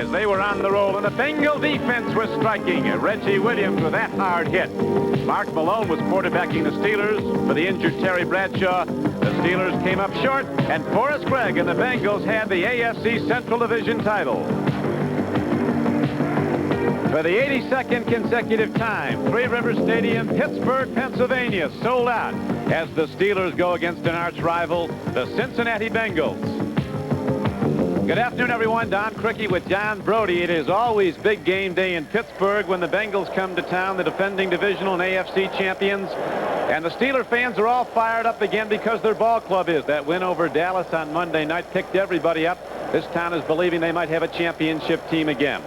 as they were on the roll, and the Bengal defense was striking. Reggie Williams with that hard hit. Mark Malone was quarterbacking the Steelers for the injured Terry Bradshaw. The Steelers came up short, and Forrest Gregg and the Bengals had the AFC Central Division title. For the 82nd consecutive time, Three Rivers Stadium, Pittsburgh, Pennsylvania, sold out as the Steelers go against an arch rival, the Cincinnati Bengals. Good afternoon, everyone. Don Criqui with John Brody. It is always big game day in Pittsburgh when the Bengals come to town, the defending divisional and AFC champions. And the Steeler fans are all fired up again because their ball club is. That win over Dallas on Monday night picked everybody up. This town is believing they might have a championship team again.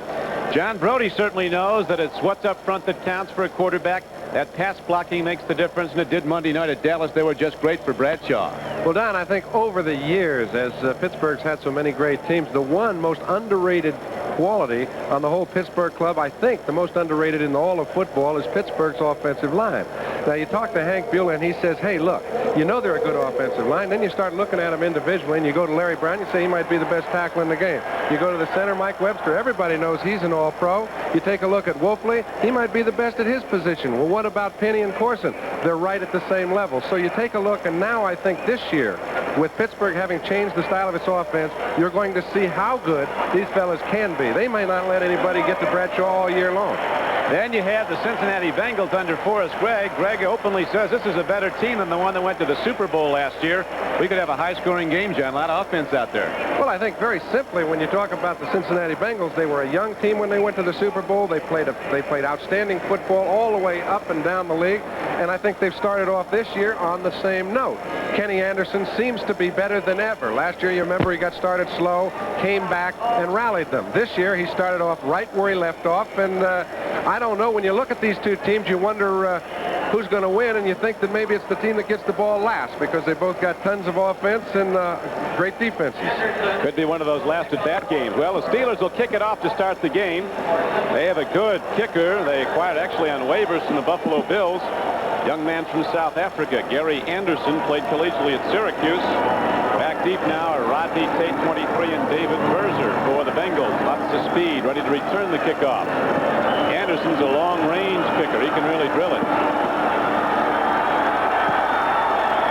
John Brody certainly knows that it's what's up front that counts for a quarterback. That pass blocking makes the difference, and it did Monday night at Dallas. They were just great for Bradshaw. Well, Don, I think over the years, as Pittsburgh's had so many great teams, the one most underrated quality on the whole Pittsburgh club, I think the most underrated in all of football, is Pittsburgh's offensive line. Now, you talk to Hank Buehler, and he says, hey, look, you know they're a good offensive line. Then you start looking at them individually, and you go to Larry Brown, you say he might be the best tackle in the game. You go to the center, Mike Webster. Everybody knows he's an all-pro. You take a look at Wolfley, he might be the best at his position. Well, what about Penny and Corson? They're right at the same level. So you take a look, and now I think this year, with Pittsburgh having changed the style of its offense, you're going to see how good these fellas can be. They may not let anybody get to Bradshaw all year long. Then you have the Cincinnati Bengals under Forrest Gregg. Gregg openly says this is a better team than the one that went to the Super Bowl last year. We could have a high-scoring game, John. A lot of offense out there. Well, I think very simply, when you talk about the Cincinnati Bengals, they were a young team when they went to the Super Bowl. They played outstanding football all the way up and down the league, and I think they've started off this year on the same note. Kenny Anderson seems to be better than ever. Last year, you remember, he got started slow, came back, and rallied them. This year, he started off right where he left off, and I don't know. When you look at these two teams, you wonder who's going to win, and you think that maybe it's the team that gets the ball last because they both got tons of offense and great defenses. Could be one of those last at-bat games. Well, the Steelers will kick it off to start the game. They have a good kicker. They acquired actually on waivers from the Buffalo Bills. Young man from South Africa, Gary Anderson, played collegiately at Syracuse. Back deep now are Rodney Tate, 23, and David Berzer for the Bengals. Lots of speed, ready to return the kickoff. Anderson's a long-range kicker. He can really drill it.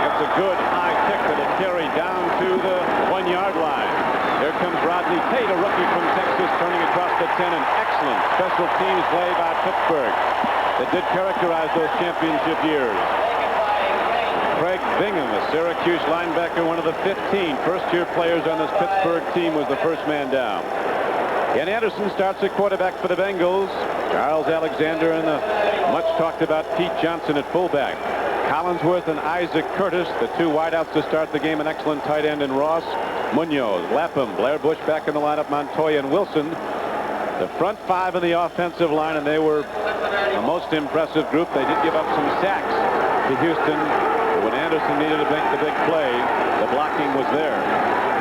That's a good high kick that'll carry down to the 1-yard line. Here comes Rodney Tate, a rookie from Texas, turning across the 10. An excellent special teams play by Pittsburgh that did characterize those championship years. Craig Bingham, a Syracuse linebacker, one of the 15 first-year players on this Pittsburgh team, was the first man down. Ken Anderson starts at quarterback for the Bengals. Charles Alexander and the much-talked-about Pete Johnson at fullback. Collinsworth and Isaac Curtis, the two wideouts to start the game. An excellent tight end in Ross. Munoz, Lapham, Blair Bush back in the lineup, Montoya and Wilson. The front five in the offensive line, and they were the most impressive group. They did give up some sacks to Houston. But when Anderson needed to make the big play, the blocking was there.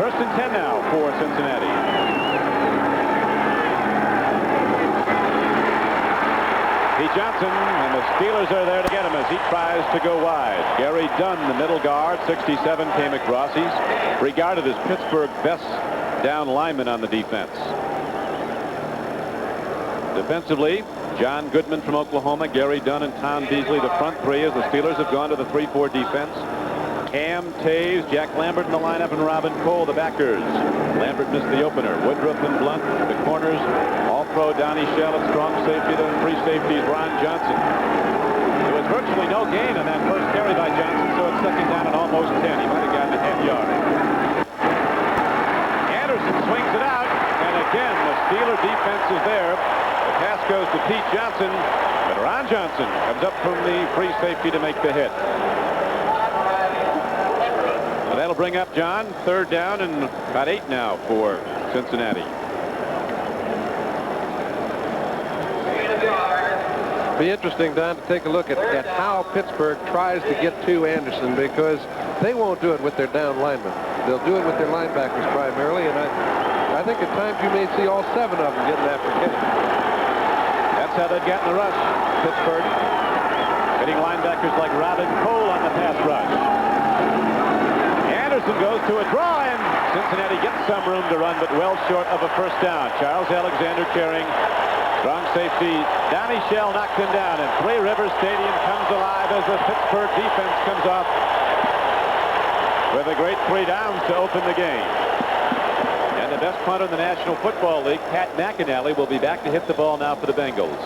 1st and 10 now for Cincinnati. Pete Johnson and the Steelers are there to get him as he tries to go wide. Gary Dunn, the middle guard, 67, came across. He's regarded as Pittsburgh's best down lineman on the defense. Defensively, John Goodman from Oklahoma, Gary Dunn and Tom Beasley, the front three, as the Steelers have gone to the 3-4 defense. Cam Taves, Jack Lambert in the lineup, and Robin Cole, the backers. Lambert missed the opener. Woodruff and Blunt, the corners. All-pro Donnie Shell at strong safety. The free safeties, Ron Johnson. There was virtually no gain on that first carry by Johnson, so it's 2nd down and almost 10. He might have gotten a half-yard. Anderson swings it out, and again, the Steeler defense is there. The pass goes to Pete Johnson, but Ron Johnson comes up from the free safety to make the hit. That'll bring up John 3rd down and about 8 now for Cincinnati. Be interesting, Don, to take a look at how Pittsburgh tries to get to Anderson, because they won't do it with their down linemen. They'll do it with their linebackers primarily, and I think at times you may see all 7 of them getting after Kenny. That's how they'd get in the rush, Pittsburgh. Hitting linebackers like Robin Cole on the pass rush. Anderson goes to a draw and Cincinnati gets some room to run, but well short of a first down. Charles Alexander carrying. Strong safety. Donnie Shell knocked him down, and Three Rivers Stadium comes alive as the Pittsburgh defense comes off with a great 3 downs to open the game. And the best punter in the National Football League, Pat McInally, will be back to hit the ball now for the Bengals.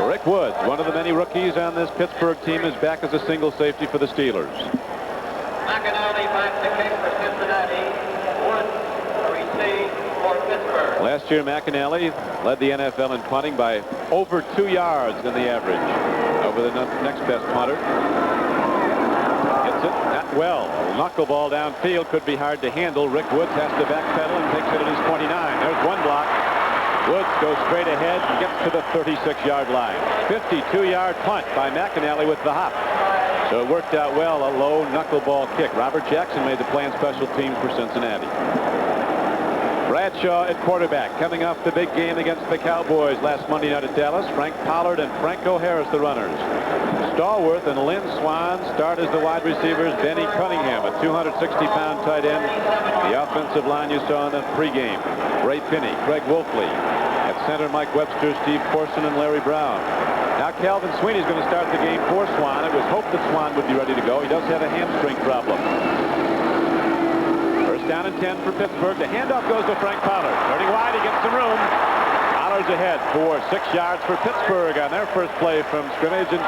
Rick Woods, one of the many rookies on this Pittsburgh team, is back as a single safety for the Steelers. McInally back to kick for Cincinnati. Woods receive for Pittsburgh. Last year, McInally led the NFL in punting by over 2 yards in the average over the next best punter. Hits it, not well. A knuckleball downfield could be hard to handle. Rick Woods has to backpedal and takes it at his 29. There's one block. Woods goes straight ahead and gets to the 36-yard line. 52-yard punt by McInally with the hop. So it worked out well, a low knuckleball kick. Robert Jackson made the play on special teams for Cincinnati. Bradshaw at quarterback, coming off the big game against the Cowboys last Monday night at Dallas. Frank Pollard and Franco Harris, the runners. Stallworth and Lynn Swan start as the wide receivers. Benny Cunningham, a 260-pound tight end. The offensive line you saw in the pregame. Ray Finney, Craig Wolfley. At center, Mike Webster, Steve Corson, and Larry Brown. Now Calvin Sweeney is going to start the game for Swan. It was hoped that Swan would be ready to go. He does have a hamstring problem. First down and 10 for Pittsburgh. The handoff goes to Frank Pollard. Turning wide, he gets some room. Pollard's ahead for 6 yards for Pittsburgh on their first play from scrimmage. And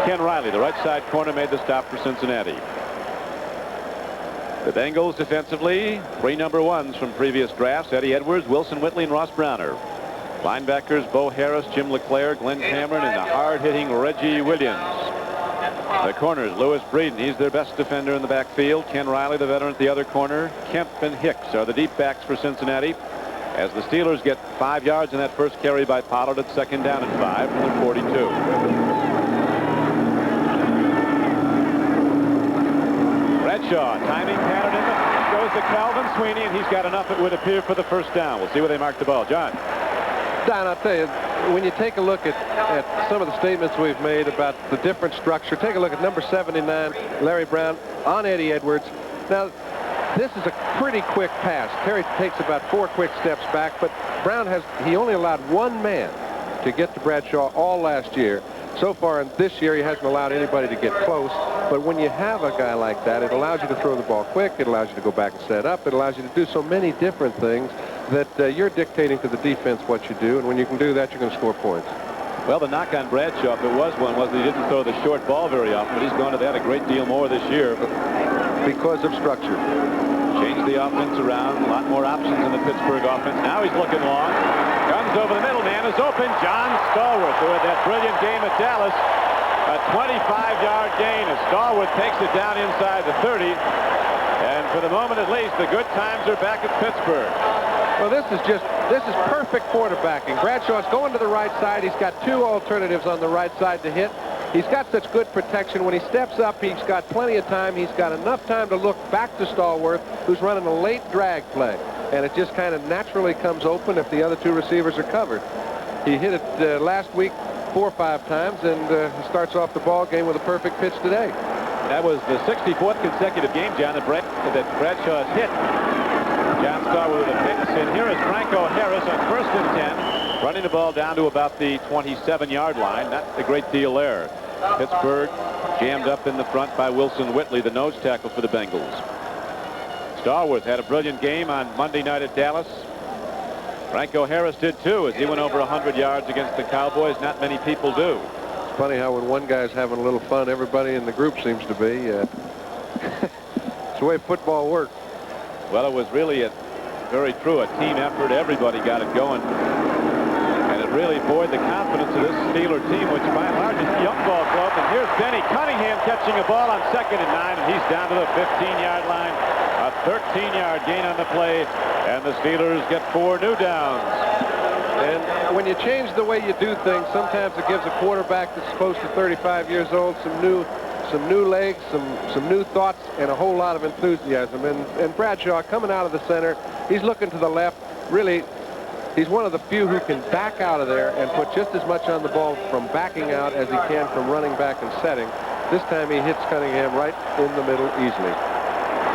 Ken Riley, the right side corner, made the stop for Cincinnati. The Bengals defensively, 3 number 1s from previous drafts. Eddie Edwards, Wilson Whitley, and Ross Browner. Linebackers, Bo Harris, Jim LeClaire, Glenn Cameron, and the hard-hitting Reggie Williams. The corners, Lewis Breeden, he's their best defender in the backfield. Ken Riley, the veteran, at the other corner. Kemp and Hicks are the deep backs for Cincinnati. As the Steelers get 5 yards in that first carry by Pollard at second down and 5 from the 42. Bradshaw, timing pattern in the goes to Calvin Sweeney, and he's got enough, it would appear, for the first down. We'll see where they mark the ball. John. Don, I'll tell you, when you take a look at some of the statements we've made about the different structure, take a look at number 79, Larry Brown, on Eddie Edwards. Now, this is a pretty quick pass. Terry takes about 4 quick steps back, but Brown he only allowed 1 man to get to Bradshaw all last year. So far in this year, he hasn't allowed anybody to get close. But when you have a guy like that, it allows you to throw the ball quick. It allows you to go back and set up. It allows you to do so many different things that you're dictating to the defense what you do. And when you can do that, you're going to score points. Well, the knock on Bradshaw, if it was one, was that he didn't throw the short ball very often. But he's gone to that a great deal more this year. Because of structure. Changed the offense around. A lot more options in the Pittsburgh offense. Now he's looking long. Guns over the middle. Man is open. John Stallworth, who had that brilliant game at Dallas. A 25-yard gain as Stallworth takes it down inside the 30. And for the moment, at least, the good times are back at Pittsburgh. Well, this is perfect quarterbacking. Bradshaw's going to the right side. He's got 2 alternatives on the right side to hit. He's got such good protection. When he steps up, he's got plenty of time. He's got enough time to look back to Stallworth, who's running a late drag play. And it just kind of naturally comes open if the other 2 receivers are covered. He hit it last week 4 or 5 times, and he starts off the ball game with a perfect pitch today. That was the 64th consecutive game, John, that Bradshaw has hit John Stallworth with a pick. And here is Franco Harris on 1st and 10, running the ball down to about the 27-yard line. Not a great deal there. Pittsburgh jammed up in the front by Wilson Whitley, the nose tackle for the Bengals. Stallworth had a brilliant game on Monday night at Dallas. Franco Harris did too, as he went over 100 yards against the Cowboys. Not many people do. It's funny how when one guy's having a little fun, everybody in the group seems to be. It's the way football works. Well, it was really very true, a team effort. Everybody got it going. And it really buoyed the confidence of this Steeler team, which by and large is a young ball club. And here's Benny Cunningham catching a ball on 2nd and 9, and he's down to the 15-yard line. A 13-yard gain on the play, and the Steelers get 4 new downs. And when you change the way you do things, sometimes it gives a quarterback that's close to 35 years old some new legs, some new thoughts, and a whole lot of enthusiasm. And Bradshaw coming out of the center, he's looking to the left. Really, he's one of the few who can back out of there and put just as much on the ball from backing out as he can from running back and setting. This time he hits Cunningham right in the middle easily.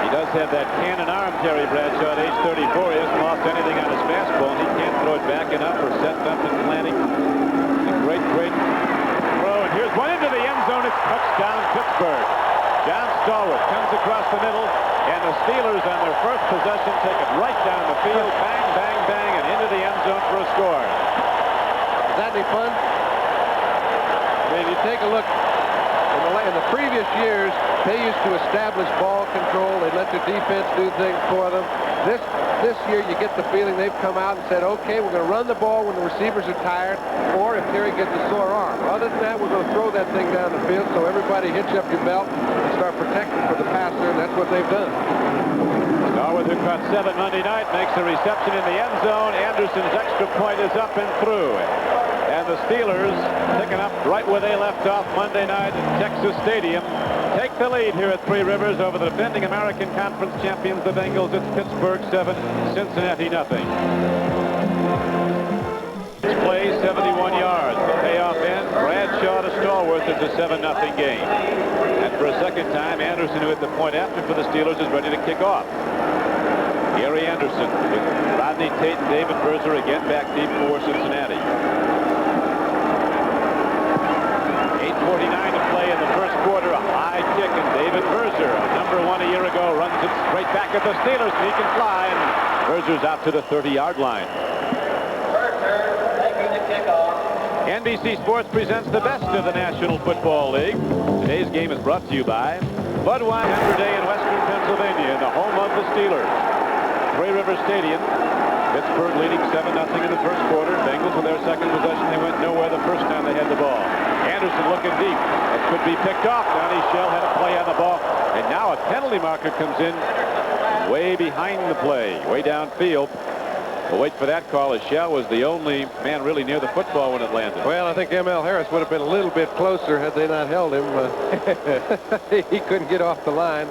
He does have that cannon arm, Terry Bradshaw, at age 34. He hasn't lost anything on his fastball, and he can't throw it back and up or setting up and planting. A great throw, and here's one into the end zone. It's touchdown, Pittsburgh. John Stallworth comes across the middle, and the Steelers on their first possession take it right down the field. Bang, bang, bang, and into the end zone for a score. Is that any fun? I mean, you take a look. In the previous years, they used to establish ball control. They let the defense do things for them. This year, you get the feeling they've come out and said, okay, we're going to run the ball when the receivers are tired, or if Terry gets a sore arm. Other than that, we're going to throw that thing down the field, so everybody hitch up your belt and start protecting for the passer, and that's what they've done. Stallworth, who caught 7 Monday night, makes a reception in the end zone. Anderson's extra point is up and through. And the Steelers, picking up right where they left off Monday night at Texas Stadium, take the lead here at Three Rivers over the defending American Conference champions, the Bengals. It's Pittsburgh 7, Cincinnati nothing. This play 71 yards. The payoff end, Bradshaw to Stallworth. It's a 7-0 game. And for a second time, Anderson, who hit the point after for the Steelers, is ready to kick off. Gary Anderson with Rodney Tate and David Berzer again back deep for Cincinnati. 8:49 to play in the first quarter. A high kick, and David Berzer, number 1 a year ago, runs it straight back at the Steelers. He can fly, and Berzer's out to the 30-yard line. Berzer taking the kickoff. NBC Sports presents the best of the National Football League. Today's game is brought to you by Budweiser Day in Western Pennsylvania, the home of the Steelers. Three Rivers Stadium. Pittsburgh leading 7-0 in the first quarter. Bengals with their second possession. They went nowhere the first time they had the ball. Anderson looking deep. It could be picked off. Donnie Shell had a play on the ball. And now a penalty marker comes in way behind the play, way downfield. We'll wait for that call, as Shell was the only man really near the football when it landed. Well, I think M.L. Harris would have been a little bit closer had they not held him. He couldn't get off the line.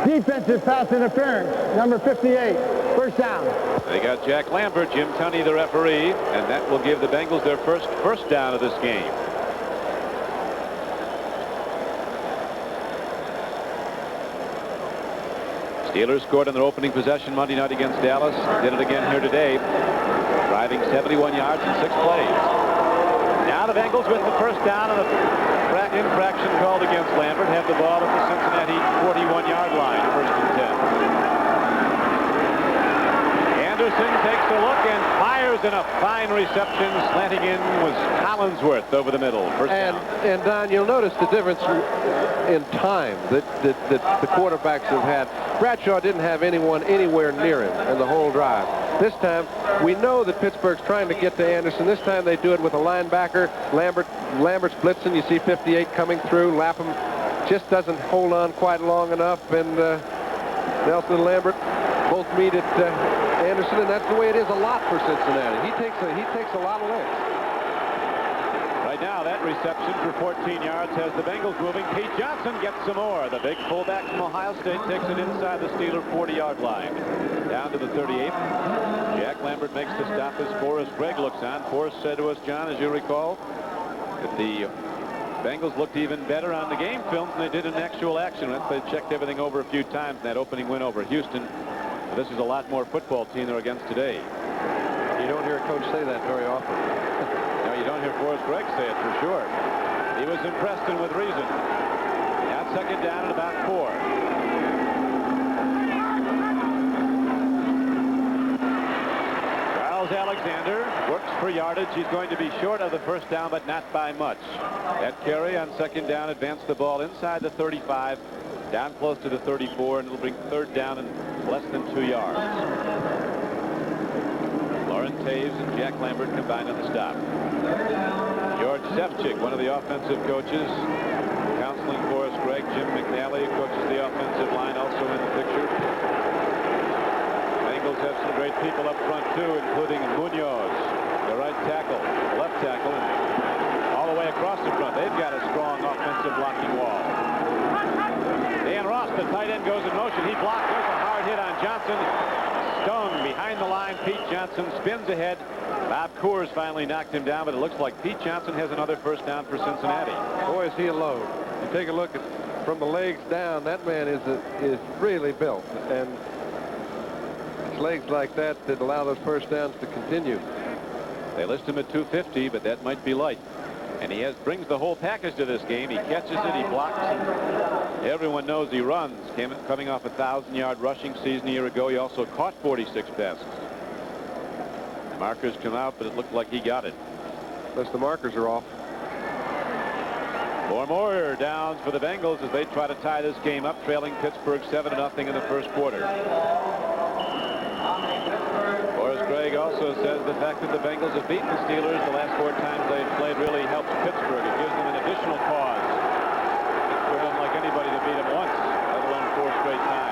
Defensive pass interference, number 58, first down. They got Jack Lambert, Jim Tunney the referee, and that will give the Bengals their first down of this game. Steelers scored on their opening possession Monday night against Dallas. Did it again here today, driving 71 yards in 6 plays. Now the Bengals with the first down and a infraction called against Lambert have the ball at the Cincinnati 41-yard line, 1st and 10. Anderson takes a look and fires in a fine reception. Slanting in was Collinsworth over the middle. First down. And Don, you'll notice the difference in time that the quarterbacks have had. Bradshaw didn't have anyone anywhere near him in the whole drive. This time, we know that Pittsburgh's trying to get to Anderson. This time they do it with a linebacker. Lambert's blitzing. You see 58 coming through. Lapham just doesn't hold on quite long enough, and Nelson and Lambert both meet at Anderson, and that's the way it is a lot for Cincinnati. He takes a lot of licks. Right now, that reception for 14 yards has the Bengals moving. Pete Johnson gets some more. The big fullback from Ohio State takes it inside the Steeler 40-yard line. Down to the 38th. Jack Lambert makes the stop as Forrest Gregg looks on. Forrest said to us, John, as you recall, that the Bengals looked even better on the game film than they did in actual action. They checked everything over a few times in that opening win over Houston. But this is a lot more football team they're against today. You don't hear a coach say that very often. No, you don't hear Forrest Gregg say it for sure. He was impressed, and with reason. Now second down and about 4. Charles Alexander works for yardage. He's going to be short of the first down, but not by much. That carry on second down advanced the ball inside the 35, down close to the 34, and it'll bring third down and less than 2 yards. Lauren Taves and Jack Lambert combined on the stop. George Sefcik, one of the offensive coaches, counseling Forrest Gregg. Jim McNally coaches the offensive line, also in the picture. Bengals have some great people up front too, including Munoz, the right tackle, left tackle, and all the way across the front. They've got a strong offensive blocking wall. Dan Ross, the tight end, goes in motion. He blocked. There's a hard hit on Johnson. Stung behind the line. Pete Johnson spins ahead Bob Coors finally knocked him down, but it looks like Pete Johnson has another first down for Cincinnati. Boy, is he alone. You take a look at from the legs down, that man is really built, and it's legs like that allow those first downs to continue. They list him at 250, but that might be light. And he brings the whole package to this game. He catches it, he blocks, and everyone knows he runs. Coming off a 1,000-yard rushing season a year ago, he also caught 46 passes. Markers come out, but it looked like he got it. Unless the markers are off. 4 more downs for the Bengals as they try to tie this game up, trailing Pittsburgh 7-0 in the first quarter. Horace Gregg also says the fact that the Bengals have beaten the Steelers the last 4 times they've played really helps Pittsburgh. It gives them an additional cause. Pittsburgh doesn't like anybody to beat them once, let alone 4 straight times.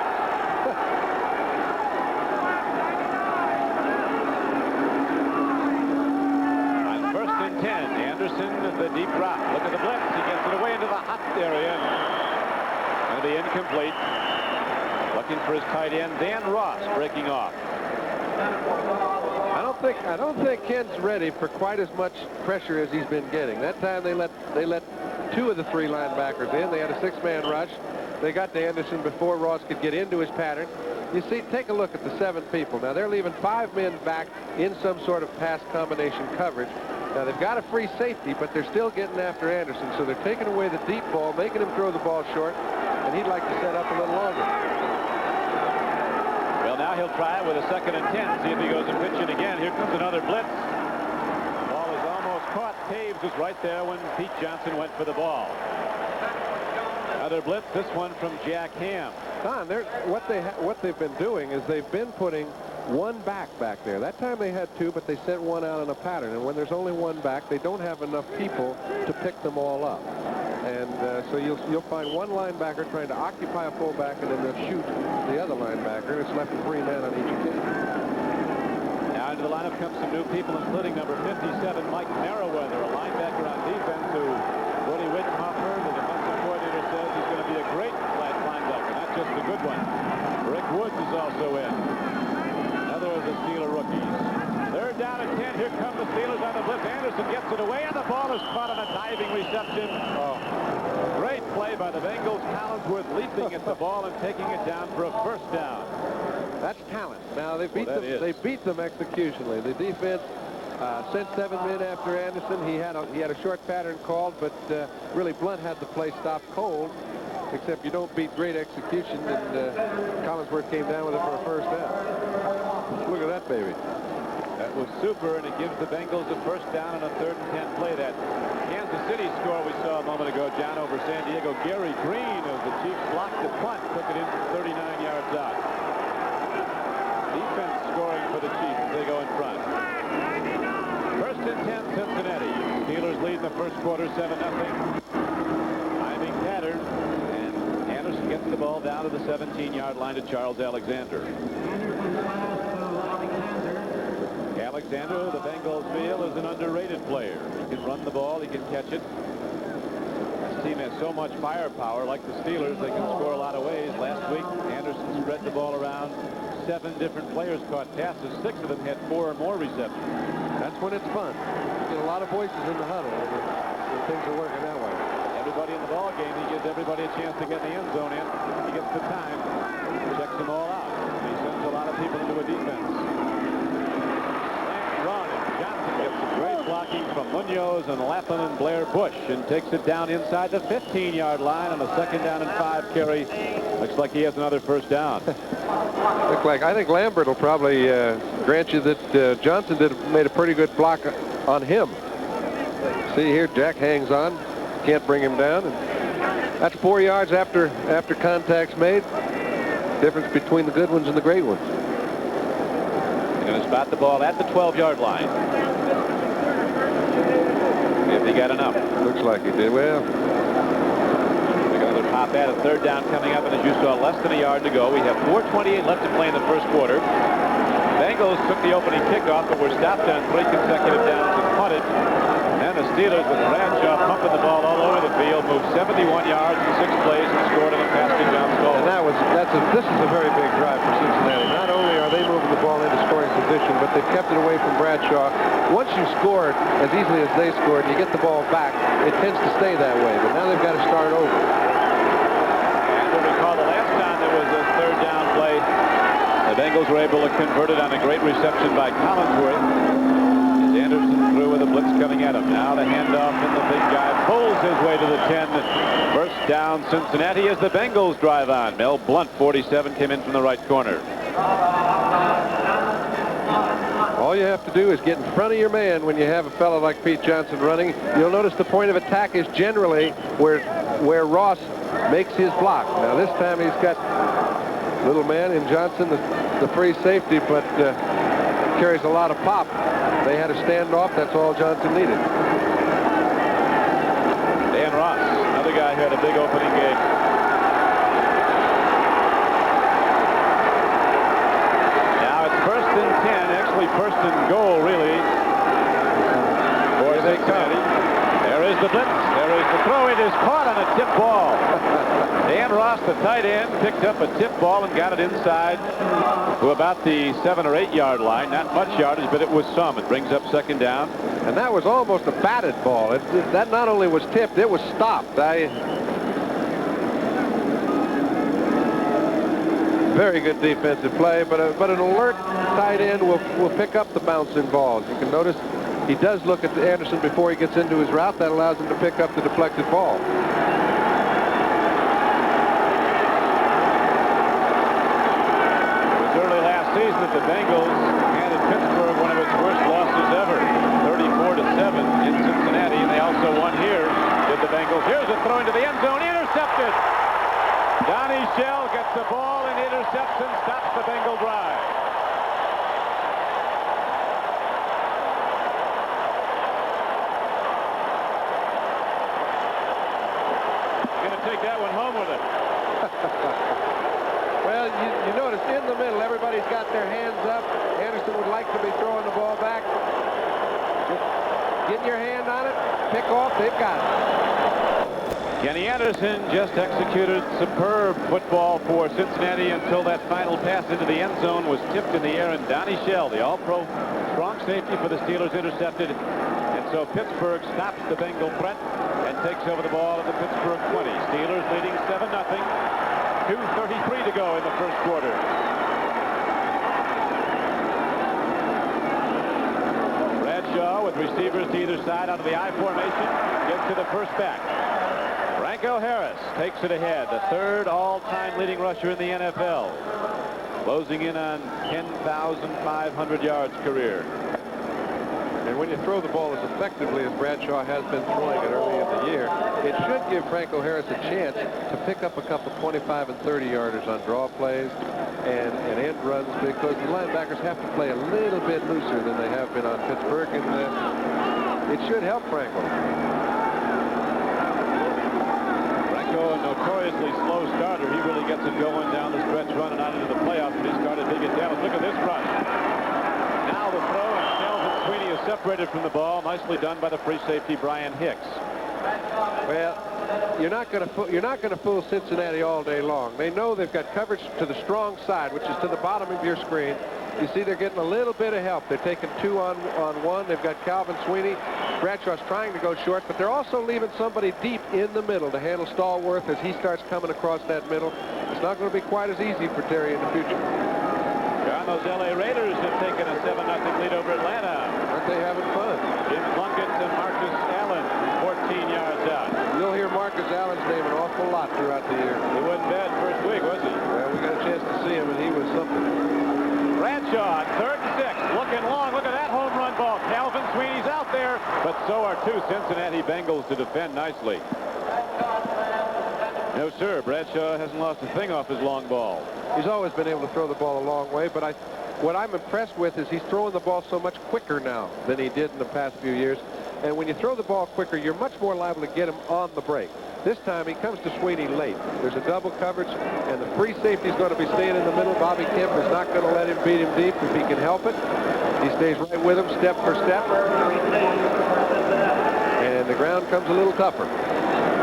On 1st and 10, Anderson, the deep drop. Look at the blitz. He gets it away into the hot area. Going to be incomplete. Looking for his tight end, Dan Ross, breaking off. I don't think Ken's ready for quite as much pressure as he's been getting. That time they let 2 of the 3 linebackers in. They had a 6-man rush. They got to Anderson before Ross could get into his pattern. You see, take a look at the 7 people. Now they're leaving 5 men back in some sort of pass combination coverage. Now they've got a free safety, but they're still getting after Anderson. So they're taking away the deep ball, making him throw the ball short, and he'd like to set up a little longer. Well, now he'll try it with a 2nd and 10. See if he goes and pitch it again. Here comes another blitz. The ball is almost caught. Taves was right there when Pete Johnson went for the ball. Another blitz. This one from Jack Ham. Don, what they've been doing is they've been putting 1 back there. That time they had 2, but they sent 1 out in a pattern. And when there's only 1 back, they don't have enough people to pick them all up. And so you'll find 1 linebacker trying to occupy a fullback, and then they'll shoot the other linebacker. It's left 3 men on each occasion. Now into the lineup comes some new people, including number 57, Mike Merriweather, a linebacker on defense who Woody Wittenhofer, the defensive coordinator, says he's going to be a great linebacker, not just a good one. Rick Woods is also in. Another of the Steeler rookies. 3rd down and 10. Here come the Steelers on the blitz. Anderson gets it away, and the ball is caught on a diving reception. Oh, great play by the Bengals. Collinsworth leaping at the ball and taking it down for a first down. That's talent. Now they beat them. They beat them executionally. The defense sent 7 men after Anderson. He had a short pattern called, but really Blunt had the play stopped cold. Except you don't beat great execution, and Collinsworth came down with it for a first down. Look at that baby. That was super, and it gives the Bengals a first down on a 3rd and 10 play. That Kansas City score we saw a moment ago, John, over San Diego. Gary Green of the Chiefs blocked the punt, took it in from 39 yards out. Defense scoring for the Chiefs as they go in front. 1st and 10, Cincinnati. Steelers lead in the first quarter, 7-0. Timing pattern, and Anderson gets the ball down to the 17-yard line to Charles Alexander. Alexander, the Bengals feel, is an underrated player. He can run the ball, he can catch it. This team has so much firepower. Like the Steelers, they can score a lot of ways. Last week, Anderson spread the ball around. 7 different players caught passes. 6 of them had 4 or more receptions. That's when it's fun. You get a lot of voices in the huddle when things are working that way. Everybody in the ball game, he gives everybody a chance to get in the end zone in. He gets the time, checks them all out. He sends a lot of people into a defense. Run, and Johnson gets some great blocking from Munoz and Lapham and Blair Bush, and takes it down inside the 15-yard line on a 2nd down and 5 carry. Looks like he has another first down. I think Lambert will probably grant you that Johnson made a pretty good block on him. See here, Jack hangs on, can't bring him down, and that's 4 yards after contact's made. Difference between the good ones and the great ones. They're going to spot the ball at the 12-yard line. If he got enough. Looks like he did. Well, another pop at a 3rd down coming up, and as you saw, less than a yard to go. We have 4:28 left to play in the first quarter. Bengals took the opening kickoff, but were stopped on 3 consecutive downs and punted. And the Steelers, with Bradshaw pumping the ball all over the field, moved 71 yards in 6 plays and scored on a pass to John Stallworth. And this is a very big drive for Cincinnati. Not only are they moving the ball into scoring position, but They've kept it away from Bradshaw. Once you score as easily as they scored, and you get the ball back, it tends to stay that way. But now they've got to start over. And we'll recall the last time there was a third down play, the Bengals were able to convert it on a great reception by Collinsworth. As Anderson threw with a blitz coming at him. Now the handoff, and the big guy pulls his way to the 10. First down, Cincinnati, as the Bengals drive on. Mel Blunt, 47, came in from the right corner. All you have to do is get in front of your man when you have a fellow like Pete Johnson running. You'll notice the point of attack is generally where Ross makes his block. Now this time he's got little man in Johnson, the free safety, but carries a lot of pop. They had a standoff. That's all Johnson needed. Dan Ross, another guy who had a big opening game. Now it's 1st and 10, actually 1st and goal, really. Boy, they come. There is the blitz. There is the throw. It is caught on a tip ball. Dan Ross, the tight end, picked up a tip ball and got it inside to about the 7 or 8 yard line. Not much yardage, but it was some. It brings up 2nd down. And that was almost a batted ball. That not only was tipped, it was stopped. Very good defensive play, but an alert tight end will pick up the bouncing balls. You can notice he does look at Anderson before he gets into his route. That allows him to pick up the deflected ball. Season that the Bengals handed Pittsburgh one of its worst losses ever, 34-7 in Cincinnati, and they also won here, did the Bengals. Here's a throw into the end zone, intercepted. Donnie Shell gets the ball and intercepts and stops the Bengal drive. Going to take that one home with it. Well, you notice in the middle, everybody's got their hands up. Anderson would like to be throwing the ball back. Just getting your hand on it, pick off, they've got it. Kenny Anderson just executed superb football for Cincinnati until that final pass into the end zone was tipped in the air, and Donnie Shell, the all-pro strong safety for the Steelers, intercepted. And so Pittsburgh stops the Bengal threat and takes over the ball at the Pittsburgh 20. Steelers leading 7-0. 2:33 to go in the first quarter. Bradshaw with receivers to either side out of the I formation gets to the first back. Franco Harris takes it ahead, the 3rd all-time leading rusher in the NFL, closing in on 10,500 yards career. And when you throw the ball as effectively as Bradshaw has been throwing it early in the year, it should give Franco Harris a chance to pick up a couple 25 and 30 yarders on draw plays and end runs, because the linebackers have to play a little bit looser than they have been on Pittsburgh, and it should help Franco. Franco, a notoriously slow starter, he really gets it going down the stretch run and out into the playoffs, and he started big in Dallas. Look at this rush. Now the throw, and Sweeney is separated from the ball. Nicely done by the free safety, Brian Hicks. Well, you're not going to fool Cincinnati all day long. They know they've got coverage to the strong side, which is to the bottom of your screen. You see they're getting a little bit of help. They're taking 2 on 1. They've got Calvin Sweeney. Bradshaw's trying to go short, but they're also leaving somebody deep in the middle to handle Stallworth as he starts coming across that middle. It's not going to be quite as easy for Terry in the future. Those L.A. Raiders have taken a 7-0 lead over Atlanta. Aren't they having fun? Jim Plunkett to Marcus Allen, 14 yards out. You'll hear Marcus Allen's name an awful lot throughout the year. He wasn't bad first week, was he? Well, we got a chance to see him, and he was something. Bradshaw, 3rd and 6, looking long. Look at that home run ball. Calvin Sweeney's out there, but so are 2 Cincinnati Bengals to defend nicely. No, sir. Bradshaw hasn't lost a thing off his long ball. He's always been able to throw the ball a long way, but what I'm impressed with is he's throwing the ball so much quicker now than he did in the past few years. And when you throw the ball quicker, you're much more liable to get him on the break. This time he comes to Sweeney late. There's a double coverage, and the free safety's going to be staying in the middle. Bobby Kemp is not going to let him beat him deep if he can help it. He stays right with him step for step. And the ground comes a little tougher.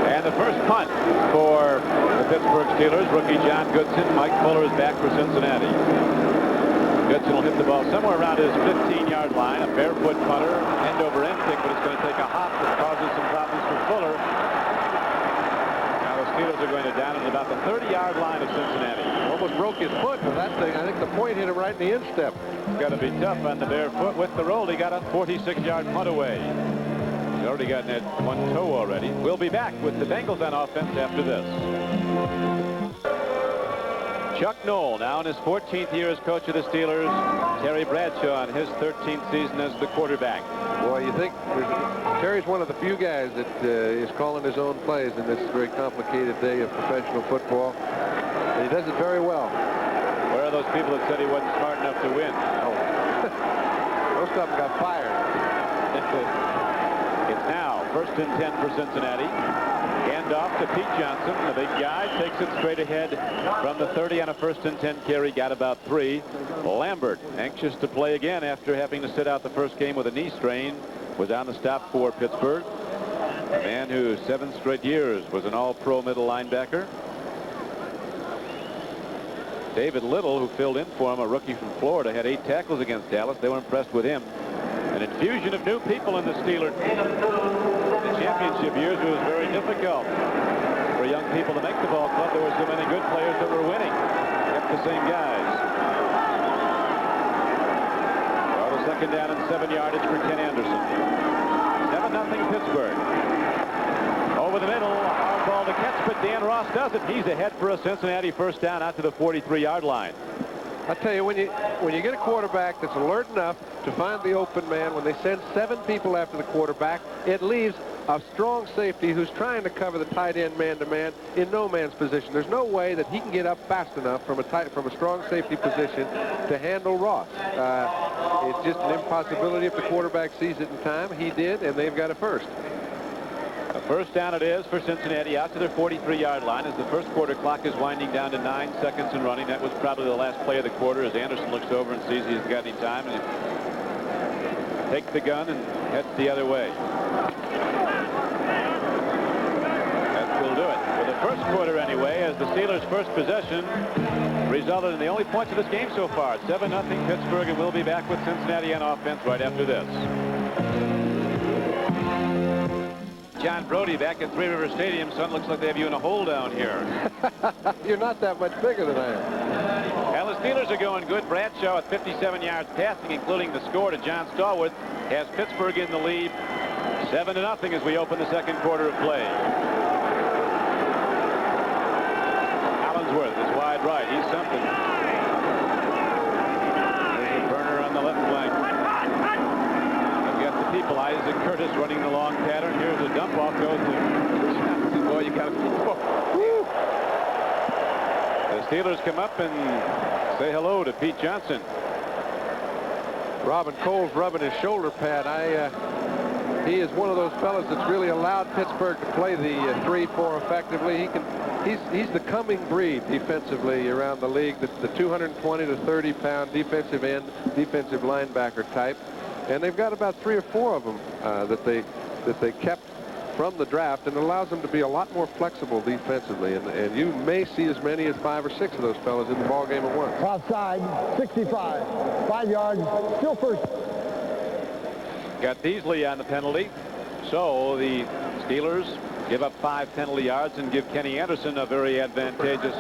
And the first punt for the Pittsburgh Steelers, rookie John Goodson. Mike Fuller is back for Cincinnati. Goodson will hit the ball somewhere around his 15-yard line. A barefoot putter, end-over-end kick, but it's going to take a hop that causes some problems for Fuller. Now the Steelers are going to down at about the 30-yard line of Cincinnati. Almost broke his foot with that thing. I think the point hit him right in the instep. It's got to be tough on the barefoot. With the roll, he got a 46-yard punt away. He's already gotten that one toe already. We'll be back with the Bengals on offense after this. Chuck Noll, now in his 14th year as coach of the Steelers. Terry Bradshaw in his 13th season as the quarterback. Boy, you think Terry's one of the few guys that is calling his own plays in this very complicated day of professional football. And he does it very well. Where are those people that said he wasn't smart enough to win? Oh. Most of them got fired. It's now 1st and 10 for Cincinnati. Hand off to Pete Johnson. The big guy takes it straight ahead from the 30 on a 1st and 10 carry. Got about 3. Lambert, anxious to play again after having to sit out the first game with a knee strain, was on the stop for Pittsburgh. A man who 7 straight years was an all-pro middle linebacker. David Little, who filled in for him, a rookie from Florida, had 8 tackles against Dallas. They were impressed with him. An infusion of new people in the Steelers. The championship years, it was very difficult for young people to make the ball club. There were so many good players that were winning. Kept the same guys. Well, the 2nd down and 7 yardage for Ken Anderson. 7-0 Pittsburgh. Over the middle, a hard ball to catch, but Dan Ross does it. He's ahead for a Cincinnati 1st down out to the 43-yard line. I tell you, when you get a quarterback that's alert enough to find the open man, when they send 7 people after the quarterback, it leaves a strong safety who's trying to cover the tight end man-to-man in no man's position. There's no way that he can get up fast enough from a strong safety position to handle Ross. It's just an impossibility if the quarterback sees it in time. He did, and they've got a 1st. A 1st down it is for Cincinnati out to their 43-yard line as the first quarter clock is winding down to 9 seconds and running. That was probably the last play of the quarter as Anderson looks over and sees he hasn't got any time and he takes the gun and heads the other way. That will do it for the first quarter anyway, as the Steelers' first possession resulted in the only points of this game so far. 7-0 Pittsburgh, and we'll be back with Cincinnati on offense right after this. John Brody back at Three River Stadium. Son, looks like they have you in a hole down here. You're not that much bigger than I am. Well, the Steelers are going good. Bradshaw at 57 yards passing, including the score to John Stallworth, has Pittsburgh in the lead. 7-0 as we open the second quarter of play. Collinsworth is wide right. He's something. There's a burner on the left flank. People, Isaac Curtis running the long pattern. Here's a dump off, goes to Johnson. Boy, you got to the Steelers come up and say hello to Pete Johnson. Robin Cole's rubbing his shoulder pad. He is one of those fellas that's really allowed Pittsburgh to play the 3-4 effectively. He's the coming breed defensively around the league. The 220 to 30 pound defensive end, defensive linebacker type. And they've got about 3 or 4 of them that they kept from the draft, and it allows them to be a lot more flexible defensively. And you may see as many as 5 or 6 of those fellas in the ball game at once. Offside, 65, 5 yards, still 1st. Got Beasley on the penalty, so the Steelers give up 5 penalty yards and give Kenny Anderson a very advantageous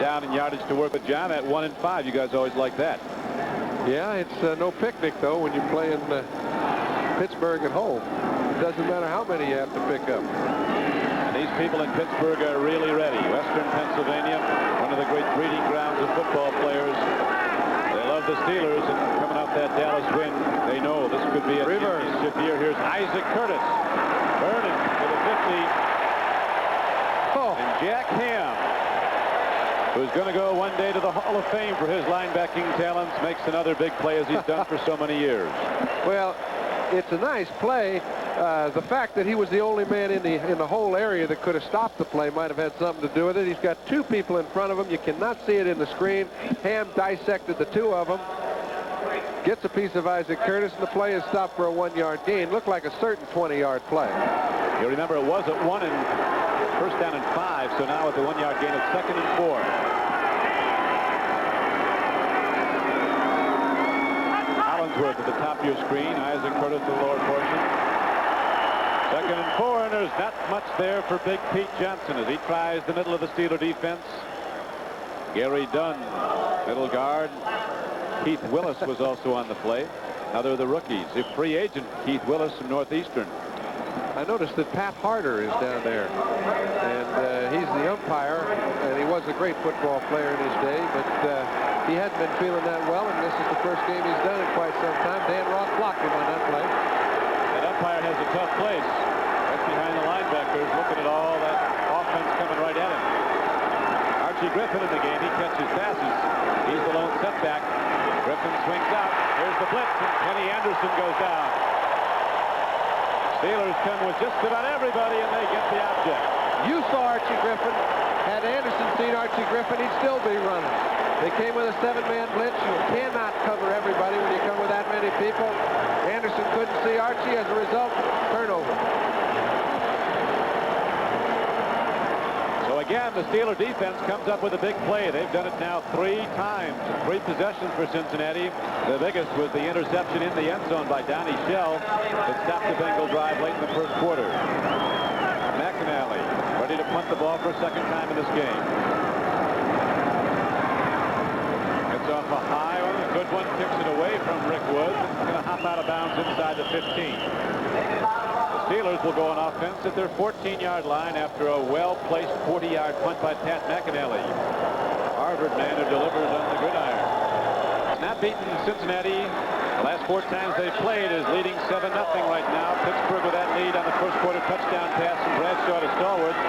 down and yardage to work with. John, at 1 and 5, you guys always like that. Yeah, it's no picnic, though, when you play in Pittsburgh at home. It doesn't matter how many you have to pick up. And these people in Pittsburgh are really ready. Western Pennsylvania, one of the great breeding grounds of football players. They love the Steelers, and coming off that Dallas win, they know this could be a championship year. Here's Isaac Curtis, burning to the 50. Oh. And Jack Ham, who's going to go one day to the Hall of Fame for his linebacking talents, makes another big play as he's done for so many years. Well, it's a nice play. The fact that he was the only man in the whole area that could have stopped the play might have had something to do with it. He's got 2 people in front of him. You cannot see it in the screen. Ham dissected the 2 of them. Gets a piece of Isaac Curtis, and the play is stopped for a 1-yard gain. Looked like a certain 20-yard play. You remember it was at 1 and 1st down and 5, so now at the 1-yard gain, it's 2nd and 4. Collinsworth at the top of your screen. Isaac Curtis the lower portion. 2nd and 4, and there's not much there for Big Pete Johnson as he tries the middle of the Steeler defense. Gary Dunn, middle guard. Keith Willis was also on the play. Another of the rookies. A free agent, Keith Willis from Northeastern. I noticed that Pat Harder is down there, and he's the umpire, and he was a great football player in his day, but he hadn't been feeling that well, and this is the first game he's done in quite some time. Dan Roth blocked him on that play. That umpire has a tough place. Right behind the linebackers, looking at all that offense coming right at him. Archie Griffin in the game. He catches passes. He's the lone setback. Griffin swings out. Here's the blitz, and Kenny Anderson goes down. Steelers come with just about everybody, and they get the object. You saw Archie Griffin. Had Anderson seen Archie Griffin, he'd still be running. They came with a 7-man blitz. You cannot cover everybody when you come with that many people. Anderson couldn't see Archie. As a result, turnover. So again, the Steeler defense comes up with a big play. They've done it now 3 times. 3 possessions for Cincinnati. The biggest was the interception in the end zone by Donnie Shell that stopped the Bengal drive late in the first quarter. McAnally ready to punt the ball for a second time in this game. Gets off a high one, a good one, kicks it away from Rick Woods. It's going to hop out of bounds inside the 15. Steelers will go on offense at their 14-yard line after a well-placed 40-yard punt by Pat McAnally. Harvard man who delivers on the gridiron. Not beaten Cincinnati. The last 4 times they've played is leading 7-0 right now. Pittsburgh with that lead on the first quarter touchdown pass from Bradshaw to Stallworth.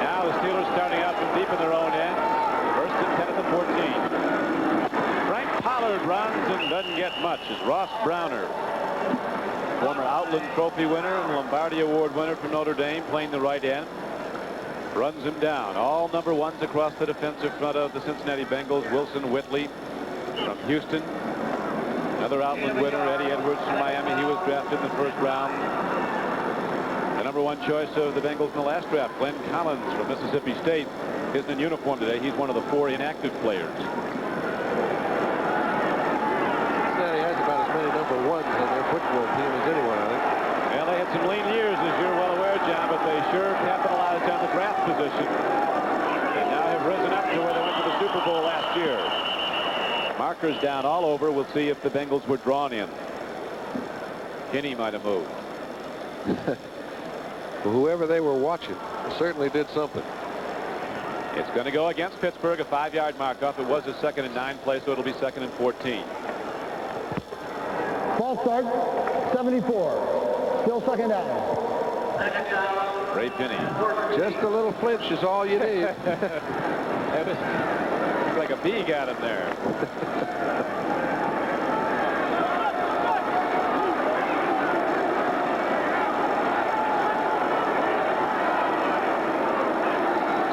Now the Steelers starting out from deep in their own end. First and 10 at the 14. Frank Pollard runs and doesn't get much as Ross Browner, former Outland Trophy winner and Lombardi Award winner from Notre Dame, playing the right end, runs him down. All number 1s across the defensive front of the Cincinnati Bengals. Wilson Whitley from Houston. Another Outland winner, Eddie Edwards from Miami. He was drafted in the first round. The number 1 choice of the Bengals in the last draft, Glenn Collins from Mississippi State, isn't in uniform today. He's one of the 4 inactive players. Cincinnati has about as many number 1s on their football team as anyone, I think. Well, they had some lean years, as you're well aware, John, but they sure capitalized on the draft position. And now have risen up to where they went to the Super Bowl last year. Markers down all over. We'll see if the Bengals were drawn in. Kinney might have moved. Well, whoever they were watching certainly did something. It's going to go against Pittsburgh, a 5-yard mark off. It was a 2nd and 9 play, so it'll be 2nd and 14. False start, 74. Still 2nd down. Ray Finney. Just a little flinch is all you need. Looks like a bee got him there.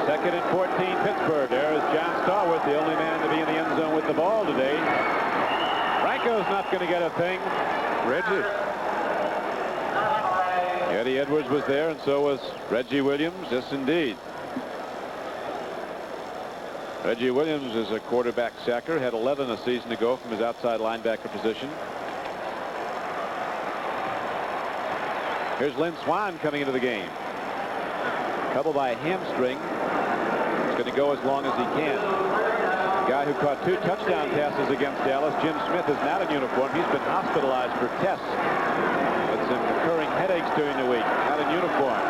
Second and 14, Pittsburgh. There's John Stallworth, the only man to be in the end zone with the ball today. Franco's not going to get a thing. Reggie. Eddie Edwards was there, and so was Reggie Williams. Yes, indeed. Reggie Williams is a quarterback sacker. Had 11 a season ago from his outside linebacker position. Here's Lynn Swann coming into the game. Trouble by a hamstring. He's going to go as long as he can. The guy who caught 2 touchdown passes against Dallas, Jim Smith, is not in uniform. He's been hospitalized for tests. With some recurring headaches during the week. Not in uniform.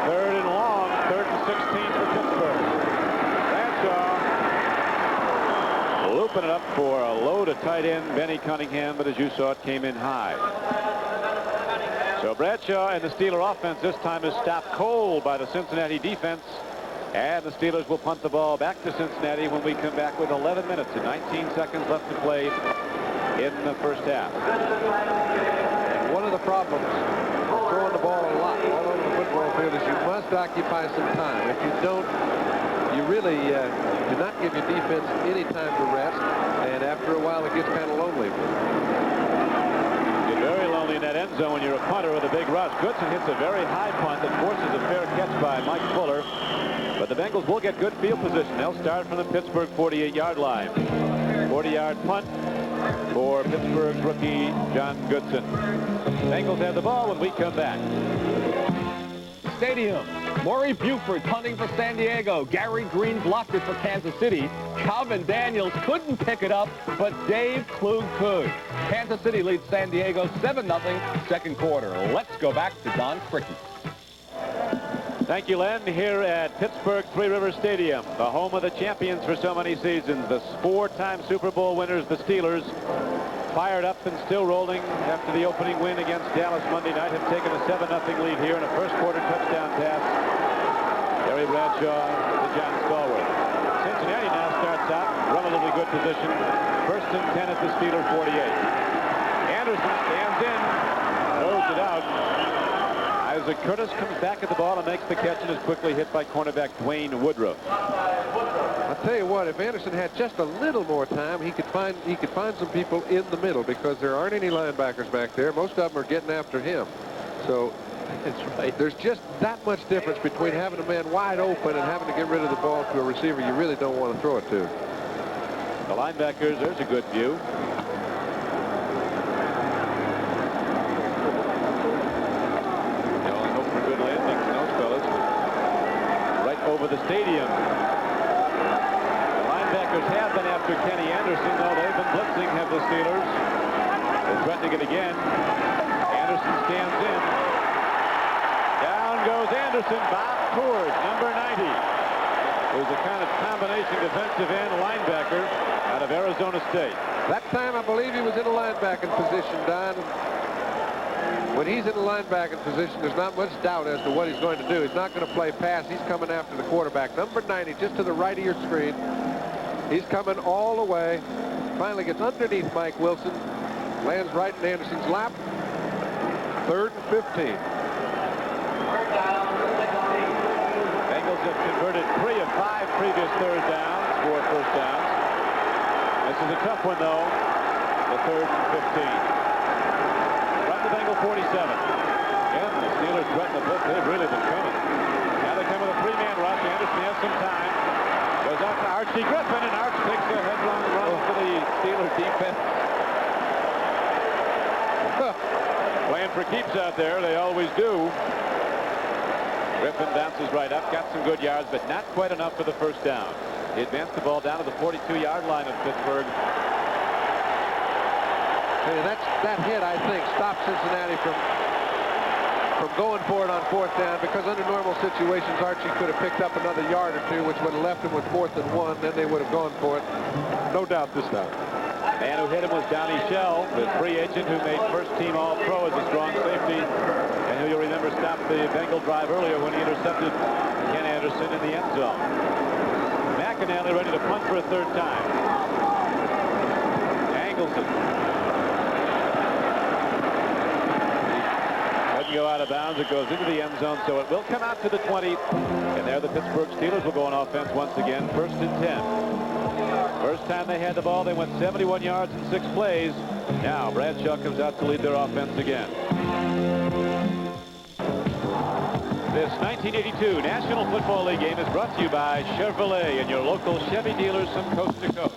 3rd and long. 3rd and 16 for Pittsburgh. Bradshaw looping it up for a low to tight end, Benny Cunningham, but as you saw, it came in high. So Bradshaw and the Steeler offense this time is stopped cold by the Cincinnati defense. And the Steelers will punt the ball back to Cincinnati when we come back with 11 minutes and 19 seconds left to play in the first half. One of the problems with throwing the ball a lot all over the football field is you must occupy some time. If you don't, you really do not give your defense any time to rest, and after a while it gets kind of lonely. You're very lonely in that end zone when you're a punter with a big rush. Goodson hits a very high punt that forces a fair catch by Mike Fuller. But the Bengals will get good field position. They'll start from the Pittsburgh 48-yard line. 40-yard punt. for Pittsburgh's rookie John Goodson. Bengals have the ball when we come back. Stadium. Maury Buford punting for San Diego. Gary Green blocked it for Kansas City. Calvin Daniels couldn't pick it up, but Dave Klug could. Kansas City leads San Diego 7-0 second quarter. Let's go back to Don Crickey. Thank you, Len. Here at Pittsburgh Three Rivers Stadium, the home of the champions for so many seasons, the four-time Super Bowl winners, the Steelers, fired up and still rolling after the opening win against Dallas Monday night, have taken a 7-0 lead here in a first-quarter touchdown pass. Gary Bradshaw to John Stallworth. Cincinnati now starts out, relatively good position. First and 10 at the Steelers 48. Anderson stands in, throws it out. Isaac Curtis comes back at the ball and makes the catch and is quickly hit by cornerback Dwayne Woodruff. I'll tell you what, if Anderson had just a little more time, he could find some people in the middle, because there aren't any linebackers back there. Most of them are getting after him. So that's right. There's just that much difference between having a man wide open and having to get rid of the ball to a receiver you really don't want to throw it to. The linebackers, there's a good view. Over the stadium. The linebackers have been after Kenny Anderson, though they've been blitzing, have the Steelers. They're threatening it again. Anderson stands in. Down goes Anderson. Bob Coors, number 90. Who's a kind of combination defensive end linebacker out of Arizona State. That time, I believe he was in a linebacking position, Don. When he's in the linebacking position, there's not much doubt as to what he's going to do. He's not going to play pass. He's coming after the quarterback. Number 90, just to the right of your screen. He's coming all the way. Finally gets underneath Mike Wilson. Lands right in Anderson's lap. 3rd and 15. Bengals have converted 3 of 5 previous third downs, 4 first downs. This is a tough one, though. The 3rd and 15. The Bengal 47. Again, the Steelers threaten the blitz. They've really been coming. Now they come with a 3-man rush. Anderson has some time. Goes out to Archie Griffin, and Arch takes a headlong run for the Steelers defense. Playing for keeps out there. They always do. Griffin bounces right up. Got some good yards, but not quite enough for the first down. He advanced the ball down to the 42-yard line of Pittsburgh. That hit, I think, stopped Cincinnati from going for it on 4th down, because under normal situations, Archie could have picked up another yard or 2, which would have left him with 4th and 1. Then they would have gone for it. No doubt this time. The man who hit him was Donnie Shell, the free agent who made first-team All-Pro as a strong safety, and who you'll remember stopped the Bengal drive earlier when he intercepted Ken Anderson in the end zone. McAnally ready to punt for a 3rd time. Angleson. Go out of bounds. It goes into the end zone, so it will come out to the 20. And there the Pittsburgh Steelers will go on offense once again. 1st and 10. First time they had the ball, they went 71 yards in 6 plays. Now Bradshaw comes out to lead their offense again. This 1982 National Football League game is brought to you by Chevrolet and your local Chevy dealers from coast to coast.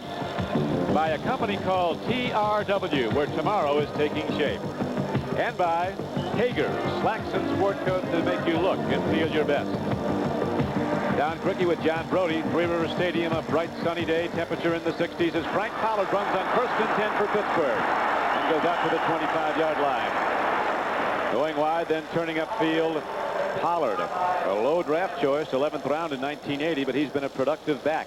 By a company called TRW, where tomorrow is taking shape. And by Hager, slacks and sport coats to make you look and feel your best. Don Crickey with John Brody, Three Rivers Stadium, a bright sunny day, temperature in the 60s as Frank Pollard runs on 1st and 10 for Pittsburgh and goes out to the 25-yard line. Going wide, then turning upfield, Pollard, a low draft choice, 11th round in 1980, but he's been a productive back.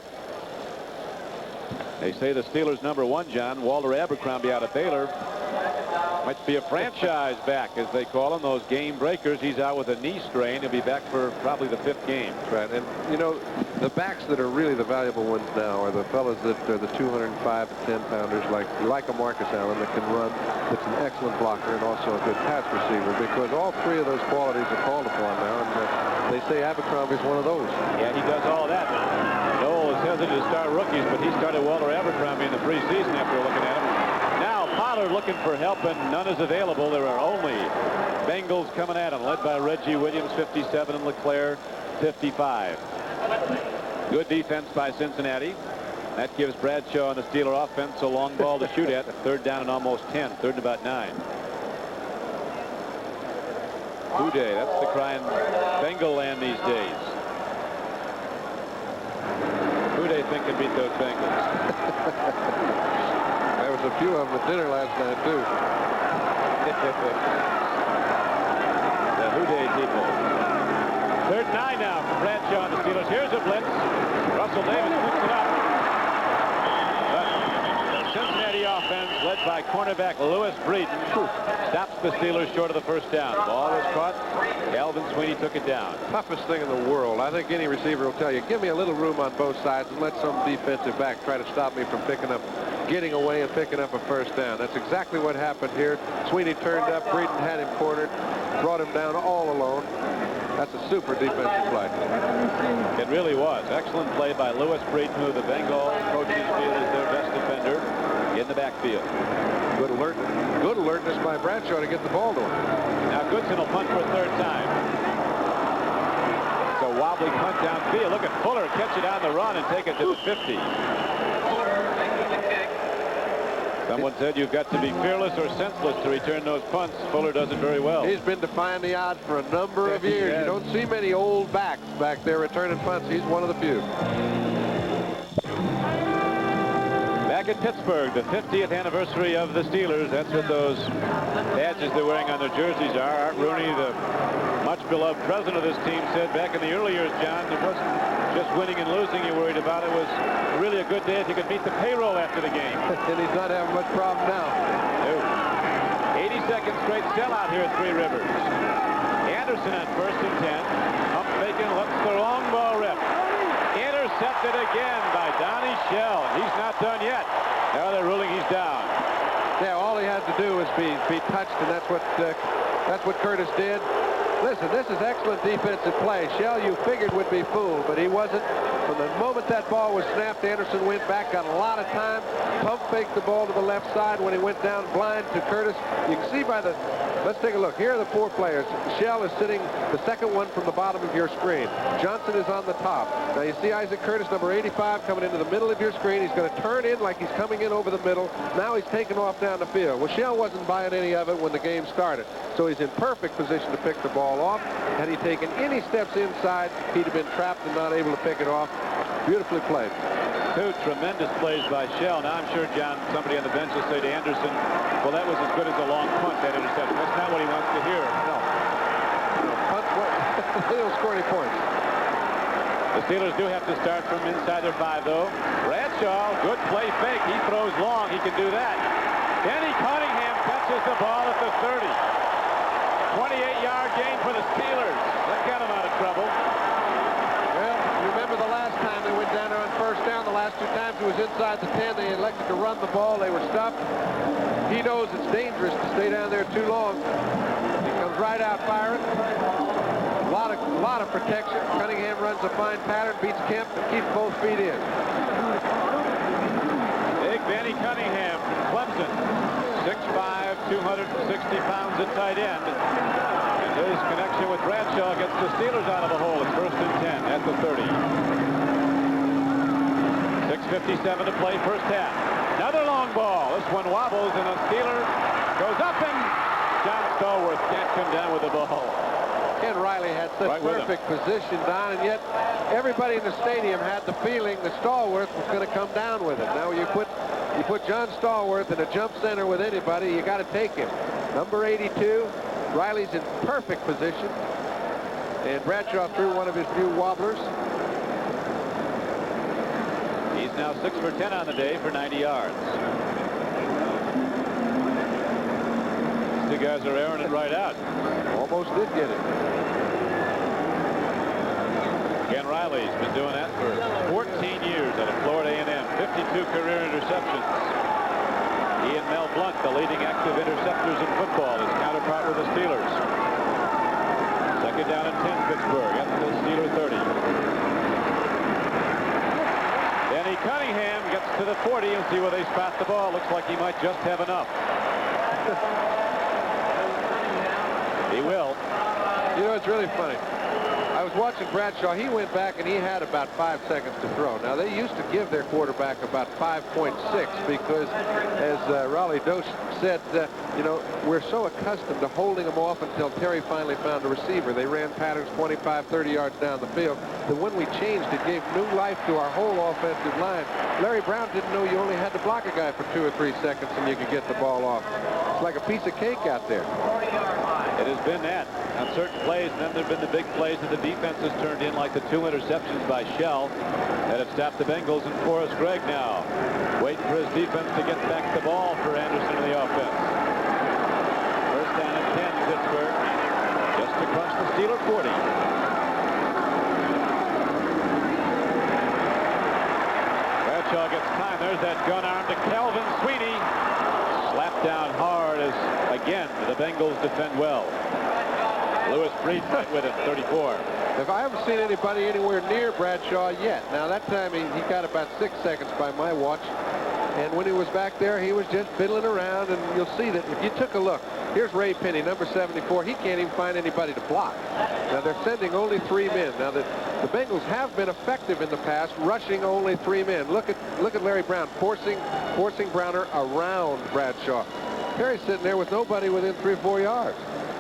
They say the Steelers' number 1, John, Walter Abercrombie out of Baylor, might be a franchise back, as they call them, those game breakers. He's out with a knee strain. He'll be back for probably the 5th game. Right, and you know, the backs that are really the valuable ones now are the fellas that are the 205 and 10-pounders, like a Marcus Allen that can run, that's an excellent blocker and also a good pass receiver, because all 3 of those qualities are called upon now, and they say Abercrombie's one of those. Yeah, he does all that. Noel is hesitant to start rookies, but he started Walter Abercrombie in the preseason after looking at him. Now Pollard looking for help, and none is available. There are only Bengals coming at him, led by Reggie Williams, 57, and LeClaire, 55. Good defense by Cincinnati. That gives Bradshaw and the Steeler offense a long ball to shoot at. 3rd down and almost 10. 3rd and about 9. Houday, that's the crying Bengal land these days. Who they think can beat those Bengals? There was a few of them at dinner last night, too. The Houday people. 3rd and 9 now for Bradshaw and the Steelers. Here's a blitz. Russell Davis picks it up. But the Cincinnati offense, led by cornerback Lewis Breeden, stops the Steelers short of the 1st down. Ball was caught. Calvin Sweeney took it down. Toughest thing in the world. I think any receiver will tell you, give me a little room on both sides and let some defensive back try to stop me from getting away and picking up a 1st down. That's exactly what happened here. Sweeney turned up. Breeden had him cornered, brought him down all alone. That's a super defensive play. It really was. Excellent play by Lewis Breeden, who the Bengal coaches feel is their best defender in the backfield. Good alertness by Bradshaw to get the ball to him. Now Goodson will punt for a 3rd time. It's a wobbly punt downfield. Look at Fuller catch it on the run and take it to the 50. Someone said you've got to be fearless or senseless to return those punts. Fuller does it very well. He's been defying the odds for a number of years. You don't see many old backs back there returning punts. He's one of the few. Back at Pittsburgh, the 50th anniversary of the Steelers. That's what those badges they're wearing on their jerseys are. Art Rooney, the much-beloved president of this team, said back in the early years, John, it wasn't just winning and losing you worried about. It was really a good day if you could meet the payroll after the game. And he's not having much problem now. No. 82nd straight sellout here at Three Rivers. Anderson on 1st and 10. Hump Bacon lets the long ball rip. Intercepted again by Donnie Shell. He's not done yet. Now they're ruling he's down. Yeah, all he had to do was be touched, and that's what Curtis did. Listen, this is excellent defensive play. Shell, you figured, would be fooled, but he wasn't. From the moment that ball was snapped, Anderson went back, got a lot of time, pump faked the ball to the left side when he went down blind to Curtis. You can see by the, let's take a look. Here are the 4 players. Shell is sitting the 2nd one from the bottom of your screen. Johnson is on the top. Now you see Isaac Curtis, number 85, coming into the middle of your screen. He's going to turn in like he's coming in over the middle. Now he's taking off down the field. Well, Shell wasn't buying any of it when the game started. So he's in perfect position to pick the ball off. Had he taken any steps inside, he'd have been trapped and not able to pick it off. Beautifully played. 2 tremendous plays by Shell. Now I'm sure, John, somebody on the bench will say to Anderson, well, that was as good as a long punt, that interception. That's not what he wants to hear. No. Punt, they don't score any points. The Steelers do have to start from inside their 5, though. Bradshaw, good play fake. He throws long. He can do that. Denny Cunningham catches the ball at the 30. 28-yard gain for the Steelers. That got him out of trouble. Well, you remember the last time they went down there on 1st down. The last 2 times it was inside the 10. They elected to run the ball. They were stopped. He knows it's dangerous to stay down there too long. He comes right out firing. A lot of protection. Cunningham runs a fine pattern, beats Kemp, and keeps both feet in. Big Benny Cunningham from Clemson. 6'5", 260 pounds at tight end. And his connection with Bradshaw gets the Steelers out of the hole. It's 1st and 10 at the 30. 6:57 to play, 1st half. Another long ball. This one wobbles, and a Steeler goes up, and John Stallworth can't come down with the ball. Ken Riley had such perfect position, Don, and yet everybody in the stadium had the feeling that Stallworth was going to come down with it. Now you put John Stallworth in a jump center with anybody, you got to take him. Number 82, Riley's in perfect position, and Bradshaw threw one of his few wobblers. He's now 6 for 10 on the day for 90 yards. These 2 guys are airing it right out. Almost did get it. Ken Riley's been doing that for 14 years out of Florida A&M. 52 career interceptions. He and Mel Blount, the leading active interceptors in football, his counterpart with the Steelers. 2nd down and 10, Pittsburgh at the Steeler 30. Danny Cunningham gets to the 40 and see where they spot the ball. Looks like he might just have enough. He will. You know, it's really funny. I I was watching Bradshaw. He went back and he had about 5 seconds to throw. Now, they used to give their quarterback about 5.6 because, as Raleigh Doce said, you know, we're so accustomed to holding them off until Terry finally found a receiver. They ran patterns 25, 30 yards down the field. That when we changed, it gave new life to our whole offensive line. Larry Brown didn't know you only had to block a guy for 2 or 3 seconds and you could get the ball off. It's like a piece of cake out there. It has been that on certain plays, and then there have been the big plays that the defense has turned in, like the 2 interceptions by Shell that have stopped the Bengals. And Forrest Gregg now waiting for his defense to get back the ball for Anderson in the offense. First down and 10, Pittsburgh, just across the Steeler 40. Bradshaw gets time. There's that gun arm to Calvin Sweeney. Slapped down hard as, again, the Bengals defend well. Lewis Breed right with him, 34. If I haven't seen anybody anywhere near Bradshaw yet. Now, that time he got about 6 seconds by my watch. And when he was back there, he was just fiddling around. And you'll see that if you took a look, here's Ray Penny, number 74. He can't even find anybody to block. Now, they're sending only 3 men. Now, the Bengals have been effective in the past, rushing only 3 men. Look at Larry Brown forcing Browner around Bradshaw. Terry's sitting there with nobody within 3 or 4 yards.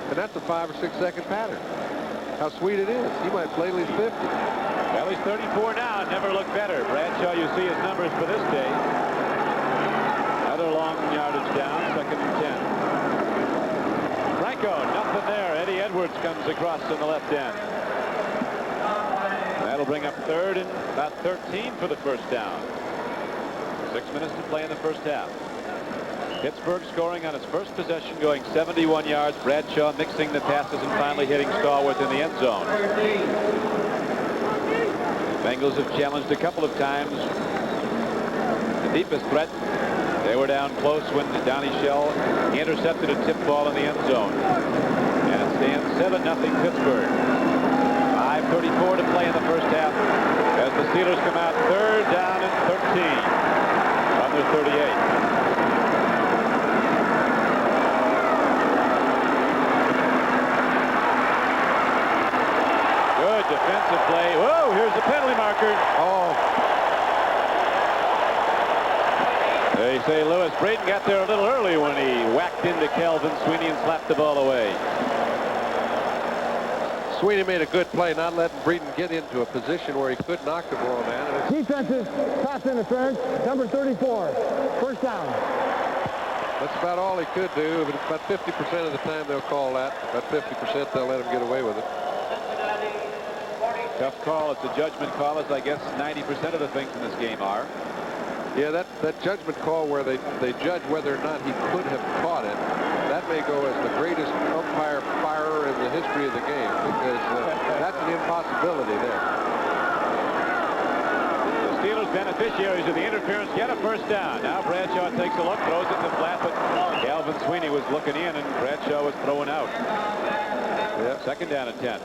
And that's a 5 or 6 second pattern. How sweet it is. He might play at least 50. Well, he's 34 now. Never looked better. Bradshaw, you see his numbers for this day. Another long yardage down, 2nd and 10. Franco, nothing there. Eddie Edwards comes across in the left end. That'll bring up 3rd and about 13 for the first down. 6 minutes to play in the first half. Pittsburgh scoring on its first possession, going 71 yards. Bradshaw mixing the passes and finally hitting Stallworth in the end zone. Bengals have challenged a couple of times the deepest threat. They were down close when Donnie Shell intercepted a tip ball in the end zone. And it stands 7-0 Pittsburgh. 5:34 to play in the first half as the Steelers come out 3rd down and 13 on their 38. Good defensive play. Whoa, here's the penalty marker. Oh. They say Lewis Braden got there a little early when he whacked into Calvin Sweeney and slapped the ball away. Sweeney made a good play, not letting Breeden get into a position where he could knock the ball down. Defensive pass interference, number 34. First down. That's about all he could do, but about 50% of the time they'll call that. About 50% they'll let him get away with it. Tough call. It's a judgment call, as I guess 90% of the things in this game are. Yeah, that judgment call where they judge whether or not he could have caught it, that may go as the greatest umpire firer in the history of the game, because that's an impossibility there. The Steelers, beneficiaries of the interference, get a first down. Now Bradshaw takes a look, throws it to flat, but Calvin Sweeney was looking in and Bradshaw was throwing out. Yeah. 2nd down and 10.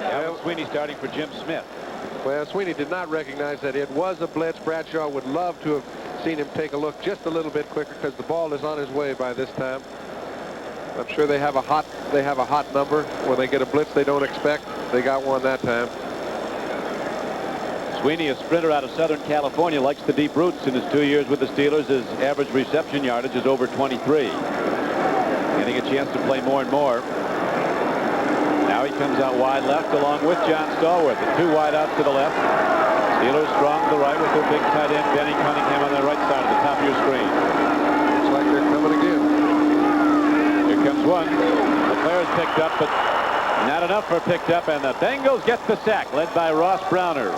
Calvin Sweeney starting for Jim Smith. Well, Sweeney did not recognize that it was a blitz. Bradshaw would love to have seen him take a look just a little bit quicker because the ball is on his way by this time. I'm sure they have a hot number when they get a blitz they don't expect. They got one that time. Sweeney, a sprinter out of Southern California, likes the deep routes. In his 2 years with the Steelers, his average reception yardage is over 23. Getting a chance to play more and more. Now he comes out wide left along with John Stallworth. The 2 wide out to the left. Steelers strong to the right with their big tight end, Benny Cunningham, on the right side at the top of your screen. Looks like they're coming again. Here comes one. The player's picked up, but not enough for picked up, and the Bengals get the sack, led by Ross Browner.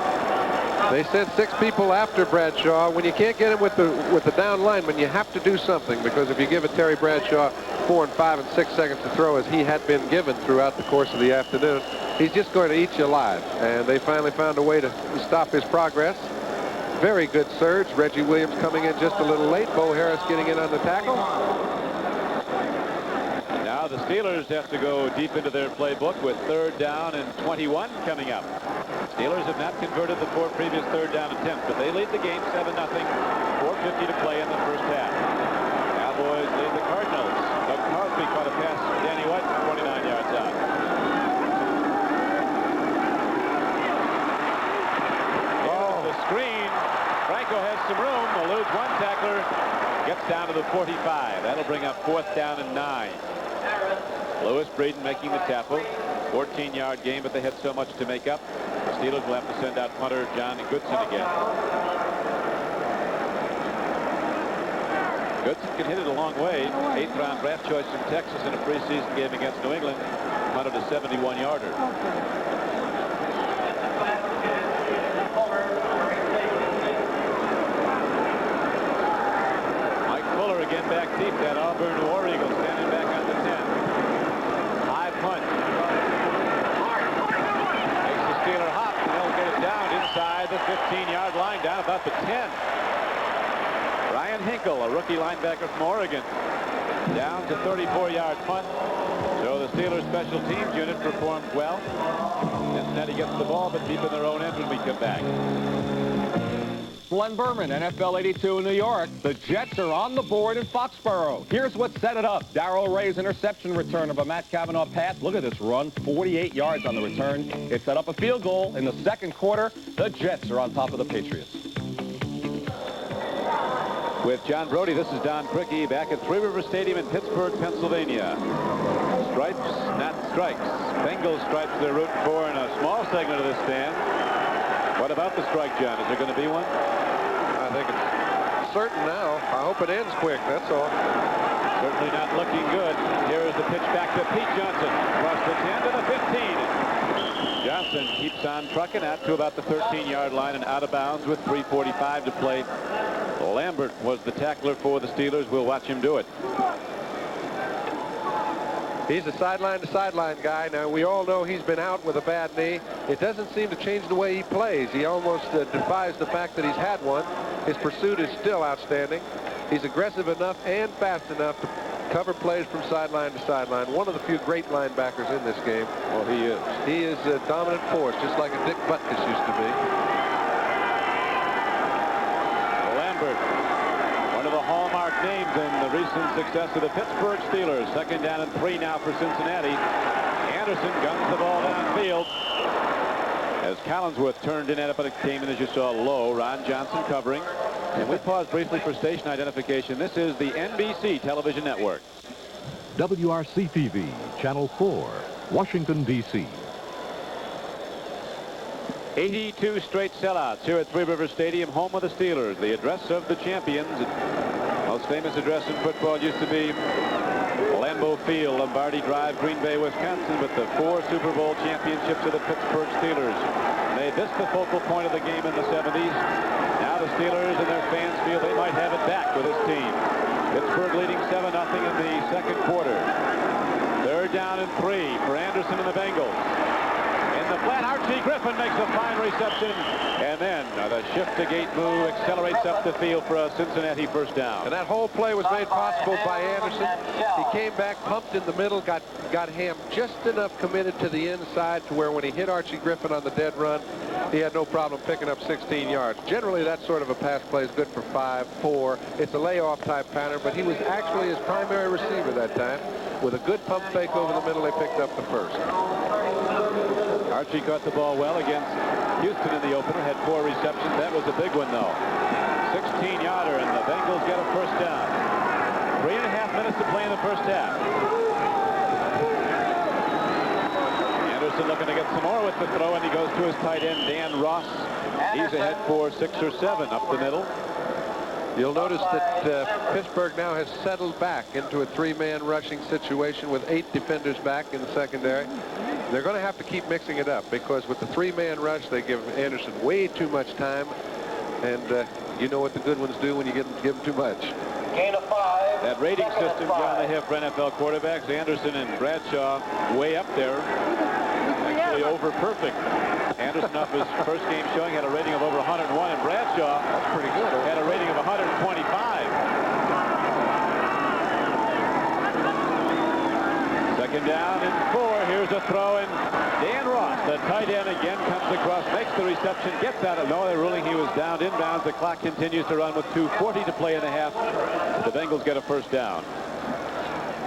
They sent 6 people after Bradshaw. When you can't get him with the down lineman, you have to do something, because if you give it Terry Bradshaw 4 and 5 and 6 seconds to throw, as he had been given throughout the course of the afternoon, he's just going to eat you alive. And they finally found a way to stop his progress. Very good surge. Reggie Williams coming in just a little late. Bo Harris getting in on the tackle. Now the Steelers have to go deep into their playbook with 3rd down and 21 coming up. Steelers have not converted the 4 previous 3rd down attempts, but they lead the game 7-0. 4:50 to play in the first half. Cowboys lead the Cardinals. Doug Crosby caught a pass from Danny White from 29 yards out. Briscoe has some room. Eludes one tackler. Gets down to the 45. That'll bring up 4th down and 9. Lewis Breeden making the tackle. 14-yard game, but they had so much to make up. The Steelers will have to send out punter John Goodson again. Goodson can hit it a long way. 8th-round draft choice from Texas in a preseason game against New England. Punted a 71-yarder. Mike Fuller again back deep. That Auburn War Eagle standing back on the 10. High punt. Makes the Steeler hop, and they'll get it down inside the 15-yard line, down about the 10. Ryan Hinkle, a rookie linebacker from Oregon, down to 34-yard punt. So the Steelers special teams unit performed well. Cincinnati gets the ball, but deep in their own end when we come back. Glenn Berman, NFL 82 in New York. The Jets are on the board in Foxborough. Here's what set it up. Darrell Ray's interception return of a Matt Cavanaugh pass. Look at this run, 48 yards on the return. It set up a field goal in the second quarter. The Jets are on top of the Patriots. With John Brody, this is Don Crickey back at Three River Stadium in Pittsburgh, Pennsylvania. Stripes, not strikes. Bengals stripes they're rooting for in a small segment of this stand. What about the strike, John? Is there going to be one? I think it's certain now. I hope it ends quick, that's all. Certainly not looking good. Here is the pitch back to Pete Johnson. Across the 10 to the 15. Johnson keeps on trucking out to about the 13-yard line and out of bounds with 3:45 to play. Lambert was the tackler for the Steelers. We'll watch him do it. He's a sideline-to-sideline guy. Now, we all know he's been out with a bad knee. It doesn't seem to change the way he plays. He almost defies the fact that he's had one. His pursuit is still outstanding. He's aggressive enough and fast enough to cover plays from sideline to sideline. One of the few great linebackers in this game. Well, he is. He is a dominant force, just like a Dick Butkus used to be. One of the hallmark names in the recent success of the Pittsburgh Steelers. 2nd down and 3 now for Cincinnati. Anderson guns the ball downfield as Collinsworth turned in at it, but it came in, as you saw, low. Ron Johnson covering. And we pause briefly for station identification. This is the NBC television network. WRC-TV, Channel 4, Washington, D.C. 82 straight sellouts here at Three River Stadium, home of the Steelers. The address of the champions. Most famous address in football used to be Lambeau Field, Lombardi Drive, Green Bay, Wisconsin, but the 4 Super Bowl championships of the Pittsburgh Steelers made this the focal point of the game in the 70s. Now the Steelers and their fans feel they might have it back with this team. Pittsburgh leading 7-0 in the second quarter. 3rd down and 3 for Anderson and the Bengals. The flat, Archie Griffin makes a fine reception, and then the shift-to-gate move accelerates up the field for a Cincinnati first down. And that whole play was made possible by Anderson. He came back, pumped in the middle, got Ham just enough committed to the inside to where when he hit Archie Griffin on the dead run, he had no problem picking up 16 yards. Generally, that sort of a pass play is good for 5, 4. It's a layoff type pattern, but he was actually his primary receiver that time. With a good pump fake over the middle, they picked up the first. Archie caught the ball well against Houston in the opener, had 4 receptions. That was a big one, though. 16-yarder, and the Bengals get a first down. 3.5 minutes to play in the first half. Anderson looking to get some more with the throw, and he goes to his tight end, Dan Ross. He's ahead for 6 or 7 up the middle. You'll notice that Pittsburgh now has settled back into a 3-man rushing situation with 8 defenders back in the secondary. They're going to have to keep mixing it up because with the 3-man rush, they give Anderson way too much time. And you know what the good ones do when you give them too much. Gain of 5. That rating system, John, they have for NFL quarterbacks. Anderson and Bradshaw way up there. Actually over perfect. Anderson, off his first game showing, had a rating of over 101, and Bradshaw, that's pretty good, had a rating of 125. Second down and 4. Here's a throw, and Dan Ross, the tight end, again comes across, makes the reception, gets out of. No, they're ruling he was down inbounds. The clock continues to run with 2:40 to play in the half. The Bengals get a first down.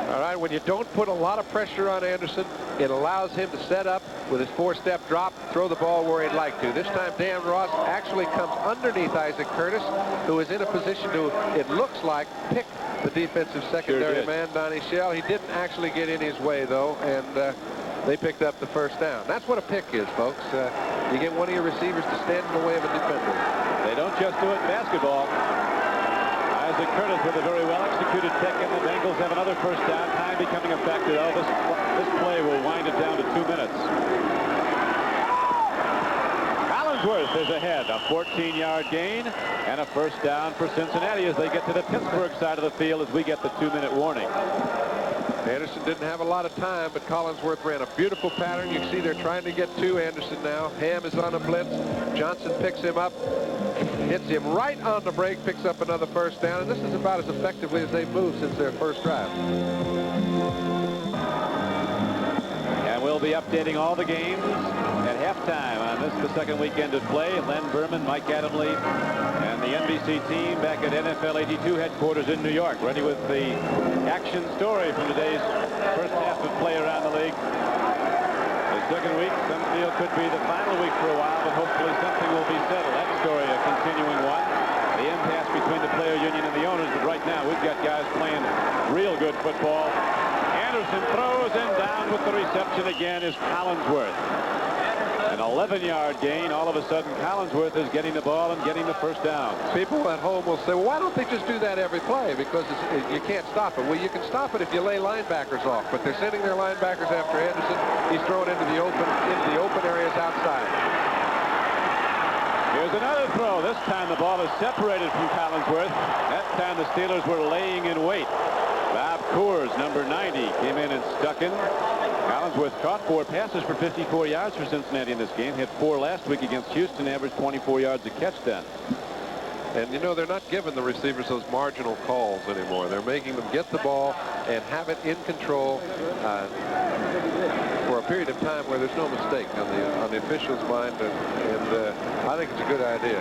All right, when you don't put a lot of pressure on Anderson, it allows him to set up with his 4-step drop, throw the ball where he'd like to. This time, Dan Ross actually comes underneath Isaac Curtis, who is in a position to, it looks like, pick the defensive secondary man, Donnie Shell. He didn't actually get in his way, though, and they picked up the first down. That's what a pick is, folks. You get one of your receivers to stand in the way of a defender. They don't just do it in basketball. Isaac Curtis with a very well-executed pick, and the Bengals have another first down. Time becoming a factor. Oh, this play will wind it down to 2 minutes. Collinsworth is ahead. A 14-yard gain and a first down for Cincinnati as they get to the Pittsburgh side of the field as we get the 2-minute warning. Anderson didn't have a lot of time, but Collinsworth ran a beautiful pattern. You can see they're trying to get to Anderson now. Ham is on a blitz. Johnson picks him up, hits him right on the break, picks up another first down, and this is about as effectively as they've moved since their first drive. And we'll be updating all the games at halftime on this, the second weekend of play. Len Berman, Mike Adamle, and the NBC team back at NFL 82 headquarters in New York, ready with the action story from today's first half of play around the league. The second week, some feel could be the final week for a while, but hopefully something will be settled. That story, a continuing one. The impasse between the player union and the owners, but right now we've got guys playing real good football. Anderson throws, and down with the reception again is Collinsworth. An 11-yard gain. All of a sudden, Collinsworth is getting the ball and getting the first down. People at home will say, well, why don't they just do that every play? Because you can't stop it. Well, you can stop it if you lay linebackers off, but they're sending their linebackers after Anderson. He's thrown into the open areas outside. Here's another throw. This time the ball is separated from Collinsworth. That time the Steelers were laying in wait. Bob Coors, number 90, came in and stuck in. Collinsworth caught 4 passes for 54 yards for Cincinnati in this game. Hit 4 last week against Houston, averaged 24 yards a catch then. And, you know, they're not giving the receivers those marginal calls anymore. They're making them get the ball and have it in control for a period of time where there's no mistake on the official's mind, and I think it's a good idea.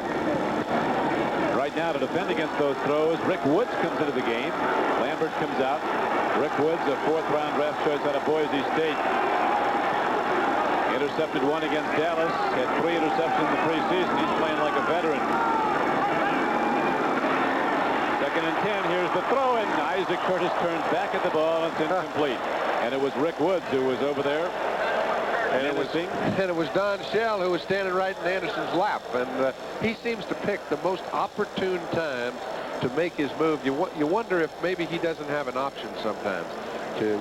Right now to defend against those throws, Rick Woods comes into the game. Lambert comes out. Rick Woods, a 4th-round draft choice out of Boise State. Intercepted 1 against Dallas. Had 3 interceptions in the preseason. He's playing like a veteran. 2nd and 10. Here's the throw, and Isaac Curtis turns back at the ball, and it's incomplete. And it was Rick Woods who was over there. And it was Don Shell who was standing right in Anderson's lap, and he seems to pick the most opportune time to make his move. You wonder if maybe he doesn't have an option sometimes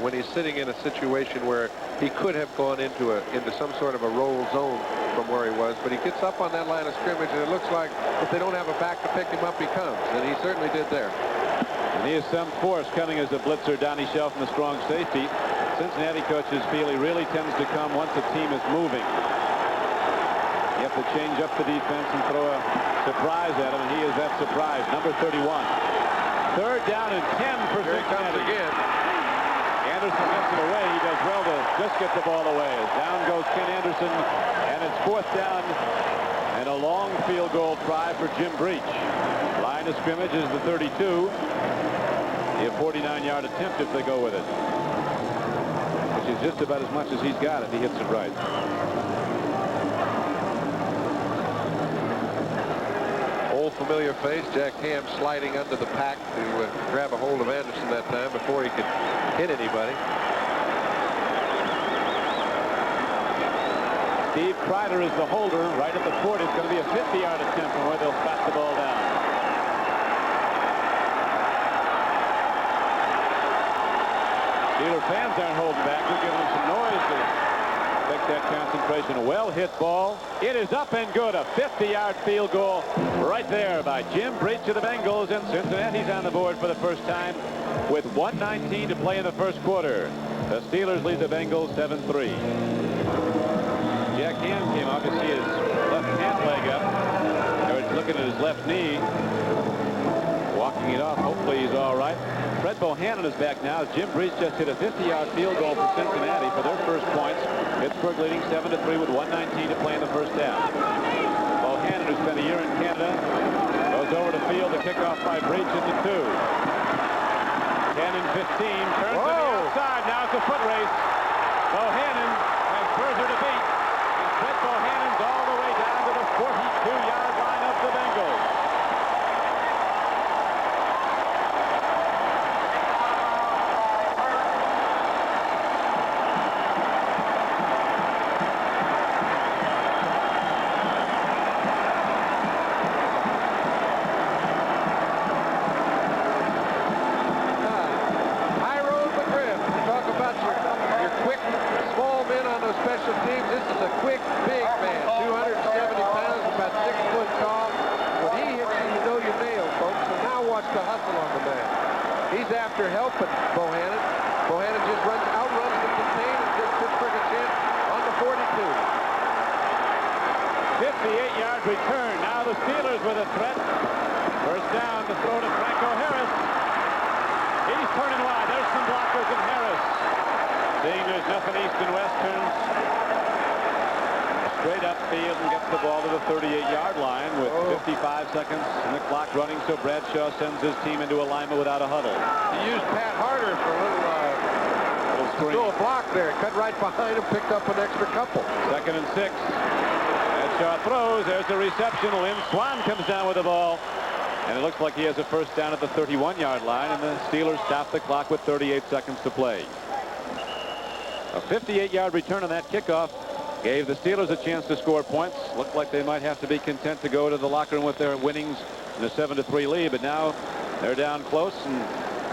when he's sitting in a situation where he could have gone into some sort of a roll zone from where he was, but he gets up on that line of scrimmage, and it looks like if they don't have a back to pick him up, he comes, and he certainly did there. And he has some force coming as a blitzer. Donnie Shell from the strong safety. Cincinnati coaches feel he really tends to come once the team is moving. You have to change up the defense and throw a surprise at him, and he is that surprise. Number 31. 3rd down and 10 for Cincinnati. Here he comes again. Anderson gets it away. He does well to just get the ball away. Down goes Ken Anderson, and it's 4th down and a long field goal try for Jim Breach. Line of scrimmage is the 32. A 49-yard attempt if they go with it. Which is just about as much as he's got if he hits it right. Old familiar face, Jack Ham sliding under the pack to grab a hold of Anderson that time before he could hit anybody. Steve Kreider is the holder right at the 40. It's going to be a 50-yard attempt from where they'll bat the ball down. Steeler fans aren't holding back. We're giving them some noise to affect that concentration. A well-hit ball. It is up and good. A 50-yard field goal right there by Jim Breach of the Bengals, and Cincinnati's on the board for the first time with 1:19 to play in the first quarter. The Steelers lead the Bengals 7-3. Jack Ham came off. You see his left pant leg up. Or looking at his left knee. Walking it off. Hopefully he's all right. Fred Bohannon is back now. Jim Breach just hit a 50-yard field goal for Cincinnati for their first points. Pittsburgh leading 7-3 with 1:19 to play in the first half. Bohannon, who spent a year in Canada, goes over the field. The kickoff by Breach into 2. 10 and 15. Turns to the side. Now it's a foot race. Bohannon has Berger to beat. And Fred Bohannon's all the way down to the 42-yard line of the Bengals. Special teams. This is a quick, big man, 270 pounds, about 6 foot tall. When he hits you, you know you nailed, folks. So now watch the hustle on the man. He's after helping Bohannon. Bohannon just outruns the contain and gives Pittsburgh a chance on the 42. 58-yard return. Now the Steelers with a threat. First down, the throw to Franco Harris. He's turning wide. There's some blockers in Harris. Seeing there's nothing east and west, turns straight upfield and gets the ball to the 38-yard line with 55 seconds and the clock running, so Bradshaw sends his team into alignment without a huddle. He used Pat Harder for a little screen. Threw a block there. Cut right behind him, picked up an extra couple. 2nd and 6. Bradshaw throws. There's the reception. Lynn Swan comes down with the ball. And it looks like he has a first down at the 31-yard line, and the Steelers stop the clock with 38 seconds to play. A 58-yard return on that kickoff gave the Steelers a chance to score points. Looked like they might have to be content to go to the locker room with their winnings in a 7-3 lead, but now they're down close, and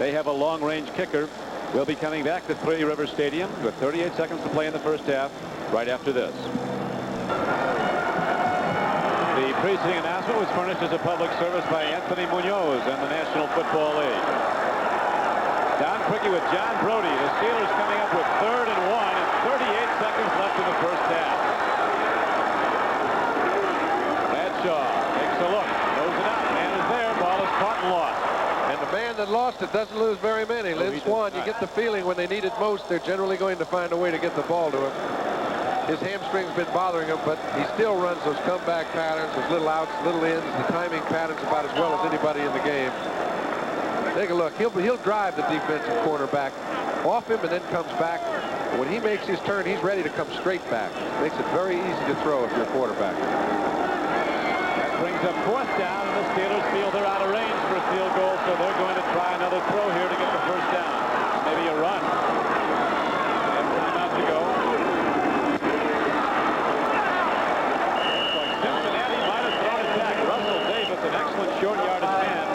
they have a long-range kicker. We'll be coming back to Three River Stadium with 38 seconds to play in the first half right after this. The preceding announcement was furnished as a public service by Anthony Munoz and the National Football League. Don Quickie with John Brody. The Steelers coming up with 3rd and 1 and 38 seconds left in the first half. Bradshaw takes a look, throws it out. Man is there. Ball is caught and lost. And the man that lost it doesn't lose very many. Lynn Swan, you get the feeling when they need it most, they're generally going to find a way to get the ball to him. His hamstring's been bothering him, but he still runs those comeback patterns, those little outs, little ins, the timing patterns about as well as anybody in the game. Take a look. He'll drive the defensive cornerback off him and then comes back. When he makes his turn, he's ready to come straight back. Makes it very easy to throw if you're a quarterback. That brings up 4th down, and the Steelers feel they're out of range for a field goal, so they're going to try another throw here to get the first down. Maybe a run. They have timeout to go. Looks like Cincinnati might have thrown it back. Russell Davis, an excellent short yardage man.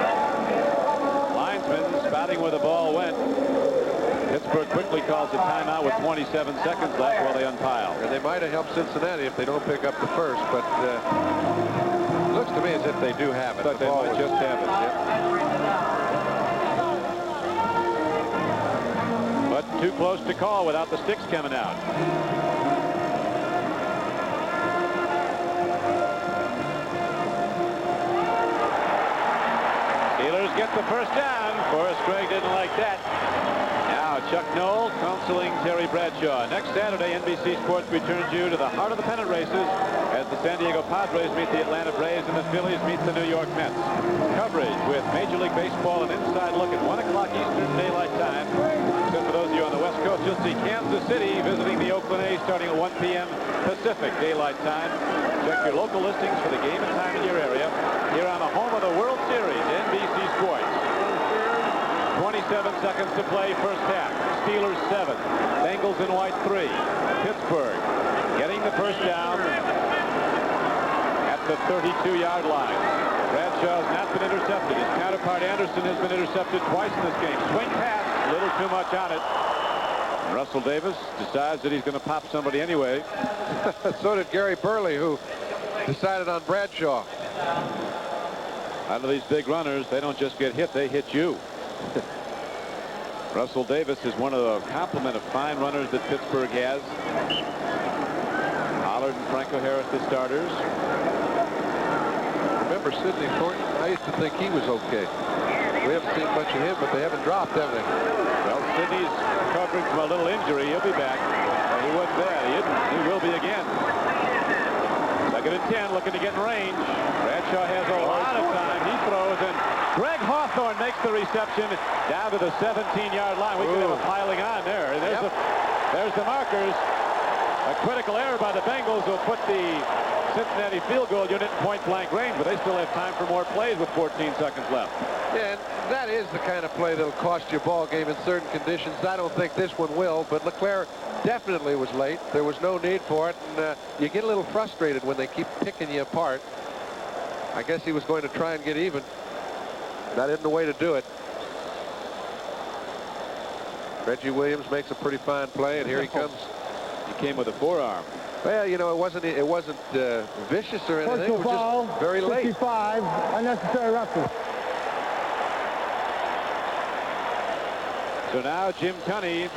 Spotting where the ball went. Pittsburgh quickly calls a timeout with 27 seconds left while they unpile. And they might have helped Cincinnati if they don't pick up the first, but it looks to me as if they do have it. But they might just have it. Yep. But too close to call without the sticks coming out. Steelers get the first down. Forrest Gregg didn't like that. Now Chuck Noll counseling Terry Bradshaw. Next Saturday, NBC Sports returns you to the heart of the pennant races as the San Diego Padres meet the Atlanta Braves and the Phillies meet the New York Mets. Coverage with Major League Baseball, an inside look at 1 o'clock Eastern Daylight Time. Except for those of you on the West Coast, you'll see Kansas City visiting the Oakland A's starting at 1 p.m. Pacific Daylight Time. Check your local listings for the game and time in your area here on the home of the World Series, NBC Sports. 27 seconds to play first half. Steelers 7. Bengals in white 3. Pittsburgh getting the first down at the 32-yard line. Bradshaw's not been intercepted. His counterpart Anderson has been intercepted twice in this game. Swing pass, a little too much on it. Russell Davis decides that he's going to pop somebody anyway. So did Gary Burley, who decided on Bradshaw. Out of these big runners, they don't just get hit, they hit you. Russell Davis is one of the complement of fine runners that Pittsburgh has. Pollard and Franco Harris, the starters. Remember Sidney Thornton? I used to think he was okay. We haven't seen much of him, but they haven't dropped, have they? Well, Sidney's recovering from a little injury. He'll be back. He wasn't bad. He isn't. He will be again. 2nd and 10, looking to get in range. Bradshaw has a lot of time. He throws, and Greg Hawthorne makes the reception down to the 17-yard line. We could have a piling on there. There's the markers. A critical error by the Bengals will put the Cincinnati field goal unit in point-blank range, but they still have time for more plays with 14 seconds left. Yeah, and that is the kind of play that'll cost you a ball game in certain conditions. I don't think this one will, but LeClaire definitely was late. There was no need for it, and you get a little frustrated when they keep picking you apart. I guess he was going to try and get even. That isn't the way to do it. Reggie Williams makes a pretty fine play, and here he comes. He came with a forearm. Well, you know, it wasn't vicious or anything. It was foul, just very late. 55, unnecessary roughness. So now Jim Tunney,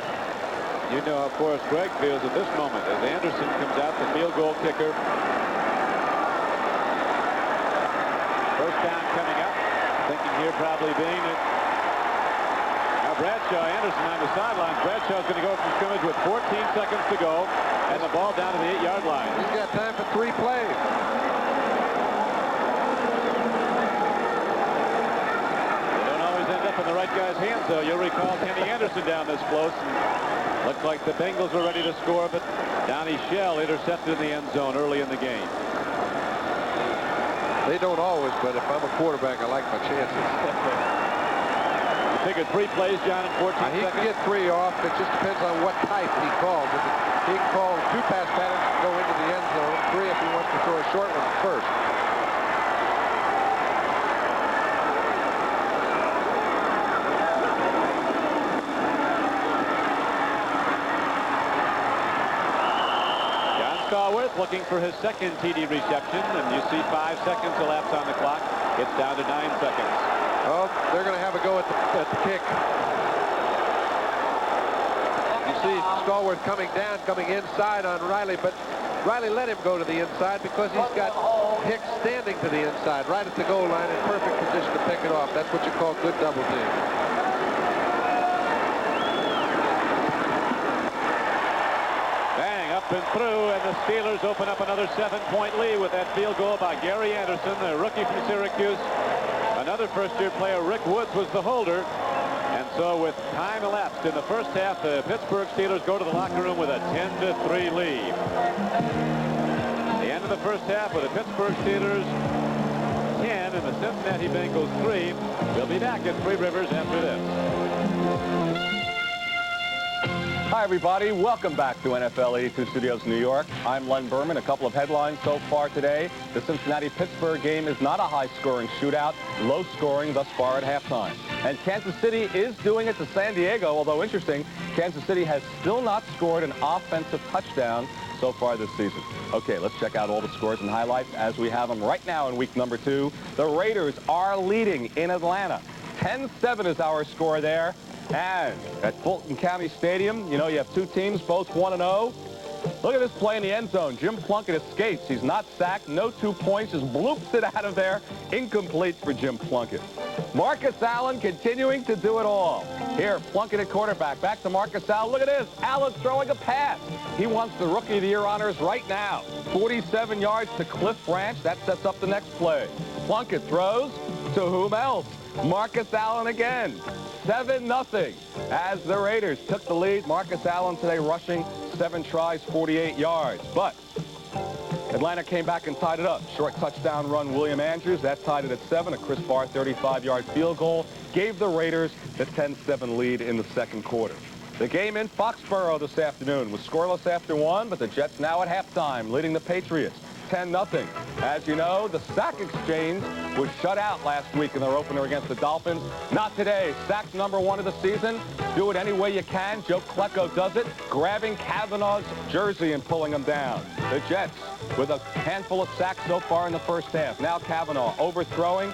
you know, of course, Greg feels at this moment as Anderson comes out, the field goal kicker. First down coming up. Thinking here probably being it. Now Bradshaw, Anderson on the sidelines. Bradshaw's going to go from scrimmage with 14 seconds to go, and the ball down to the 8-yard line. He's got time for 3 plays. They don't always end up in the right guy's hands, though. You'll recall Kenny Anderson down this close. And looked like the Bengals were ready to score, but Donnie Shell intercepted in the end zone early in the game. They don't always, but if I'm a quarterback, I like my chances. You figured 3 plays, John, in 14 seconds? He can get 3 off. It just depends on what type he calls. He can call 2 pass patterns and go into the end zone, 3 if he wants to throw a short one first. Stallworth looking for his second TD reception, and you see 5 seconds elapsed on the clock. It's down to 9 seconds. Oh, they're going to have a go at the kick. You see Stallworth coming down, coming inside on Riley, but Riley let him go to the inside because he's got Hicks standing to the inside, right at the goal line, in perfect position to pick it off. That's what you call good double team. And through, and the Steelers open up another 7-point lead with that field goal by Gary Anderson, the rookie from Syracuse. Another first-year player, Rick Woods, was the holder. And so with time elapsed in the first half, the Pittsburgh Steelers go to the locker room with a 10-3 lead. The end of the first half with the Pittsburgh Steelers 10 and the Cincinnati Bengals 3. We'll be back at Three Rivers after this. Hi, everybody. Welcome back to NFL 82 Studios, New York. I'm Len Berman. A couple of headlines so far today. The Cincinnati-Pittsburgh game is not a high-scoring shootout, low-scoring thus far at halftime. And Kansas City is doing it to San Diego, although interesting, Kansas City has still not scored an offensive touchdown so far this season. Okay, let's check out all the scores and highlights as we have them right now in week number 2. The Raiders are leading in Atlanta. 10-7 is our score there. And at Fulton County Stadium, you know, you have 2 teams, both 1-0. Look at this play in the end zone. Jim Plunkett escapes. He's not sacked. No 2 points. Just bloops it out of there. Incomplete for Jim Plunkett. Marcus Allen continuing to do it all. Here, Plunkett at quarterback. Back to Marcus Allen. Look at this. Allen throwing a pass. He wants the Rookie of the Year honors right now. 47 yards to Cliff Branch. That sets up the next play. Plunkett throws to whom else? Marcus Allen again. 7-0 as the Raiders took the lead. Marcus Allen today rushing 7 tries, 48 yards. But Atlanta came back and tied it up. Short touchdown run, William Andrews. That tied it at 7. A Chris Barr 35-yard field goal gave the Raiders the 10-7 lead in the second quarter. The game in Foxborough this afternoon was scoreless after 1, but the Jets now at halftime leading the Patriots 10-0. As you know, the sack exchange was shut out last week in their opener against the Dolphins. Not today. Sack number 1 of the season. Do it any way you can. Joe Klecko does it, grabbing Kavanaugh's jersey and pulling him down. The Jets with a handful of sacks so far in the first half. Now Kavanaugh overthrowing.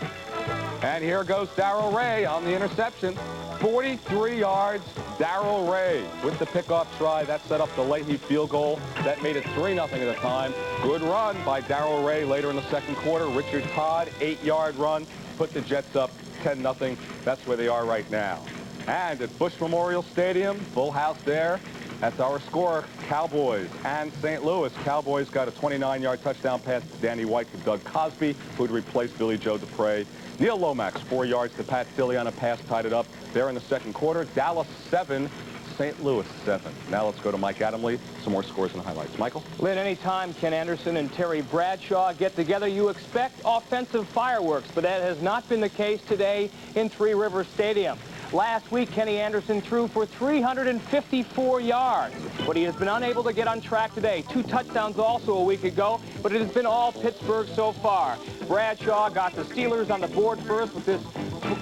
And here goes Darrell Ray on the interception. 43 yards, Darrell Ray with the pickoff try. That set up the Leahy field goal. That made it 3-0 at the time. Good run by Darrell Ray later in the second quarter. Richard Todd, 8-yard run, put the Jets up 10-0. That's where they are right now. And at Bush Memorial Stadium, full house there. That's our score, Cowboys and St. Louis. Cowboys got a 29-yard touchdown pass to Danny White to Doug Cosby, who had replaced Billy Joe Dupre. Neil Lomax, 4 yards to Pat Tilley on a pass, tied it up there in the second quarter. Dallas 7, St. Louis 7. Now let's go to Mike Adamle. Some more scores and highlights. Michael? Lynn, anytime Ken Anderson and Terry Bradshaw get together, you expect offensive fireworks, but that has not been the case today in Three Rivers Stadium. Last week, Kenny Anderson threw for 354 yards, but he has been unable to get on track today. 2 touchdowns also a week ago, but it has been all Pittsburgh so far. Bradshaw got the Steelers on the board first with this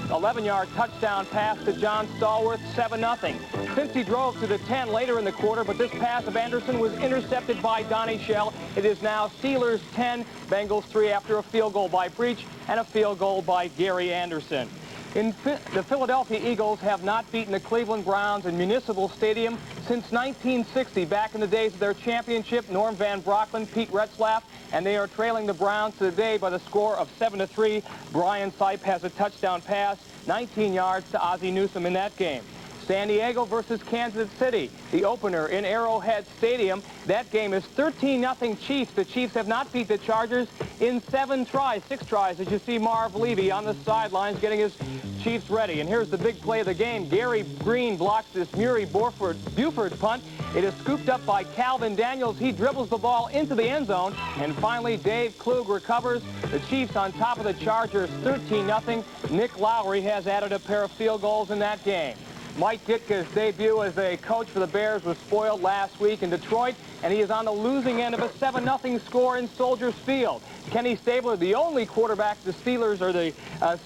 11-yard touchdown pass to John Stallworth, 7-0. Since he drove to the 10 later in the quarter, but this pass of Anderson was intercepted by Donnie Shell. It is now Steelers 10, Bengals 3 after a field goal by Breach and a field goal by Gary Anderson. The Philadelphia Eagles have not beaten the Cleveland Browns in Municipal Stadium since 1960, back in the days of their championship. Norm Van Brockman, Pete Retzlaff, and they are trailing the Browns today by the score of 7-3. Brian Sipe has a touchdown pass, 19 yards to Ozzie Newsome in that game. San Diego versus Kansas City, the opener in Arrowhead Stadium. That game is 13-0 Chiefs. The Chiefs have not beat the Chargers in 6 tries, as you see Marv Levy on the sidelines getting his Chiefs ready. And here's the big play of the game. Gary Green blocks this Murray Buford punt. It is scooped up by Calvin Daniels. He dribbles the ball into the end zone. And finally, Dave Klug recovers. The Chiefs on top of the Chargers, 13-0. Nick Lowry has added a pair of field goals in that game. Mike Ditka's debut as a coach for the Bears was spoiled last week in Detroit, and he is on the losing end of a 7-0 score in Soldier Field. Kenny Stabler, the only quarterback the Steelers or the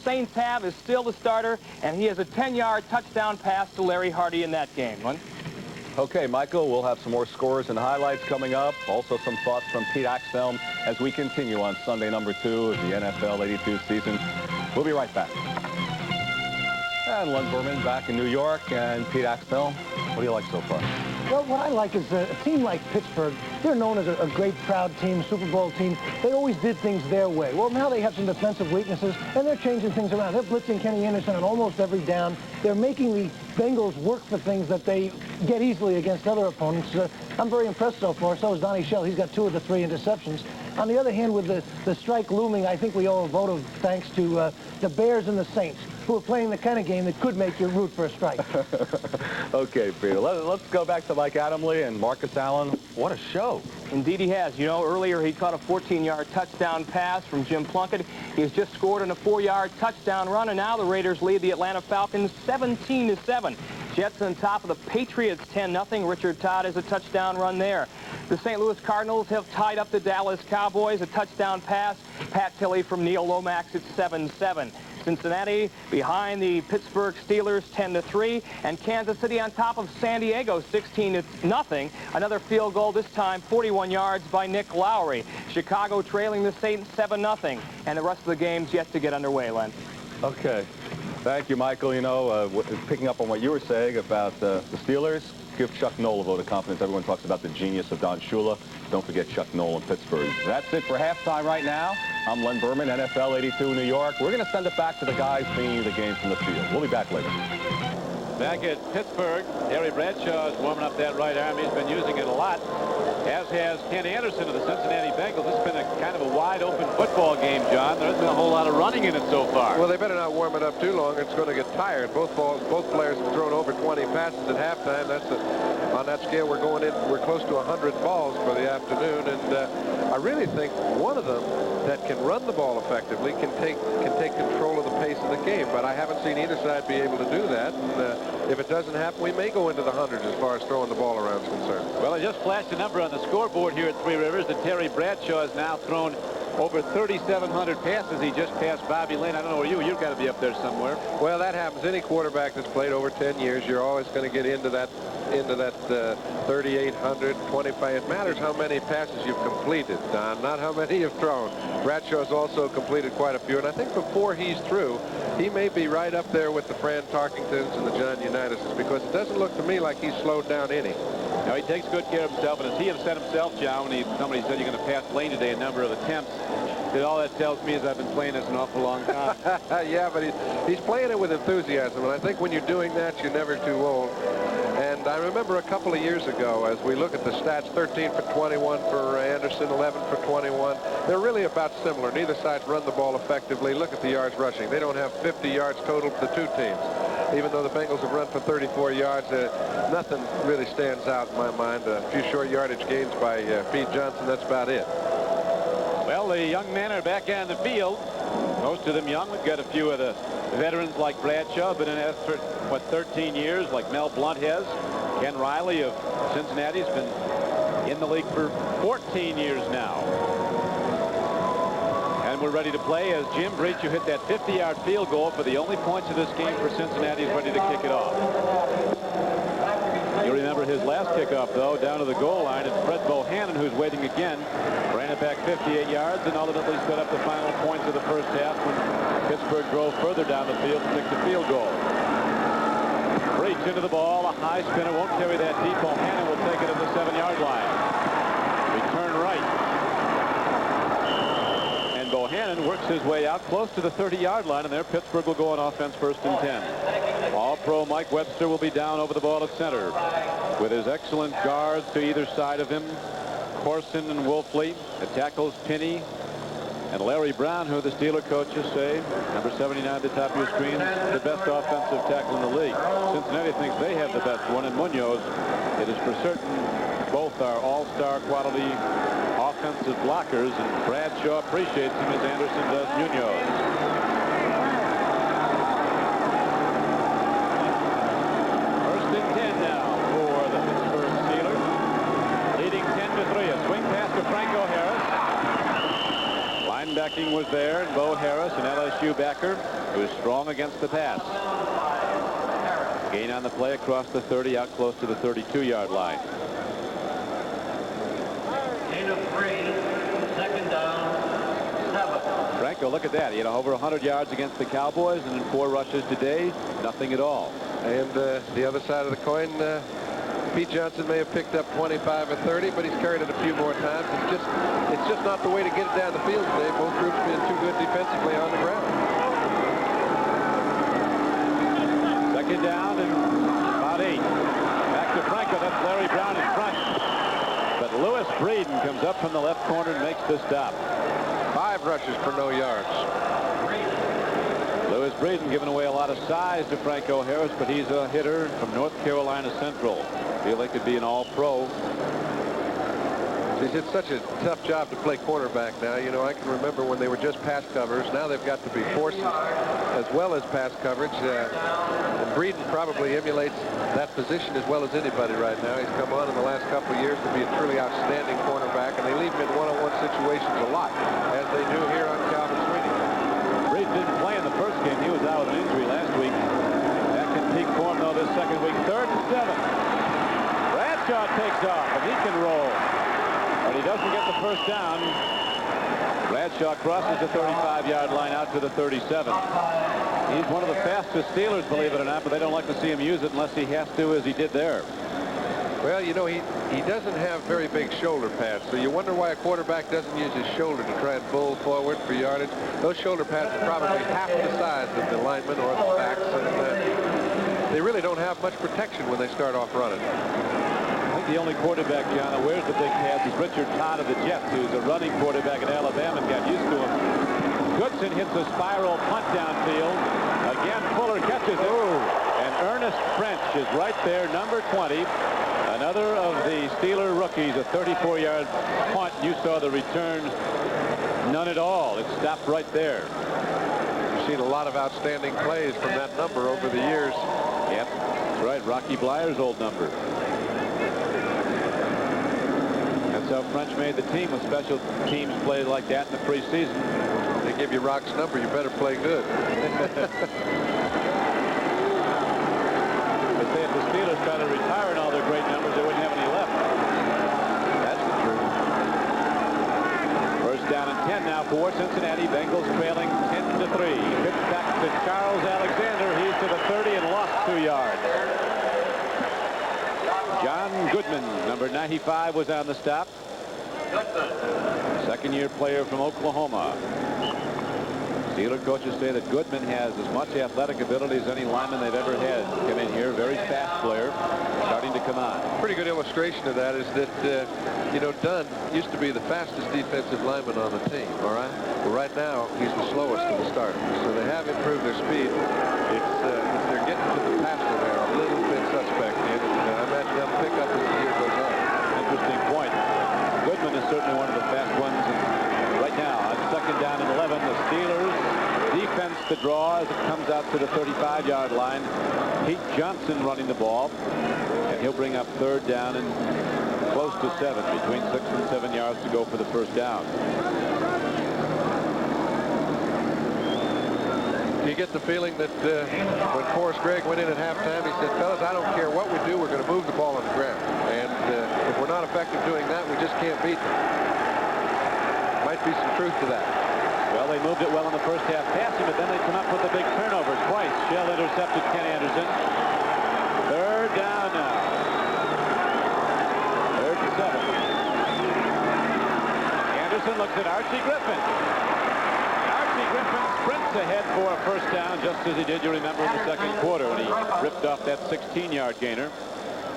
Saints have, is still the starter, and he has a 10-yard touchdown pass to Larry Hardy in that game. Okay, Michael, we'll have some more scores and highlights coming up. Also some thoughts from Pete Axthelm as we continue on Sunday number 2 of the NFL 82 season. We'll be right back. And Len Berman back in New York, and Pete Axtell, what do you like so far? Well, what I like is a team like Pittsburgh. They're known as a great, proud team, Super Bowl team. They always did things their way. Well, now they have some defensive weaknesses, and they're changing things around. They're blitzing Kenny Anderson on almost every down. They're making the Bengals work for things that they get easily against other opponents. I'm very impressed so far. So is Donnie Shell. He's got 2 of the 3 interceptions. On the other hand, with the strike looming, I think we owe a vote of thanks to the Bears and the Saints, who are playing the kind of game that could make you root for a strike. Okay, Peter. Let's go back to Mike Adamle and Marcus Allen. What a show. Indeed he has. You know, earlier he caught a 14-yard touchdown pass from Jim Plunkett. He's just scored on a 4-yard touchdown run, and now the Raiders lead the Atlanta Falcons 17-7. Jets on top of the Patriots 10-0. Richard Todd has a touchdown run there. The St. Louis Cardinals have tied up the Dallas Cowboys. A touchdown pass. Pat Tilley from Neil Lomax at 7-7. Cincinnati behind the Pittsburgh Steelers 10-3, and Kansas City on top of San Diego 16-0. Another field goal, this time 41 yards by Nick Lowry. Chicago trailing the Saints 7-0, and the rest of the game's yet to get underway, Len. Okay. Thank you, Michael. You know, picking up on what you were saying about the Steelers, give Chuck Noll a vote of confidence. Everyone talks about the genius of Don Shula. Don't forget Chuck Noll in Pittsburgh. That's it for halftime right now. I'm Len Berman, NFL 82 New York. We're going to send it back to the guys bringing you the game from the field. We'll be back later. Back at Pittsburgh, Terry Bradshaw is warming up that right arm. He's been using it a lot, as has Ken Anderson of the Cincinnati Bengals. It's been a kind of a wide-open football game, John. There hasn't been a whole lot of running in it so far. Well, they better not warm it up too long. It's going to get tired. Both players have thrown over 20 passes at halftime. On that scale, we're close to 100 balls for the afternoon, and I really think one of them that can run the ball effectively can take control of the pace of the game. But I haven't seen either side be able to do that. And if it doesn't happen, we may go into the hundreds as far as throwing the ball around is concerned. Well, I just flashed a number on the scoreboard here at Three Rivers that Terry Bradshaw has now thrown over 3,700 passes. He just passed Bobby Lane. I don't know where you've got to be up there somewhere. Well, that happens. Any quarterback that's played over 10 years, you're always going to get into that 3,800, 25. It matters how many passes you've completed, Don, not how many you've thrown. Bradshaw's also completed quite a few, and I think before he's through, he may be right up there with the Fran Tarkingtons and the John Unitas's, because it doesn't look to me like he's slowed down any. Now, he takes good care of himself, and as he has said himself, John, when somebody said you're going to pass Lane today a number of attempts, that all that tells me is I've been playing this an awful long time. Yeah, but he's playing it with enthusiasm, and I think when you're doing that, you're never too old. And And I remember a couple of years ago, as we look at the stats, 13 for 21 for Anderson, 11 for 21. They're really about similar. Neither side's run the ball effectively. Look at the yards rushing. They don't have 50 yards total for the two teams. Even though the Bengals have run for 34 yards, nothing really stands out in my mind. A few short yardage gains by Pete Johnson. That's about it. Well, the young men are back on the field. Most of them young. We've got a few of the veterans like Bradshaw, been in it for, 13 years, like Mel Blunt has. Ken Riley of Cincinnati has been in the league for 14 years now. And we're ready to play as Jim Bradshaw hit that 50-yard field goal for the only points of this game for Cincinnati. Is ready to kick it off. You remember his last kickoff, though, down to the goal line. It's Fred Bohannon who's waiting again. Ran it back 58 yards and ultimately set up the final points of the first half when Pittsburgh drove further down the field to kick the field goal. Breach into the ball. A high spinner won't carry that deep. Bohannon will take it at the 7-yard line. Return right. And Bohannon works his way out close to the 30-yard line, and there Pittsburgh will go on offense first and 10. All-pro Mike Webster will be down over the ball at center with his excellent guards to either side of him. Corson and Wolfley. At tackles, Pinney and Larry Brown, who the Steeler coaches say, number 79 at the top of your screen, the best offensive tackle in the league. Cincinnati thinks they have the best one, and Munoz, it is for certain, both are all-star quality offensive blockers, and Bradshaw appreciates him as Anderson does Munoz. Linebacking was there, and Bo Harris, an LSU backer, who is strong against the pass. Gain on the play across the 30, out close to the 32-yard line. Gain of 3, second down, 7. Franco, look at that. He had over 100 yards against the Cowboys, and in 4 rushes today, nothing at all. And the other side of the coin, Pete Johnson may have picked up 25 or 30, but he's carried it a few more times. It's just not the way to get it down the field today. Both groups being too good defensively on the ground. Second down and about 8. Back to Franco. That's Larry Brown in front. But Lewis Breeden comes up from the left corner and makes the stop. 5 rushes for no yards. Lewis Breeden giving away a lot of size to Franco Harris, but he's a hitter from North Carolina Central. Feel like could be an all-pro. It's such a tough job to play quarterback now. You know, I can remember when they were just pass covers. Now they've got to be forces as well as pass coverage. And Breeden probably emulates that position as well as anybody right now. He's come on in the last couple of years to be a truly outstanding cornerback, and they leave him in one-on-one situations a lot, as they do here on Calvin Sweeney. Breeden didn't play in the first game. He was out with an injury last week. Back in peak form, though, this second week. 3rd and 7. Bradshaw takes off, and he can roll. But he doesn't get the first down. Bradshaw crosses the 35-yard line out to the 37. He's one of the fastest Steelers, believe it or not, but they don't like to see him use it unless he has to, as he did there. Well, you know, he doesn't have very big shoulder pads, so you wonder why a quarterback doesn't use his shoulder to try and bull forward for yardage. Those shoulder pads are probably half the size of the linemen or the backs, and they really don't have much protection when they start off running. I think the only quarterback, John, that wears the big pads is Richard Todd of the Jets, who's a running quarterback at Alabama and got used to him. Goodson hits a spiral punt downfield. Again, Fuller catches it. And Ernest French is right there, number 20. Another of the Steeler rookies, a 34-yard punt. You saw the return. None at all. It stopped right there. You've seen a lot of outstanding plays from that number over the years. Yep, that's right. Rocky Blyer's old number. That's how French made the team with special teams play like that in the preseason. They give you Rock's number, you better play good. They say if the Steelers try to retire all their great numbers, they wouldn't have any left. That's the truth. First down and 10 now for Cincinnati. Bengals trailing 10-3. Pitch back to Charles Alexander. He's to the 30 and lost 2 yards. John Goodman, number 95, was on the stop. Second-year player from Oklahoma. Steeler coaches say that Goodman has as much athletic ability as any lineman they've ever had. Come in here, very fast player, starting to come on. Pretty good illustration of that is that, you know, Dunn used to be the fastest defensive lineman on the team, all right? Well, right now, he's the slowest of the starters. So they have improved their speed. They're getting to the passer there a little bit suspect, and I imagine they'll pick up as the year goes on. Interesting point. Goodman is certainly one of the fast ones. And right now, on second down and 11, the Steelers defense to draw as it comes out to the 35-yard line. Pete Johnson running the ball, and he'll bring up third down and close to 7, between 6 and 7 yards to go for the first down. Do you get the feeling that when Forrest Gregg went in at halftime, he said, fellas, I don't care what we do, we're going to move the ball on the ground. And if we're not effective doing that, we just can't beat them. Might be some truth to that. Well, they moved it well in the first half passing, but then they come up with the big turnovers twice. Shell intercepted Ken Anderson. Third down now. Third and 7. Anderson looks at Archie Griffin. Archie Griffin sprints ahead for a first down, just as he did, you remember, in the second quarter when he ripped off that 16-yard gainer.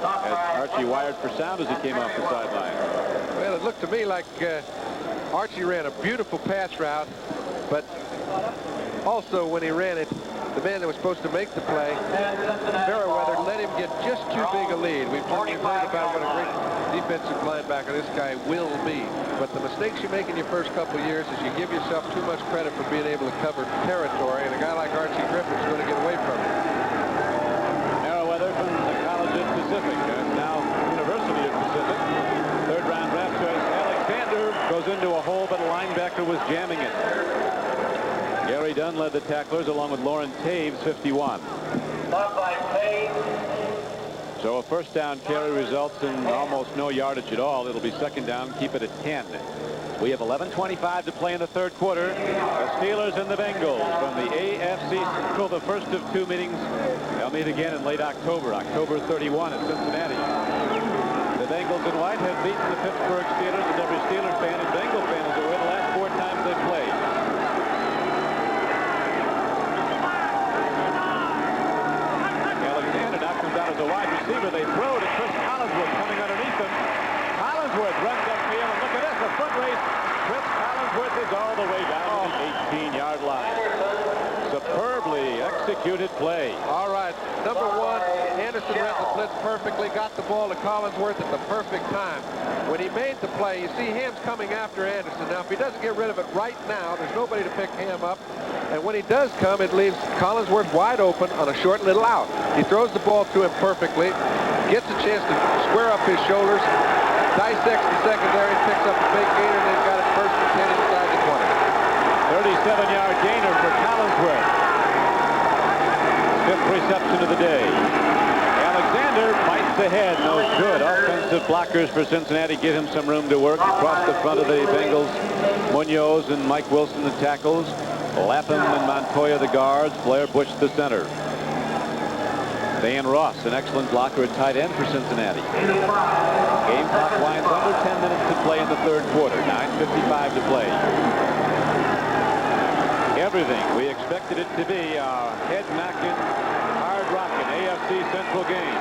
As Archie wired for sound as he came off the sideline. Well, it looked to me like Archie ran a beautiful pass route, but also when he ran it, the man that was supposed to make the play, Fairweather, let him get just too big a lead. We've heard about what a great defensive linebacker this guy will be. But the mistakes you make in your first couple of years is you give yourself too much credit for being able to cover territory, and a guy like Archie Griffin is going to get away from it. Fairweather from the College of Pacific, and now University of Pacific. Third-round draft choice. Alexander goes into a hole, but a linebacker was jamming it. Gary Dunn led the tacklers along with Lauren Taves, 51. So a first down carry results in almost no yardage at all. It'll be second down, keep it at 10. We have 11:25 to play in the third quarter. The Steelers and the Bengals from the AFC Central, the first of 2 meetings. They'll meet again in late October, October 31 at Cincinnati. The Bengals in white have beaten the Pittsburgh Steelers, and every Steelers fan and Bengal fan is aware the last 4 times they've played. Alexander now comes out as a wide receiver. They throw to Cris Collinsworth coming underneath him. Collinsworth runs upfield, and look at this, a foot race. Cris Collinsworth is all the way down to the 18-yard line. Superbly executed play. All right, number 1, Anderson read the blitz perfectly, got the ball to Collinsworth at the perfect time. When he made the play, you see Ham's coming after Anderson. Now, if he doesn't get rid of it right now, there's nobody to pick Ham up. And when he does come, it leaves Collinsworth wide open on a short little out. He throws the ball to him perfectly, gets a chance to square up his shoulders, dissects the secondary, picks up a big gainer, and then got it first and 10 inside the 20. 37-yard gainer for Collinsworth. 5th reception of the day. Alexander fights ahead, no good. Offensive blockers for Cincinnati give him some room to work. Across the front of the Bengals, Munoz and Mike Wilson the tackles. Lapham and Montoya the guards. Blair Bush the center. Dan Ross, an excellent blocker at tight end for Cincinnati. Game clock winds under 10 minutes to play in the third quarter. 9:55 to play. Everything we expected it to be, our head-knocking, hard-rocking AFC Central game.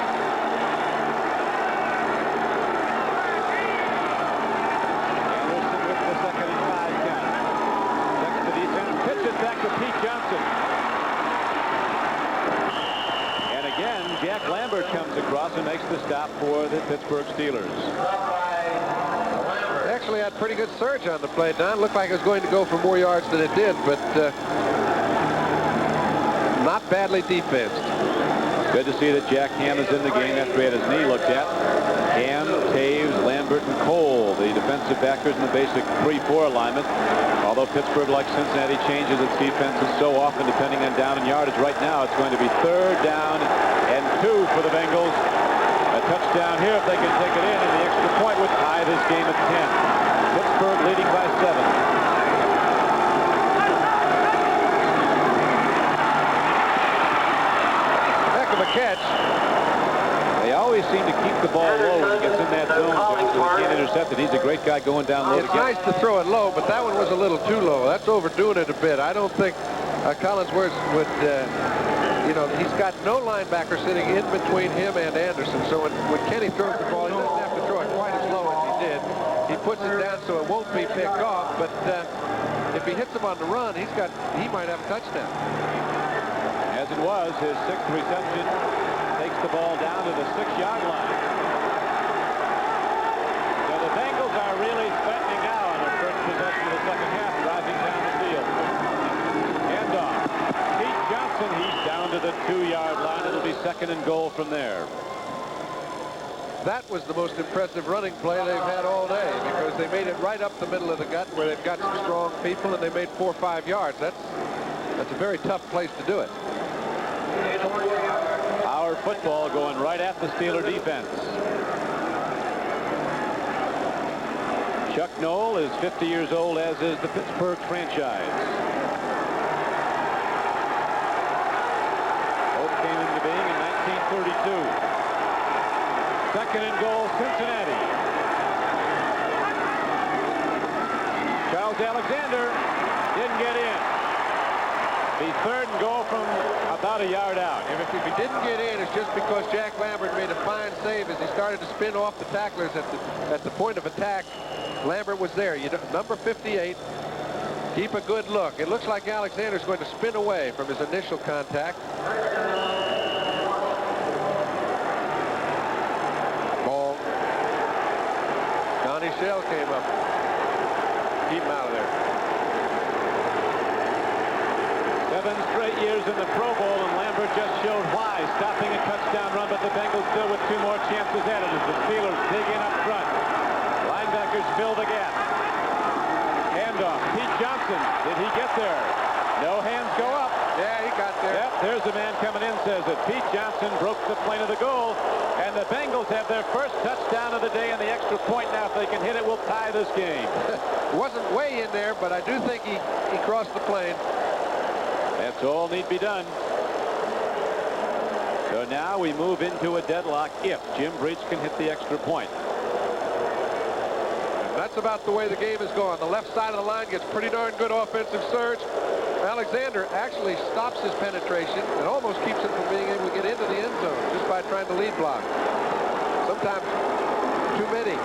Anderson with the 2nd and 5 count. Checks the defense, pitches back to Pete Johnson. And again, Jack Lambert comes across and makes the stop for the Pittsburgh Steelers. Actually had pretty good surge on the play, Don. Looked like it was going to go for more yards than it did, but not badly defensed. Good to see that Jack Ham is in the game after he had his knee looked at. Ham, Taves, Lambert, and Cole, the defensive backers in the basic 3-4 alignment. Although Pittsburgh, like Cincinnati, changes its defenses so often depending on down and yardage. Right now, it's going to be 3rd down and 2 for the Bengals. A touchdown here if they can take it in, and the extra point would tie this game at 10. Pittsburgh leading by 7. Heck of a catch. They always seem to keep the ball low when he gets in that zone, so he can't intercepted. He's a great guy going down low. It's nice to throw it low, but that one was a little too low. That's overdoing it a bit. I don't think Collinsworth would, you know, he's got no linebacker sitting in between him and Anderson. So when Kenny throws the ball, he doesn't have to throw it quite as low as he did. He puts it down so it won't be picked off. But if he hits him on the run, he might have a touchdown. As it was, his 6th reception takes the ball down to the 6-yard line. So the Bengals are really threatening now on their first possession of the second half, driving down the field. Handoff. Pete Johnson, he's down to the 2-yard line. It'll be 2nd and goal from there. That was the most impressive running play they've had all day, because they made it right up the middle of the gut where they've got some strong people, and they made 4 or 5 yards. That's a very tough place to do it. Our football going right at the Steeler defense. Chuck Noll is 50 years old, as is the Pittsburgh franchise. Both came into being in 1932. 2nd and goal, Cincinnati. Charles Alexander didn't get in. The 3rd and goal from about a yard out. And if he didn't get in, it's just because Jack Lambert made a fine save as he started to spin off the tacklers at the point of attack. Lambert was there. Number 58. Keep a good look. It looks like Alexander's going to spin away from his initial contact. Ball. Johnny Shell came up. Keep him out of there. 7 straight years in the Pro Bowl, and Lambert just showed why, stopping a touchdown run, but the Bengals still with 2 more chances added as the Steelers dig in up front. Linebackers fill the gap. Handoff. Pete Johnson. Did he get there? No hands go up. Yeah, he got there. Yep, there's the man coming in, says that Pete Johnson broke the plane of the goal, and the Bengals have their first touchdown of the day and the extra point. Now, if they can hit it, we'll tie this game. Wasn't way in there, but I do think he crossed the plane. That's all need be done. So now we move into a deadlock if Jim Breach can hit the extra point. And that's about the way the game is going. The left side of the line gets pretty darn good offensive surge. Alexander actually stops his penetration and almost keeps him from being able to get into the end zone just by trying to lead block. Sometimes too many.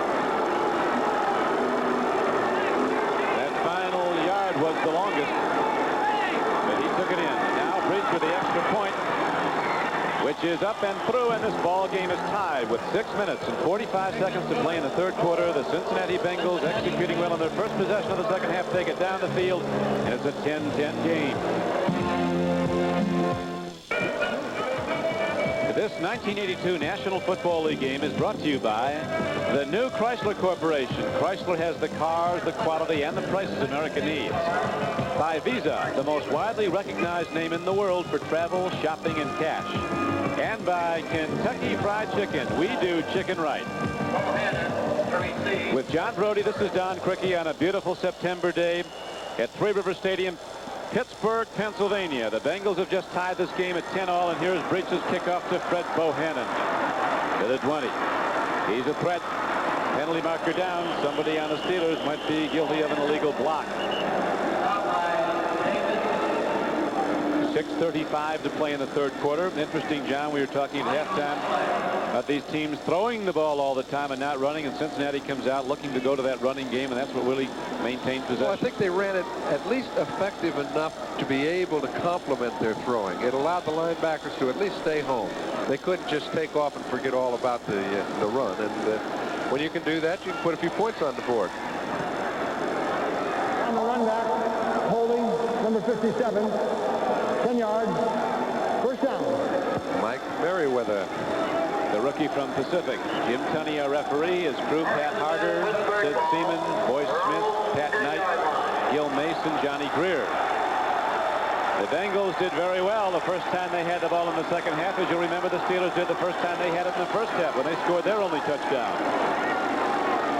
That final yard was the longest. Took it in. Now Breach with the extra point, which is up and through, and this ball game is tied with 6 minutes and 45 seconds to play in the 3rd quarter. The Cincinnati Bengals, executing well on their first possession of the second half, take it down the field, and it's a 10-10 game. This 1982 National Football League game is brought to you by the new Chrysler Corporation. Chrysler has the cars, the quality, and the prices America needs. By Visa, the most widely recognized name in the world for travel, shopping, and cash. And by Kentucky Fried Chicken. We do chicken right. With John Brody, this is Don Crickey on a beautiful September day at Three River Stadium, Pittsburgh, Pennsylvania. The Bengals have just tied this game at 10-all, and here's Breach's kickoff to Fred Bohannon to the 20. He's a threat. Penalty marker down. Somebody on the Steelers might be guilty of an illegal block. 6:35 to play in the 3rd quarter. Interesting, John, we were talking at halftime about these teams throwing the ball all the time and not running, and Cincinnati comes out looking to go to that running game, and that's what really maintained possession. Well, I think they ran it at least effective enough to be able to complement their throwing. It allowed the linebackers to at least stay home. They couldn't just take off and forget all about the run, and when you can do that, you can put a few points on the board. On the run back, holding number 57. 10 yards, first down. Mike Merriweather, the rookie from Pacific. Jim Tunney, our referee. His crew: Pat Harder, Sid Seaman, Boyce Smith, Pat Knight, Gil Mason, Johnny Greer. The Bengals did very well the first time they had the ball in the second half. As you remember, the Steelers did the first time they had it in the first half when they scored their only touchdown.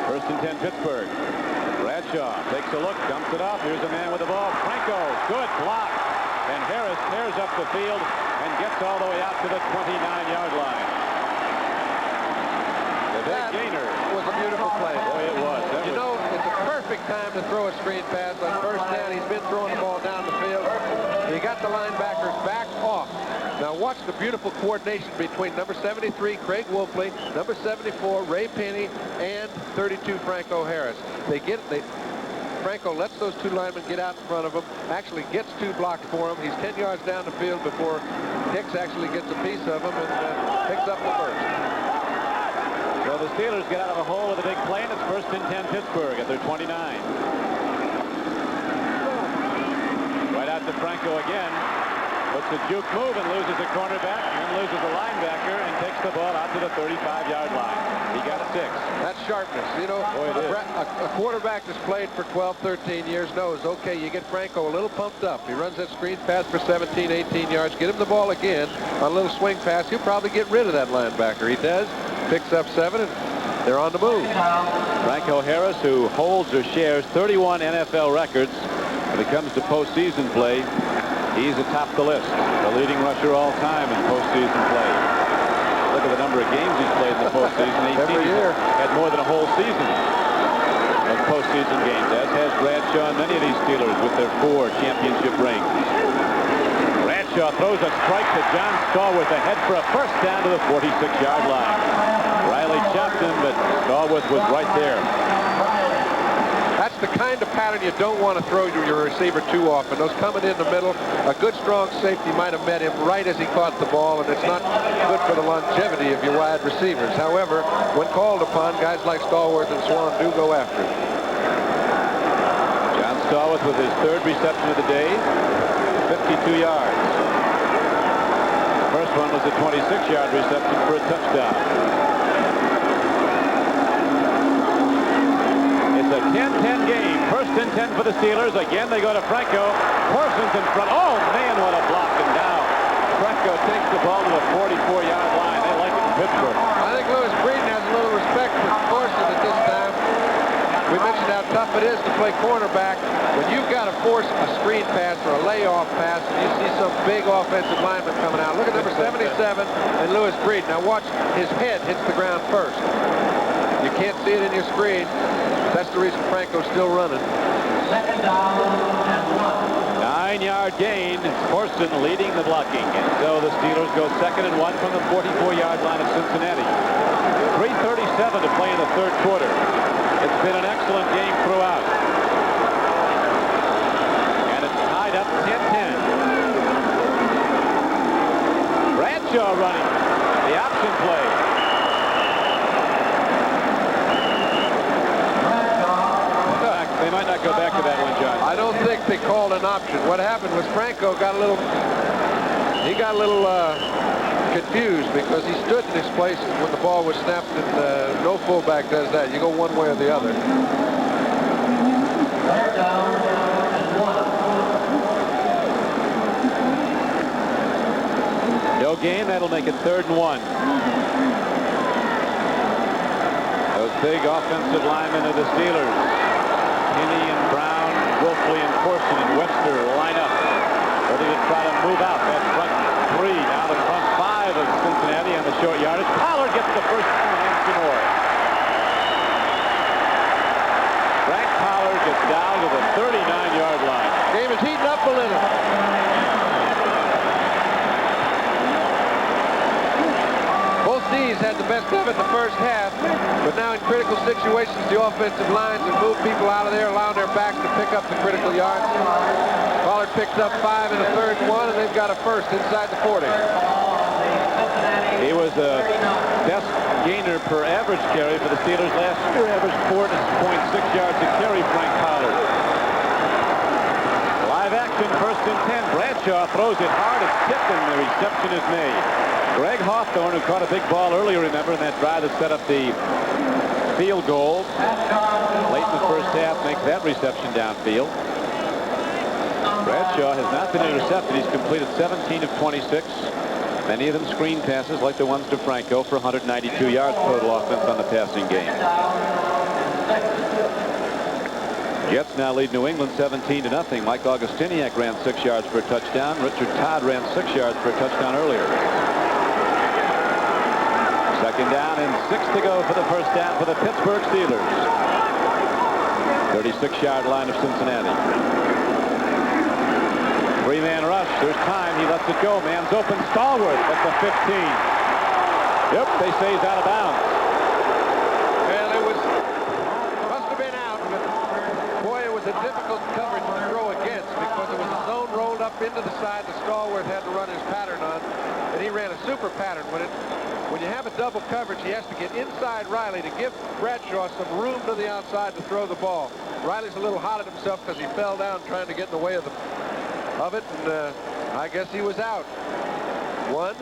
1st and 10, Pittsburgh. Bradshaw takes a look, dumps it off. Here's a man with the ball. Franco, good block. And Harris tears up the field and gets all the way out to the 29-yard line. The big gainer. Was a beautiful play. Boy, it perfect time to throw a screen pass. On first down, he's been throwing the ball down the field. He got the linebackers back off. Now watch the beautiful coordination between number 73, Craig Wolfley, number 74, Ray Penny, and 32, Franco Harris. Franco lets those two linemen get out in front of him, actually gets two blocks for him. He's 10 yards down the field before Hicks actually gets a piece of him and picks up the first. So the Steelers get out of a hole with a big play, and it's 1st and 10 Pittsburgh at their 29. Right out to Franco again. Puts a juke move and loses a cornerback, and then loses a linebacker, and takes the ball out to the 35-yard line. He got a 6. That's sharpness. You know, a quarterback that's played for 12, 13 years knows, okay, you get Franco a little pumped up. He runs that screen pass for 17, 18 yards. Get him the ball again on a little swing pass. He'll probably get rid of that linebacker. He does. Picks up 7, and they're on the move. Franco Harris, who holds or shares 31 NFL records when it comes to postseason play. He's atop the list, the leading rusher all time in postseason play. Look at the number of games he's played in the postseason. Every year. Had more than a whole season of postseason games, as has Bradshaw and many of these Steelers with their 4 championship rings. Bradshaw throws a strike to John Stallworth ahead for a first down to the 46-yard line. Riley chopped him, but Stallworth was right there. That's the kind of pattern you don't want to throw to your receiver too often. Those coming in the middle, a good strong safety might have met him right as he caught the ball, and it's not good for the longevity of your wide receivers. However, when called upon, guys like Stallworth and Swan do go after him. John Stallworth with his 3rd reception of the day, 52 yards. First one was a 26-yard reception for a touchdown. It's a 10-10 game. 1st and 10 for the Steelers. Again, they go to Franco. Parsons in front. Oh, man, what a block and down. Franco takes the ball to the 44-yard line. They like it in Pittsburgh. I think Lewis Breeden has a little respect for Parsons at this time. We mentioned how tough it is to play cornerback. When you've got to force a screen pass or a layoff pass, and you see some big offensive lineman coming out. Look at number 77 and Lewis Breeden. Now watch, his head hits the ground first. You can't see it in your screen. That's the reason Franco's still running. 2nd down and 1. 9-yard gain. Corson leading the blocking. And so the Steelers go 2nd and 1 from the 44-yard line of Cincinnati. 3:37 to play in the 3rd quarter. It's been an excellent game throughout. And it's tied up 10-10. Bradshaw running. The option play. They might not go back to that one, John. I don't think they called an option. What happened was Franco got a little confused because he stood in his place when the ball was snapped, and no fullback does that. You go one way or the other. 3rd down and 1. No gain. That'll make it 3rd and 1. Those big offensive linemen of the Steelers. Kinney and Brown, Wolfley and Corson and Webster line up. Ready to try to move out. That front 3, now the front 5 of Cincinnati on the short yardage. Pollard gets the first down and some more. Frank Pollard gets down to the 39-yard line. Game is heating up a little. Both D's had the best of it in the first half, but now in critical situations, the offensive lines have moved people out of there, allowing their backs to pick up the critical yards. Pollard picked up 5 in the 3rd and 1, and they've got a first inside the 40. He was the best gainer per average carry for the Steelers last year, averaged 4.6 yards a carry, Frank Pollard. Live action, 1st and 10. Bradshaw throws it hard, it's tipped, and the reception is made. Greg Hawthorne, who caught a big ball earlier, remember, in that drive that set up the field goal late in the first half, makes that reception downfield. Bradshaw has not been intercepted. He's completed 17 of 26. Many of them screen passes like the ones to Franco for 192 yards total offense on the passing game. Jets now lead New England 17-0. Mike Augustiniak ran 6 yards for a touchdown. Richard Todd ran 6 yards for a touchdown earlier. 2nd down and 6 to go for the first down for the Pittsburgh Steelers. 36-yard line of Cincinnati. Three-man rush. There's time. He lets it go. Man's open. Stallworth at the 15. Yep, they say he's out of bounds. Well, must have been out, but boy, it was a difficult coverage to throw against because it was a zone rolled up into the side that Stallworth had to run his pattern on, and he ran a super pattern with it. When you have a double coverage, he has to get inside Riley to give Bradshaw some room to the outside to throw the ball. Riley's a little hot at himself because he fell down trying to get in the way of it, and I guess he was out. One.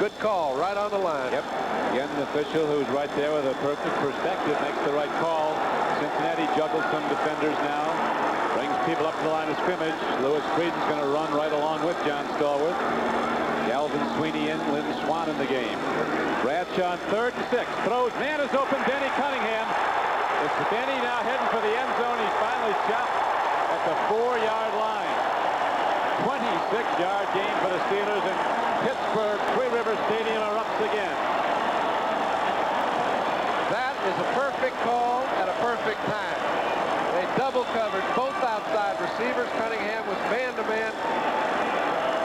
Good call, right on the line. Yep. Again, the official who's right there with a perfect perspective makes the right call. Cincinnati juggles some defenders now. Brings people up to the line of scrimmage. Lewis Creedon's going to run right along with John Stallworth. Galvin Sweeney in, Lynn Swan in the game. Bradshaw on 3rd and 6. Throws, man is open, Benny Cunningham. It's Benny now heading for the end zone. He's finally chopped at the 4-yard line. 26-yard gain for the Steelers, and Pittsburgh, Three River Stadium erupts again. That is a perfect call at a perfect time. They double covered both outside receivers. Cunningham was man-to-man.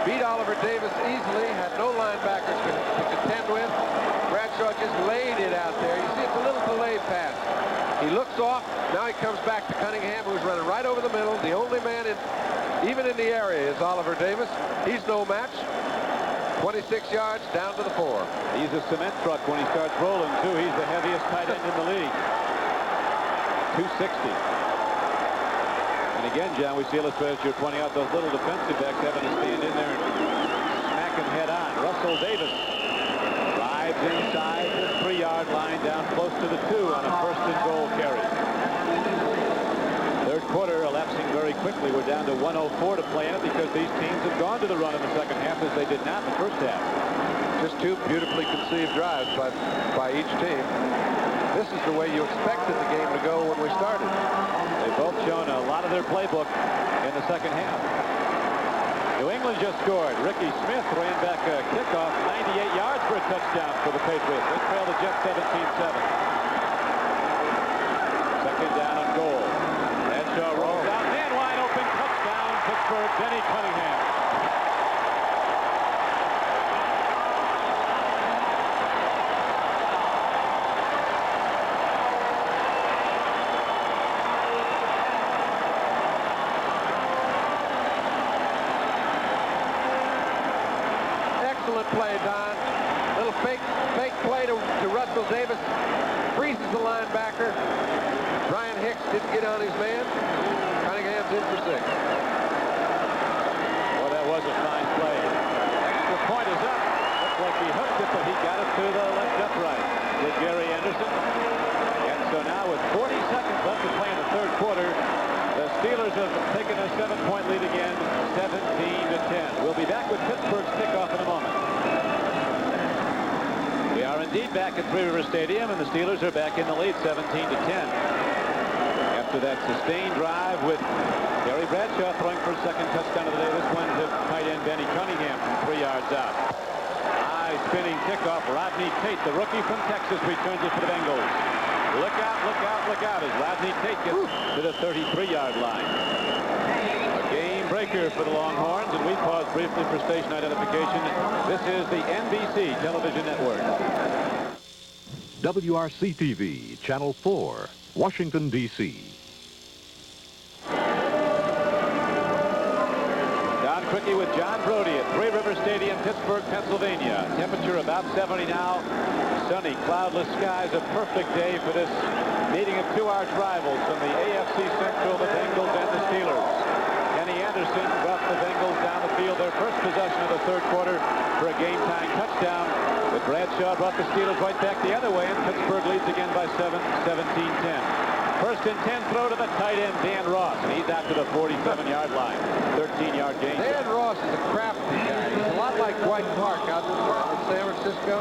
Beat Oliver Davis easily. Had no linebackers to contend with. Bradshaw just laid it out there. You see, it's a little delayed pass. He looks off. Now he comes back to Cunningham, who's running right over the middle. The only man even in the area is Oliver Davis. He's no match. 26 yards down to the 4. He's a cement truck when he starts rolling, too. He's the heaviest tight end in the league. 260. And again, John, we see illustrated, you're pointing out those little defensive backs having to stand in there and smack him head on. Russell Davis drives inside the 3-yard line down close to the 2 on a 1st and goal carry. Third quarter elapsing very quickly. We're down to 1:04 to play in it because these teams have gone to the run in the second half as they did not in the first half. Just 2 beautifully conceived drives by each team. This is the way you expected the game to go when we started. They've both shown a lot of their playbook in the second half. New England just scored. Ricky Smith ran back a kickoff, 98 yards for a touchdown for the Patriots. They trailed the Jets 17-7. Second down and goal. Bradshaw rolls out, man wide open, touchdown, Pittsburgh, Benny Cunningham. Excellent play, Don. Little fake play to Russell Davis. Freezes the linebacker. Brian Hicks didn't get on his man. Cunningham's in for 6. Well, that was a fine play. Extra point is up. Looked like he hooked it, but he got it to the left upright. Did Gary Anderson. And so now with 40 seconds left to play in the third quarter, the Steelers have taken a 7-point lead again, 17-10. We'll be back with Pittsburgh's kickoff in a moment. We are indeed back at Three River Stadium, and the Steelers are back in the lead, 17-10. After that sustained drive with Gary Bradshaw throwing for a second touchdown of the day. This one to tight end Benny Cunningham from 3 yards out. High spinning kickoff. Rodney Tate, the rookie from Texas, returns it for the Bengals. Look out, look out, look out as Rodney Tate gets to the 33-yard line. A game breaker for the Longhorns, and we pause briefly for station identification. This is the NBC television network. WRC-TV, Channel 4, Washington, D.C. Don Criqui with John Brody at Three River Stadium, Pittsburgh, Pennsylvania. Temperature about 70 now. Sunny, cloudless skies. A perfect day for this meeting of 2 arch rivals from the AFC Central, the Bengals and the Steelers. Kenny Anderson brought the Bengals down the field, their first possession of the third quarter for a game-tying touchdown. But Bradshaw brought the Steelers right back the other way, and Pittsburgh leads again by 7, 17-10. First and 10 throw to the tight end, Dan Ross, and he's out to the 47-yard line. 13-yard gain. Dan Ross is a crafty guy. He's a lot like Dwight Clark out in San Francisco.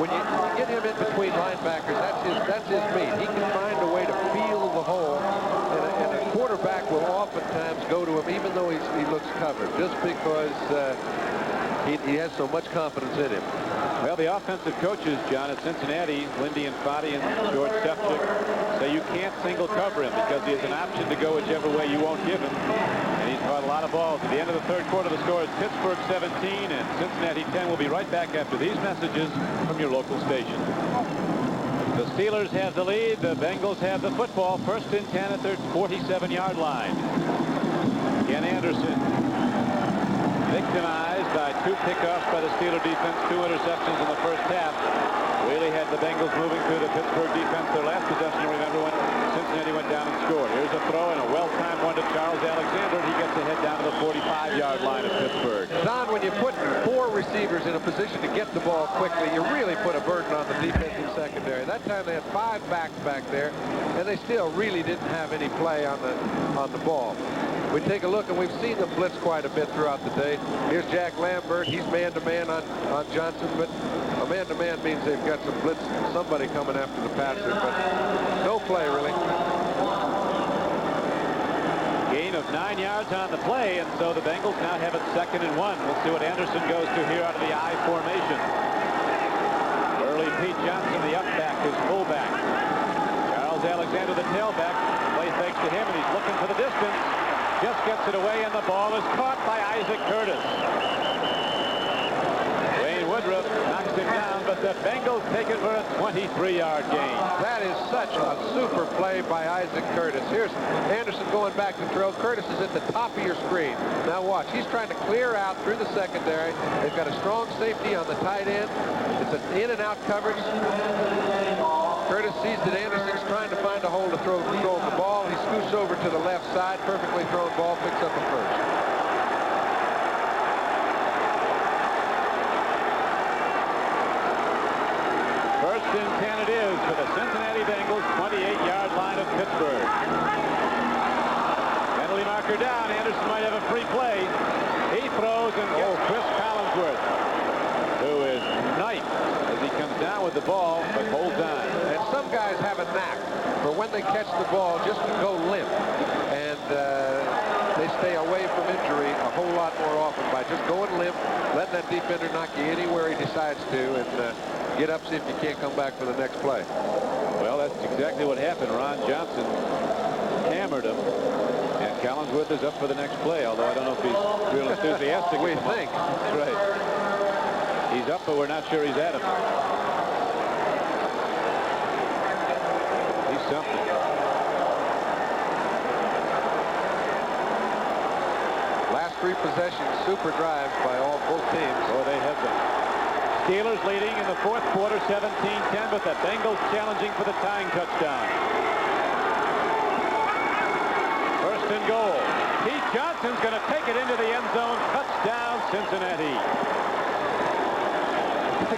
When you get him in between linebackers, that's his meat. He can find a way to feel the hole, and a quarterback will oftentimes go to him even though he looks covered, just because he has so much confidence in him. Well, the offensive coaches, John, at Cincinnati, Lindy and Foddy and George Stepchick, say you can't single cover him because he has an option to go whichever way you won't give him. And he's caught a lot of balls. At the end of the third quarter, the score is Pittsburgh 17 and Cincinnati 10. We'll be right back after these messages from your local station. The Steelers have the lead. The Bengals have the football. First and 10 at their 47-yard line. Ken Anderson victimized by 2 pickoffs by the Steeler defense, 2 interceptions in the first half. Really had the Bengals moving through the Pittsburgh defense. Their last possession, you remember, when Cincinnati went down and scored. Here's a throw and a well-timed one to Charles Alexander. He gets ahead down to the 45-yard line of Pittsburgh. Don, when you put 4 receivers in a position to get the ball quickly, you really put a burden on the defensive secondary. That time they had 5 backs back there, and they still really didn't have any play on the ball. We take a look, and we've seen them blitz quite a bit throughout the day. Here's Jack Lambert. He's man-to-man on Johnson, but a man-to-man means they've got some blitz, somebody coming after the passer, but no play, really. Gain of 9 yards on the play, and so the Bengals now have it 2nd and 1. We'll see what Anderson goes to here out of the I formation. Early Pete Johnson, the up back, his fullback. Charles Alexander, the tailback. Play fakes to him, and he's looking for the distance. Just gets it away, and the ball is caught by Isaac Curtis. Wayne Woodruff knocks him down, but the Bengals take it for a 23-yard gain. That is such a super play by Isaac Curtis. Here's Anderson going back to throw. Curtis is at the top of your screen. Now watch. He's trying to clear out through the secondary. They've got a strong safety on the tight end. It's an in and out coverage. Curtis sees that Anderson's trying to find a hole to throw the ball. He scoots over to the left side. Perfectly thrown ball, picks up a first. First and 10 it is for the Cincinnati Bengals, 28-yard line of Pittsburgh. Penalty marker down. Anderson might have a free play. He throws and gets Cris Collinsworth, who is knifed as he comes down with the ball, but holds on. And some guys have a knack for when they catch the ball just to go limp. And they stay away from injury a whole lot more often by just going limp, letting that defender knock you anywhere he decides to, and get up, see if you can't come back for the next play. Well, that's exactly what happened. Ron Johnson hammered him, and Collinsworth is up for the next play, although I don't know if he's real enthusiastic. We think. That's right. He's up, but we're not sure he's at him. He's something. Last 3 possessions, super drives by both teams. Oh, they have them. Steelers leading in the 4th quarter, 17-10, but the Bengals challenging for the tying touchdown. First and goal. Pete Johnson's going to take it into the end zone. Touchdown, Cincinnati. The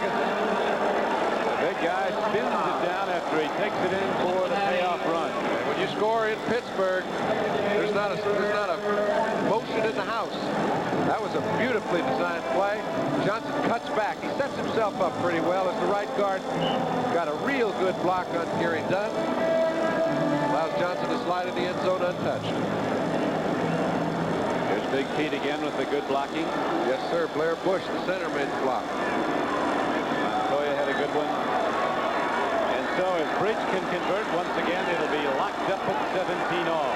big guy spins it down after he takes it in for the payoff run. And when you score in Pittsburgh, there's not a motion in the house. That was a beautifully designed play. Johnson cuts back. He sets himself up pretty well as the right guard. Got a real good block on Gary Dunn. Allows Johnson to slide in the end zone untouched. Here's Big Pete again with the good blocking. Yes, sir. Blair Bush, the center mid-block. Montoya had a good one. And so if Bridge can convert once again, it'll be locked up at 17 all.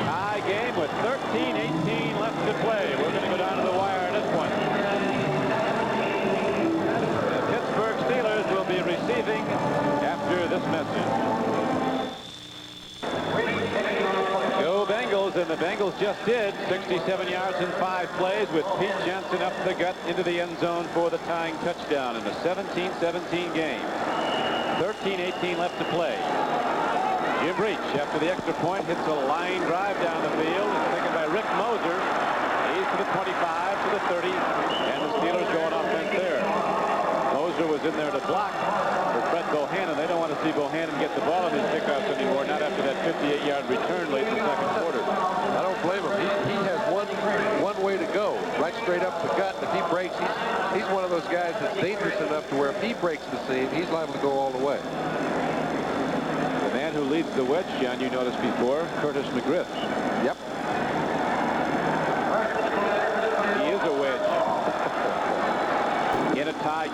Tie game with 13-18 left to play. We're going to go down to the wire in this one. The Pittsburgh Steelers will be receiving after this message. Go Bengals, and the Bengals just did. 67 yards in 5 plays with Pete Johnson up the gut into the end zone for the tying touchdown in the 17-17 game. 13-18 left to play. Jim Breach, after the extra point, hits a line drive down the field. It's taken by Rick Moser. He's to the 25, to the 30, and the Steelers go on offense there. Moser was in there to block for Fred Bohannon. They don't want to see Bohannon get the ball in his kickoffs anymore, not after that 58-yard return late in the second quarter. I don't blame him. He has one way to go, right straight up the gut. If he breaks, he's one of those guys that's dangerous enough to where if he breaks the seam, he's liable to go all the way. The man who leads the wedge, John, you noticed before, Curtis McGriff. Yep.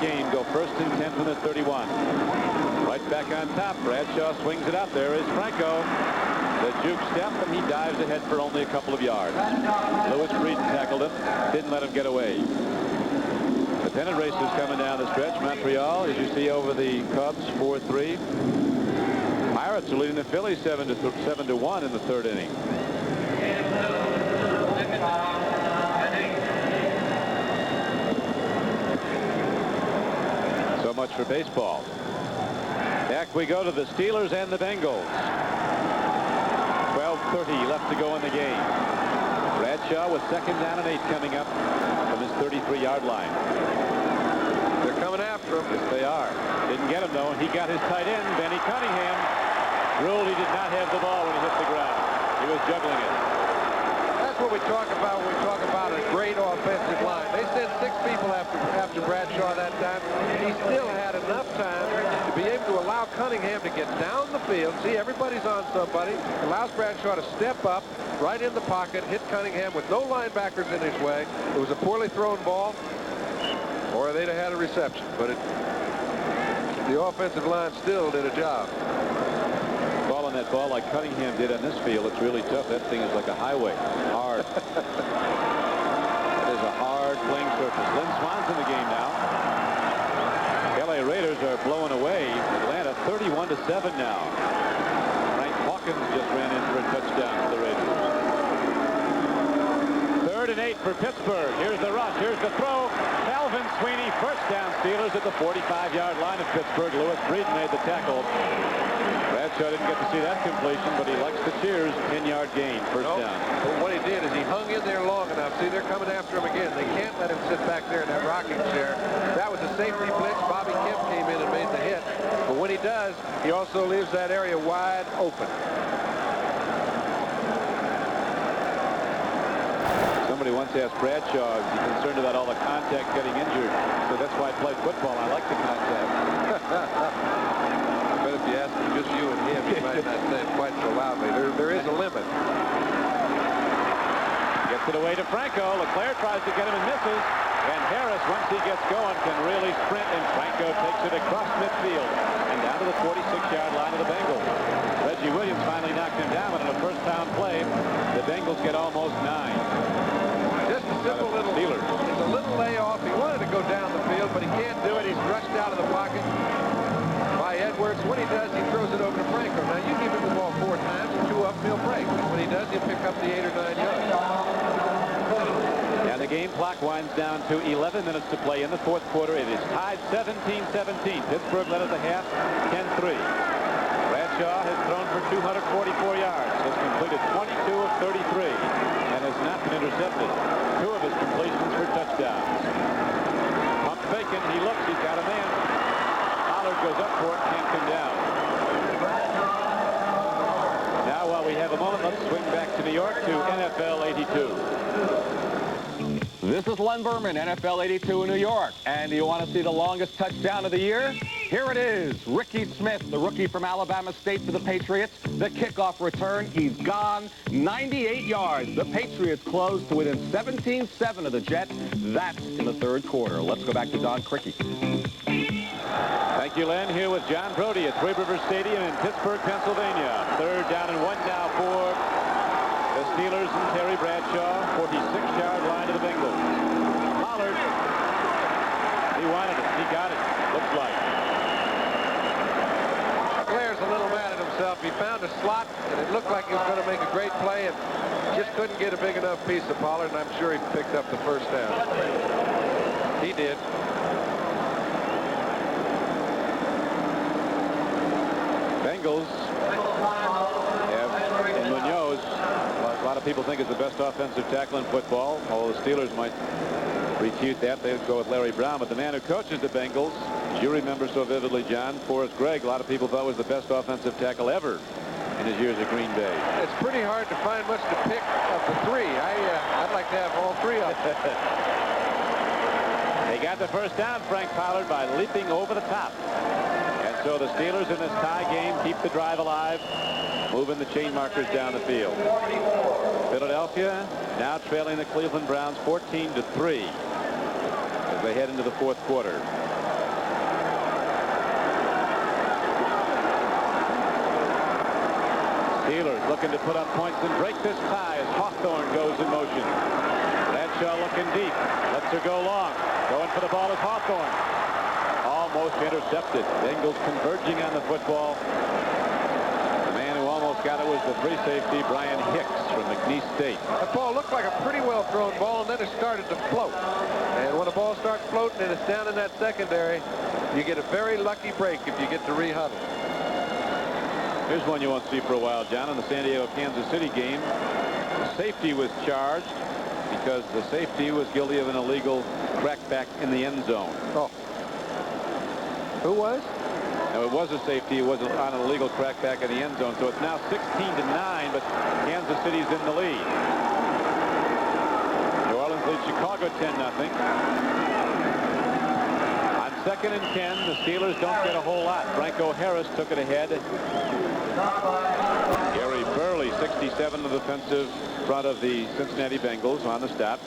gain. Go 1st and 10 from the 31. Right back on top. Bradshaw swings it out. There is Franco. The juke step, and he dives ahead for only a couple of yards. Lewis Breeden tackled him. Didn't let him get away. The pennant race is coming down the stretch. Montreal, as you see, over the Cubs, 4-3. Pirates are leading the Phillies 7-1 in the 3rd inning. So much for baseball. Back we go to the Steelers and the Bengals. 12:30 left to go in the game. Bradshaw with 2nd down and 8 coming up from his 33-yard line. They're coming after him. Yes, they are. Didn't get him, though. He got his tight end, Benny Cunningham. Ruled he did not have the ball when he hit the ground. He was juggling it. That's what we talk about when we talk about a great offensive line. They sent 6 people after Bradshaw that time. He still had enough time to be able to allow Cunningham to get down the field. See, everybody's on somebody. Allows Bradshaw to step up right in the pocket, hit Cunningham with no linebackers in his way. It was a poorly thrown ball, or they'd have had a reception. But the offensive line still did a job. Balling that ball like Cunningham did on this field, it's really tough. That thing is like a highway. Hard. It is a hard playing surface. Lynn Swan's in the game now. LA Raiders are blowing away Atlanta 31-7 now. Frank Hawkins just ran in for a touchdown for the Raiders. 3rd and 8 for Pittsburgh. Here's the rush. Here's the throw. Calvin Sweeney, 1st down. Steelers at the 45-yard line of Pittsburgh. Lewis Breeden made the tackle. Bradshaw didn't get to see that completion, but he likes the cheers. 10-yard gain, 1st down. But what he did is he hung in there long enough. See, they're coming after him again. They can't let him sit back there in that rocking chair. That was a safety blitz. Bobby Kemp came in and made the hit. But when he does, he also leaves that area wide open. Somebody once asked Bradshaw, is he concerned about all the contact getting injured? So that's why I play football. I like the contact. But if you ask him, just you and him, he might not say it quite so loudly. There is a limit. Gets it away to Franco. Leclerc tries to get him and misses. And Harris, once he gets going, can really sprint. And Franco takes it across midfield and down to the 46-yard line of the Bengals. Reggie Williams finally knocked him down, but on a 1st down play, the Bengals get almost 9. Just a simple little Steelers. It's a little layoff. He wanted to go down the field, but he can't do it. He's rushed out of the pocket by Edwards. When he does, he throws it over to Franco. Now, you give him the ball 4 times and 2 upfield breaks. When he does, he'll pick up the 8 or 9 yards. And the game clock winds down to 11 minutes to play in the 4th quarter. It is tied 17-17. Pittsburgh led at the half, 10-3. Bradshaw has thrown for 244 yards, has completed 22 of 33, and has not been intercepted. 2 of his completions for touchdowns. Pump faking, he looks, he's got a man. Pollard goes up for it, can't come down. Now, while we have a moment, let's swing back to New York to NFL 82. This is Len Berman, NFL 82 in New York. And do you want to see the longest touchdown of the year? Here it is. Ricky Smith, the rookie from Alabama State for the Patriots. The kickoff return, he's gone 98 yards. The Patriots close to within 17-7 of the Jets. That's in the 3rd quarter. Let's go back to Don Criqui. Thank you, Len. Here with John Brody at Three Rivers Stadium in Pittsburgh, Pennsylvania. 3rd down and 1 now for the Steelers and Terry Bradshaw. 46-yard line of the Bengals. Pollard, he wanted it. He got it. Looks like. Blair's a little mad at himself. He found a slot, and it looked like he was going to make a great play, and just couldn't get a big enough piece of Pollard, and I'm sure he picked up the 1st down. He did. Bengals have in Munoz. A lot of people think is the best offensive tackle in football. Although the Steelers might refute that. They would go with Larry Brown. But the man who coaches the Bengals, you remember so vividly, John, Forrest Gregg, a lot of people thought was the best offensive tackle ever in his years at Green Bay. It's pretty hard to find much to pick of the 3. I'd like to have all 3 of them. They got the 1st down, Frank Pollard, by leaping over the top. And so the Steelers in this tie game keep the drive alive, moving the chain markers down the field. Philadelphia now trailing the Cleveland Browns 14-3 as they head into the 4th quarter. Steelers looking to put up points and break this tie as Hawthorne goes in motion. Bradshaw looking deep. Lets her go long. Going for the ball is Hawthorne. Almost intercepted. Bengals converging on the football. The man who almost got it was the free safety, Brian Hicks from McNeese State. That ball looked like a pretty well thrown ball, and then it started to float. And when a ball starts floating and it's down in that secondary, you get a very lucky break if you get to re-huddle. Here's one you won't see for a while, John. In the San Diego-Kansas City game, the safety was charged because the safety was guilty of an illegal crackback in the end zone. Oh. Who was? Now, it was a safety. It was on an illegal crackback in the end zone. So it's now 16-9, but Kansas City's in the lead. New Orleans leads Chicago 10-0. On 2nd and 10, the Steelers don't get a whole lot. Franco Harris took it ahead. Gary Burley, 67, the defensive front of the Cincinnati Bengals on the stop.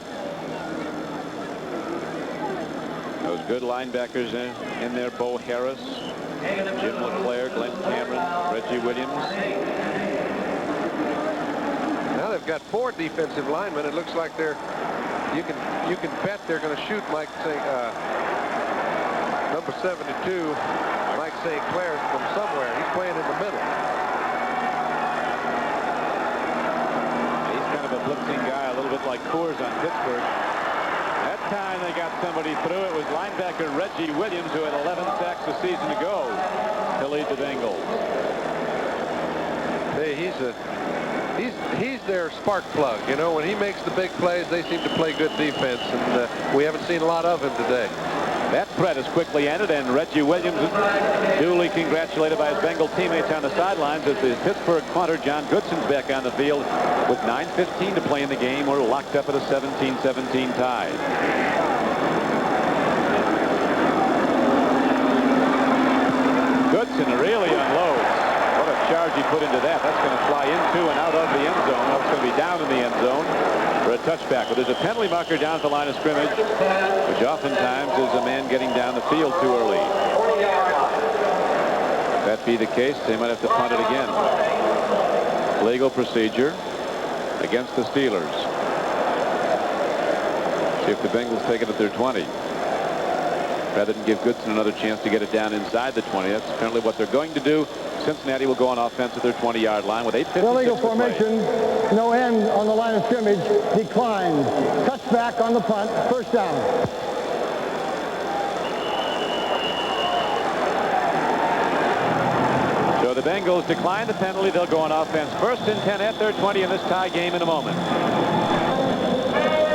Those good linebackers in there, Bo Harris, Jim LeClaire, Glenn Cameron, Reggie Williams. Now they've got 4 defensive linemen. It looks like they're, you can bet they're going to shoot Mike number 72, Mike St. Clair from somewhere. He's playing in the middle. He's kind of a blitzing guy, a little bit like Coors on Pittsburgh. That time they got somebody through. It was linebacker Reggie Williams, who had 11 sacks a season ago to lead the Bengals. Hey, he's their spark plug. You know, when he makes the big plays, they seem to play good defense, and we haven't seen a lot of him today. That threat is quickly ended, and Reggie Williams is duly congratulated by his Bengal teammates on the sidelines as the Pittsburgh punter John Goodson's back on the field with 9:15 to play in the game. We're locked up at a 17-17 tie. Goodson really unloads. What a charge he put into that. That's going to fly into and out of the end zone. That's going to be down in the end zone for a touchback. But there's a penalty marker down at the line of scrimmage, which oftentimes is a man getting down the field too early. If that be the case, they might have to punt it again. Legal procedure against the Steelers. See if the Bengals take it at their 20. Rather than give Goodson another chance to get it down inside the 20. That's apparently what they're going to do. Cincinnati will go on offense at their 20-yard line with 8:56 illegal to play. formation, no end on the line of scrimmage, declined. Touchback on the punt, first down. So the Bengals decline the penalty. They'll go on offense 1st and 10 at their 20 in this tie game in a moment.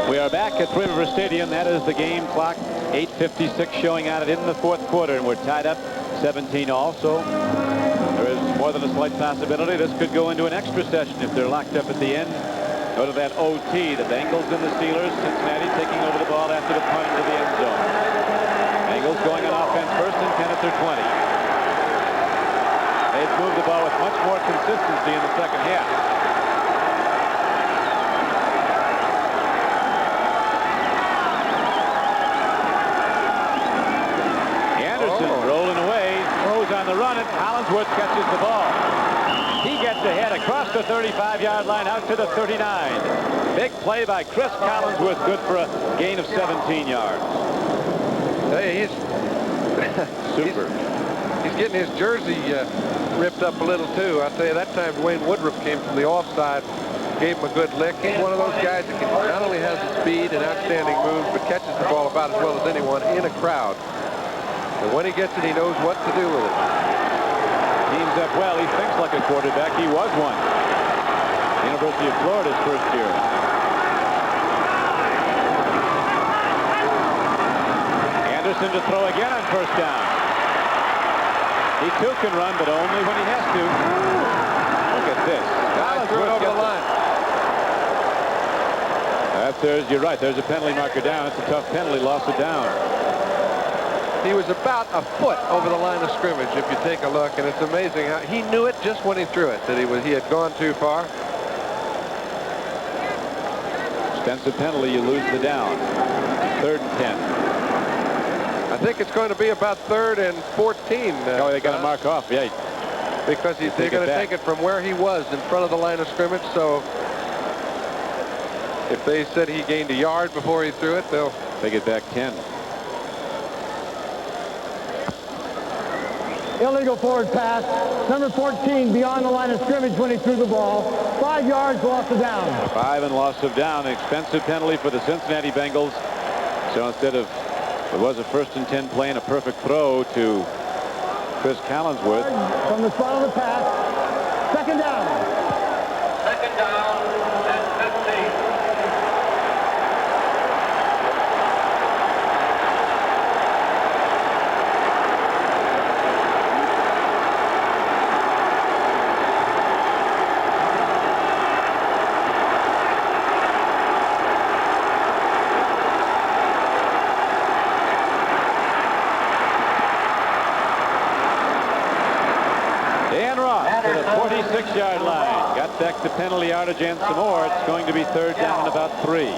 We are back at Three River Stadium. That is the game clock. 8:56 showing on it in the 4th quarter, and we're tied up 17 all. So there is more than a slight possibility this could go into an extra session if they're locked up at the end. Go to that OT. The Bengals and the Steelers. Cincinnati taking over the ball after the punt into the end zone. Bengals going on offense 1st and 10 at their 20. They've moved the ball with much more consistency in the second half. Rolling away, throws on the run, and Collinsworth catches the ball. He gets ahead across the 35-yard line out to the 39. Big play by Cris Collinsworth, good for a gain of 17 yards. Hey, he's super. He's getting his jersey ripped up a little too. I'll tell you, that time Dwayne Woodruff came from the offside, gave him a good lick. He's one of those guys that not only has the speed and outstanding moves, but catches the ball about as well as anyone in a crowd. And when he gets it, he knows what to do with it. Teams up well. He thinks like a quarterback. He was one. University of Florida's first year. Anderson to throw again on 1st down. He too can run, but only when he has to. Look at this. Threw it over the line. You're right. There's a penalty marker down. It's a tough penalty. Lost it down. He was about a foot over the line of scrimmage, if you take a look, and it's amazing how he knew it just when he threw it, that he had gone too far. Expensive penalty, you lose the down. 3rd and 10. I think it's going to be about 3rd and 14. Oh, they got to mark off. Yeah. because they're going to take it from where he was in front of the line of scrimmage. So if they said he gained a yard before he threw it, they'll take it back 10. Illegal forward pass. Number 14 beyond the line of scrimmage when he threw the ball. 5 yards, loss of down. 5 and loss of down. An expensive penalty for the Cincinnati Bengals. So instead of, it was a 1st and 10 play and a perfect throw to Cris Collinsworth. From the spot of the pass. 2nd down. 2nd down and 15. To the 46-yard line. Got back to penalty yardage and some more. It's going to be 3rd down and about 3.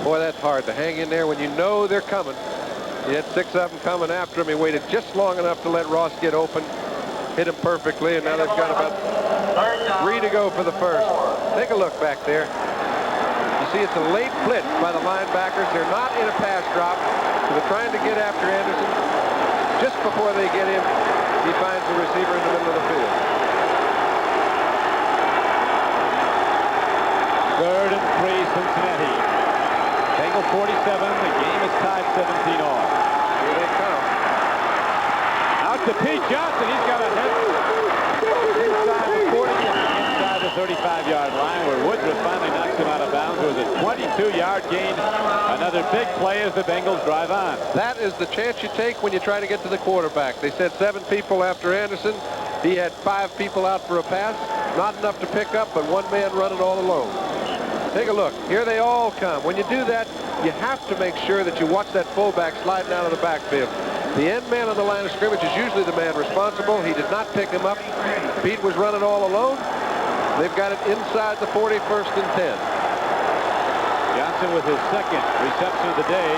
Boy, that's hard to hang in there when you know they're coming. He had 6 of them coming after him. He waited just long enough to let Ross get open, hit him perfectly, and now they've got about 3 to go for the 1st. Take a look back there. You see, it's a late blitz by the linebackers. They're not in a pass drop, so they're trying to get after Anderson. Just before they get him, he finds the receiver in the middle of the field. 3rd and 3, Cincinnati. Bengal 47. The game is tied 17 all. Here they come. Out to Pete Johnson. He's got a head inside the 40 and inside the 35-yard line where Woodruff finally knocks him out of bounds. It was a 22-yard gain. Another big play as the Bengals drive on. That is the chance you take when you try to get to the quarterback. They said 7 people after Anderson. He had 5 people out for a pass. Not enough to pick up, but 1 man running all alone. Take a look. Here they all come. When you do that, you have to make sure that you watch that fullback sliding out of the backfield. The end man on the line of scrimmage is usually the man responsible. He did not pick him up. Pete was running all alone. They've got it inside the 41st and 10. Johnson with his 2nd reception of the day.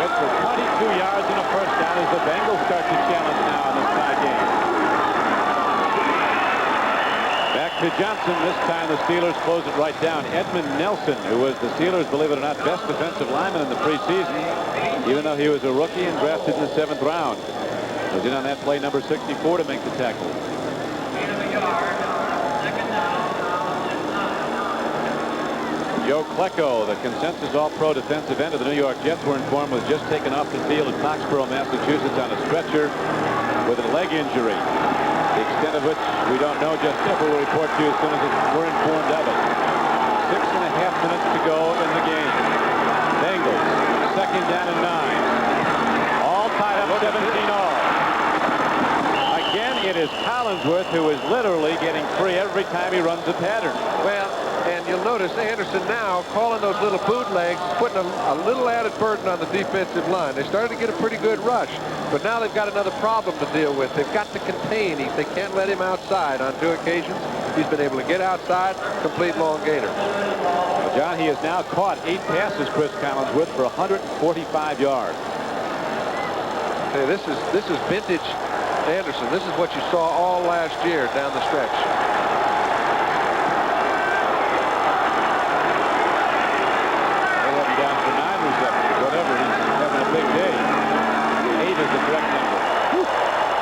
Gets for 22 yards and a 1st down as the Bengals start to challenge now in this tie game. Back to Johnson. This time the Steelers close it right down. Edmund Nelson, who was the Steelers, believe it or not, best defensive lineman in the preseason, even though he was a rookie and drafted in the 7th round. Was in on that play number 64 to make the tackle. Joe Klecko, the consensus all-pro defensive end of the New York Jets, were informed was just taken off the field in Foxborough, Massachusetts on a stretcher with a leg injury. The extent of which we don't know just yet. We'll report to you as soon as we're informed of it. 6.5 minutes to go in the game. Bengals, 2nd down and 9. All tied up 17 all. Again, it is Collinsworth who is literally getting free every time he runs a pattern. Well, and you'll notice Anderson now calling those little bootlegs, putting a little added burden on the defensive line. They started to get a pretty good rush, but now they've got another problem to deal with. They've got to contain him. They can't let him outside. On 2 occasions, he's been able to get outside, complete long gainer. John, he has now caught 8 passes, Cris Collinsworth, for 145 yards. Hey, this is vintage Anderson. This is what you saw all last year down the stretch. 11 down for 9 receptions, whatever. He's having a big day. 8 is the correct number.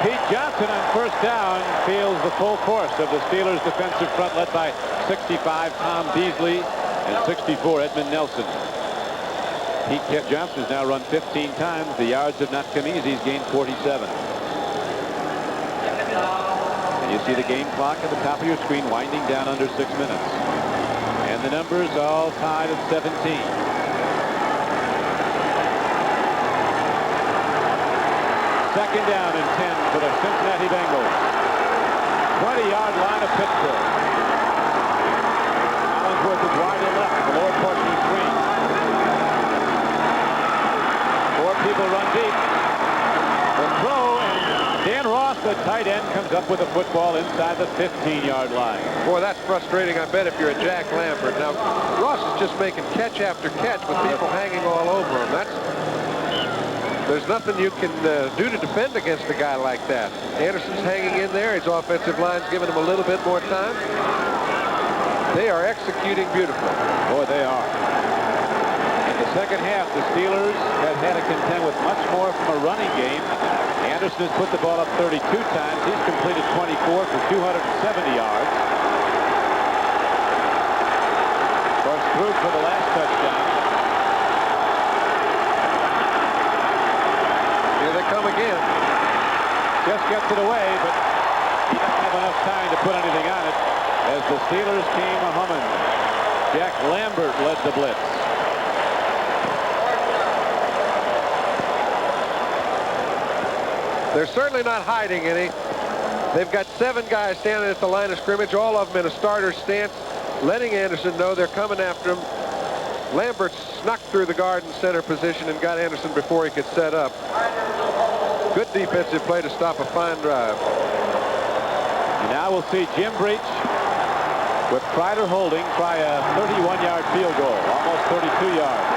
Pete Johnson on 1st down feels the full course of the Steelers' defensive front, led by 65 Tom Beasley and 64 Edmund Nelson. Pete Johnson has now run 15 times. The yards have not come easy. He's gained 47. And you see the game clock at the top of your screen winding down under 6 minutes. And the numbers all tied at 17. 2nd down and 10 for the Cincinnati Bengals. 20-yard line of Pittsburgh. Collinsworth is wide and left, the lower portion of the screen. 4 people run deep. The throw, and Dan Ross, the tight end, comes up with the football inside the 15-yard line. Boy, that's frustrating, I bet, if you're a Jack Lambert. Now, Ross is just making catch after catch with people hanging all over him. There's nothing you can do to defend against a guy like that. Anderson's hanging in there. His offensive line's giving him a little bit more time. They are executing beautifully. Boy, they are. In the second half, the Steelers have had to contend with much more from a running game. Anderson has put the ball up 32 times. He's completed 24 for 270 yards. Of course, through for the last touchdown. Here they come again. Just gets it away, but he doesn't have enough time to put anything on it as the Steelers came a-humming. Jack Lambert led the blitz. They're certainly not hiding any. They've got 7 guys standing at the line of scrimmage, all of them in a starter stance, letting Anderson know they're coming after him. Lambert snuck through the guard and center position and got Anderson before he could set up. Good defensive play to stop a fine drive. And now we'll see Jim Breach with Kreider holding try a 31-yard field goal, almost 32 yards.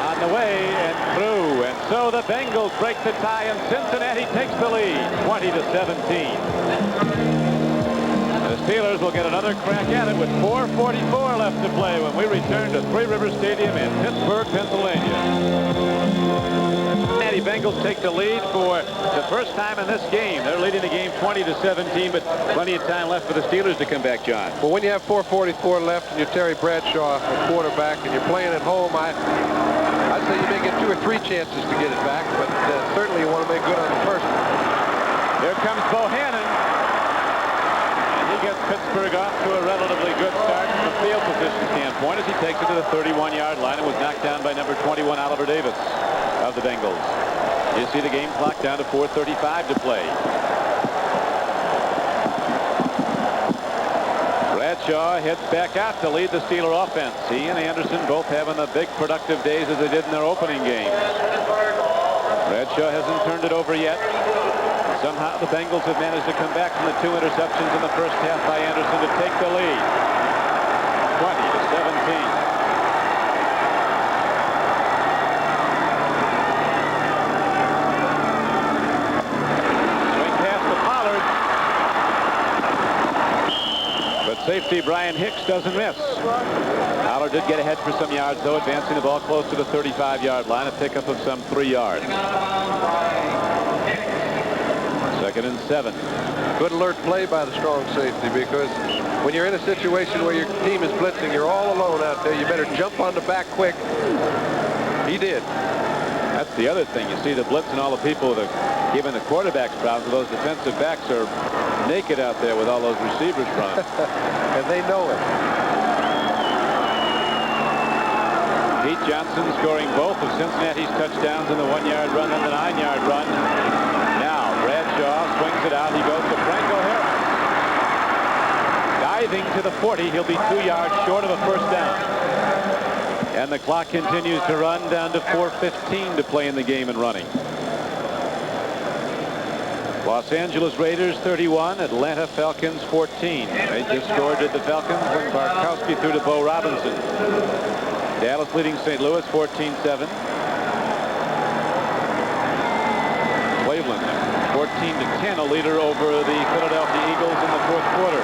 On the way and through, and so the Bengals break the tie and Cincinnati takes the lead, 20-17. The Steelers will get another crack at it with 4:44 left to play when we return to Three Rivers Stadium in Pittsburgh, Pennsylvania. Cincinnati Bengals take the lead for the first time in this game. They're leading the game 20-17, but plenty of time left for the Steelers to come back, John. Well, when you have 4:44 left and you're Terry Bradshaw at quarterback and you're playing at home, I'd say you may get 2 or 3 chances to get it back, but certainly you want to make good on the first one. Here comes Bohannon. Gets Pittsburgh off to a relatively good start from a field position standpoint as he takes it to the 31-yard line and was knocked down by number 21 Oliver Davis of the Bengals. You see the game clock down to 4:35 to play. Bradshaw heads back out to lead the Steeler offense. He and Anderson both having the big productive days as they did in their opening games. Bradshaw hasn't turned it over yet. Somehow the Bengals have managed to come back from the 2 interceptions in the first half by Anderson to take the lead. 20-17. Swing pass to Pollard. But safety Brian Hicks doesn't miss. Pollard did get ahead for some yards, though, advancing the ball close to the 35-yard line, a pickup of some 3 yards. 2nd and 7. Good alert play by the strong safety, because when you're in a situation where your team is blitzing, you're all alone out there. You better jump on the back quick. He did. That's the other thing. You see the blitz and all the people that are giving the quarterbacks problems. Those defensive backs are naked out there with all those receivers running. And they know it. Pete Johnson scoring both of Cincinnati's touchdowns in the 1-yard run and the 9-yard run. Now Bradshaw swings it out. He goes to Franco Harris. Diving to the 40. He'll be 2 yards short of a first down. And the clock continues to run down to 4:15 to play in the game and running. Los Angeles Raiders 31, Atlanta Falcons 14. They just scored at the Falcons when Barkowski threw to Bo Robinson. Dallas leading St. Louis 14-7. Cleveland 14-10, a leader over the Philadelphia Eagles in the 4th quarter.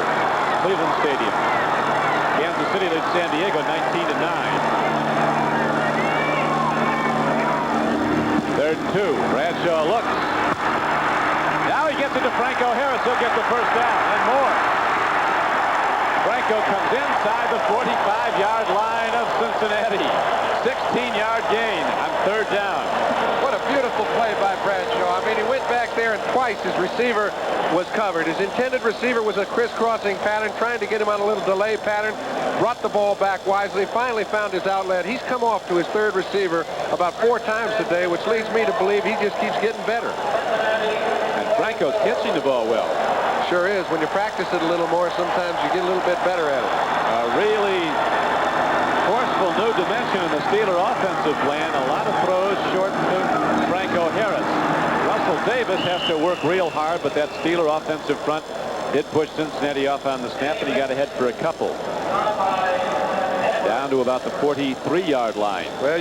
Cleveland Stadium. Kansas City leads San Diego 19-9. 3rd and 2. Bradshaw looks. Now he gets it to Franco Harris. He'll get the first down and more. Franco comes inside the 45-yard line of Cincinnati. 16-yard gain on 3rd down. What a beautiful play by Bradshaw. I mean, he went back there and twice his receiver was covered. His intended receiver was a crisscrossing pattern, trying to get him on a little delay pattern. Brought the ball back wisely, finally found his outlet. He's come off to his 3rd receiver about 4 times today, which leads me to believe he just keeps getting better. And Franco's catching the ball well. Sure is. When you practice it a little more, sometimes you get a little bit better at it. A really forceful new dimension in the Steeler offensive plan. A lot of throws short to Franco Harris. Russell Davis has to work real hard, but that Steeler offensive front did push Cincinnati off on the snap, and he got ahead for a couple. down to about the 43-yard line. Well,